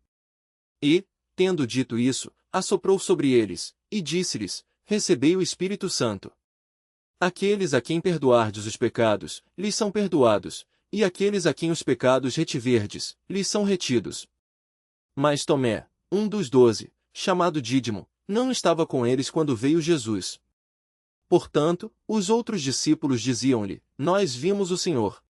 E, tendo dito isso, assoprou sobre eles, e disse-lhes: Recebei o Espírito Santo. Aqueles a quem perdoardes os pecados, lhes são perdoados, e aqueles a quem os pecados retiverdes, lhes são retidos. Mas Tomé, um dos 12, chamado Dídimo, não estava com eles quando veio Jesus. Portanto, os outros discípulos diziam-lhe: Nós vimos o Senhor.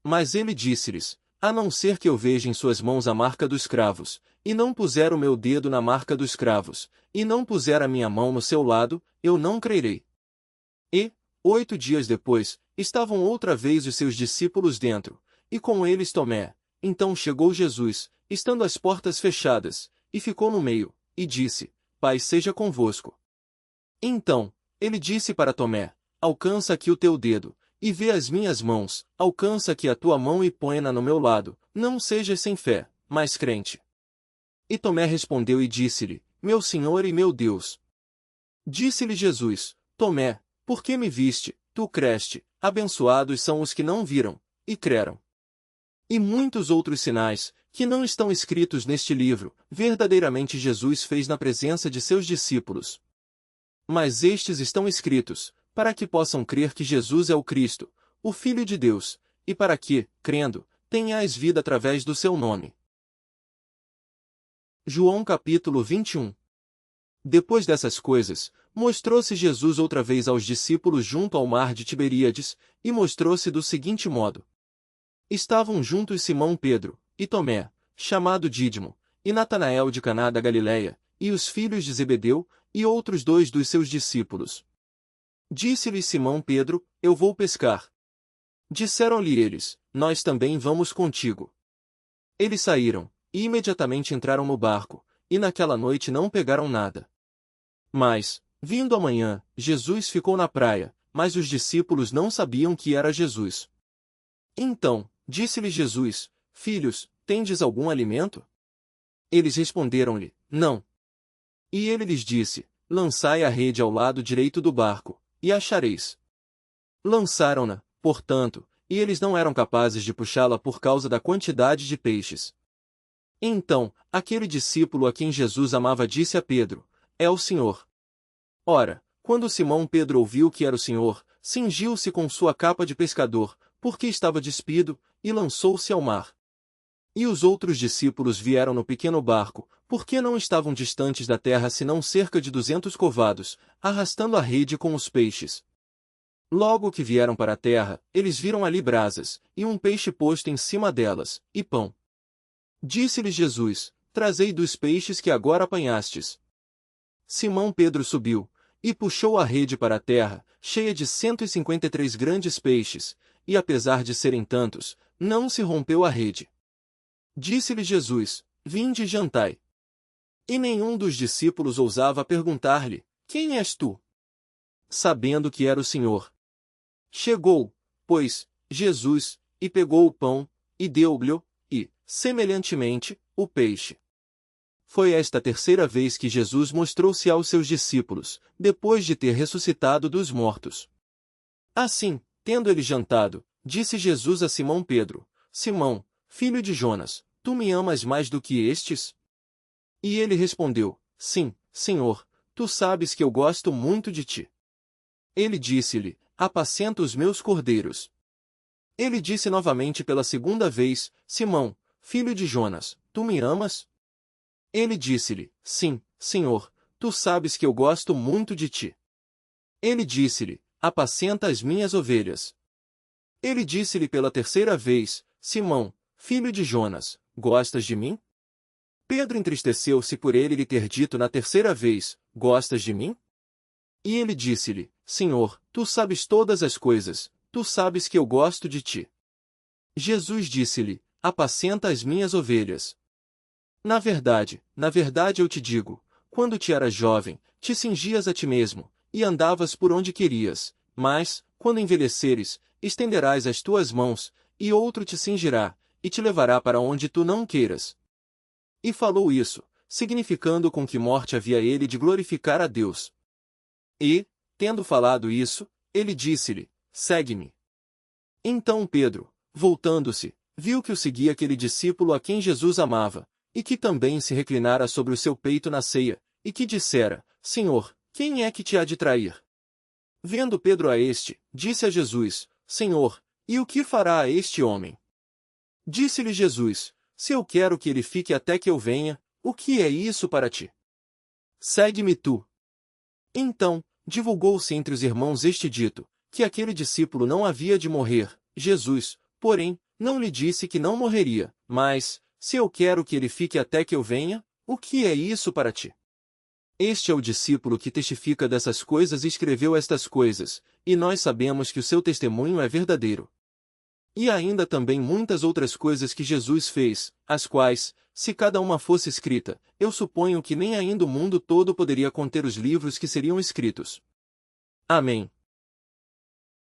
Mas ele disse-lhes: A não ser que eu veja em suas mãos a marca dos cravos, e não puser o meu dedo na marca dos cravos, e não puser a minha mão no seu lado, eu não crerei. E, 8 dias depois, estavam outra vez os seus discípulos dentro, e com eles Tomé. Então chegou Jesus, estando as portas fechadas, e ficou no meio, e disse: Paz seja convosco. Então, ele disse para Tomé: Alcança aqui o teu dedo, e vê as minhas mãos, alcança aqui a tua mão e põe-na no meu lado, não sejas sem fé, mas crente. E Tomé respondeu e disse-lhe: Meu Senhor e meu Deus. Disse-lhe Jesus: Tomé, por que me viste, tu creste, abençoados são os que não viram, e creram. E muitos outros sinais, que não estão escritos neste livro, verdadeiramente Jesus fez na presença de seus discípulos. Mas estes estão escritos, para que possam crer que Jesus é o Cristo, o Filho de Deus, e para que, crendo, tenhais vida através do seu nome. João capítulo 21. Depois dessas coisas, mostrou-se Jesus outra vez aos discípulos junto ao mar de Tiberíades, e mostrou-se do seguinte modo. Estavam juntos Simão Pedro, e Tomé, chamado Dídimo, e Natanael de Caná da Galileia, e os filhos de Zebedeu, e outros 2 dos seus discípulos. Disse-lhe Simão Pedro: Eu vou pescar. Disseram-lhe eles: Nós também vamos contigo. Eles saíram, e imediatamente entraram no barco, e naquela noite não pegaram nada. Mas, vindo amanhã, Jesus ficou na praia, mas os discípulos não sabiam que era Jesus. Então, disse-lhe Jesus: Filhos, tendes algum alimento? Eles responderam-lhe: Não. E ele lhes disse: Lançai a rede ao lado direito do barco, e achareis. Lançaram-na, portanto, e eles não eram capazes de puxá-la por causa da quantidade de peixes. Então, aquele discípulo a quem Jesus amava disse a Pedro: É o Senhor. Ora, quando Simão Pedro ouviu que era o Senhor, cingiu-se com sua capa de pescador, porque estava despido, e lançou-se ao mar. E os outros discípulos vieram no pequeno barco, porque não estavam distantes da terra senão cerca de 200 covados, arrastando a rede com os peixes. Logo que vieram para a terra, eles viram ali brasas, e um peixe posto em cima delas, e pão. Disse-lhes Jesus: Trazei dos peixes que agora apanhastes. Simão Pedro subiu, e puxou a rede para a terra, cheia de 153 grandes peixes, e apesar de serem tantos, não se rompeu a rede. Disse-lhe Jesus: Vinde e jantai. E nenhum dos discípulos ousava perguntar-lhe: Quem és tu? Sabendo que era o Senhor. Chegou, pois, Jesus, e pegou o pão, e deu-lhe, e, semelhantemente, o peixe. Foi esta a terceira vez que Jesus mostrou-se aos seus discípulos, depois de ter ressuscitado dos mortos. Assim, tendo ele jantado, disse Jesus a Simão Pedro: Simão, filho de Jonas, tu me amas mais do que estes? E ele respondeu: Sim, Senhor, tu sabes que eu gosto muito de ti. Ele disse-lhe: Apacenta os meus cordeiros. Ele disse novamente pela segunda vez: Simão, filho de Jonas, tu me amas? Ele disse-lhe: Sim, Senhor, tu sabes que eu gosto muito de ti. Ele disse-lhe: Apacenta as minhas ovelhas. Ele disse-lhe pela terceira vez: Simão, filho de Jonas, gostas de mim? Pedro entristeceu-se por ele lhe ter dito na terceira vez: Gostas de mim? E ele disse-lhe: Senhor, tu sabes todas as coisas, tu sabes que eu gosto de ti. Jesus disse-lhe, apacenta as minhas ovelhas. Na verdade eu te digo, quando te eras jovem, te cingias a ti mesmo, e andavas por onde querias, mas, quando envelheceres, estenderás as tuas mãos, e outro te cingirá, e te levará para onde tu não queiras. E falou isso, significando com que morte havia ele de glorificar a Deus. E, tendo falado isso, ele disse-lhe, segue-me. Então Pedro, voltando-se, viu que o seguia aquele discípulo a quem Jesus amava, e que também se reclinara sobre o seu peito na ceia, e que dissera, Senhor, quem é que te há de trair? Vendo Pedro a este, disse a Jesus, Senhor, e o que fará a este homem? Disse-lhe Jesus, se eu quero que ele fique até que eu venha, o que é isso para ti? Segue-me tu. Então, divulgou-se entre os irmãos este dito, que aquele discípulo não havia de morrer. Jesus, porém, não lhe disse que não morreria, mas, se eu quero que ele fique até que eu venha, o que é isso para ti? Este é o discípulo que testifica dessas coisas e escreveu estas coisas, e nós sabemos que o seu testemunho é verdadeiro. E ainda também muitas outras coisas que Jesus fez, as quais, se cada uma fosse escrita, eu suponho que nem ainda o mundo todo poderia conter os livros que seriam escritos. Amém.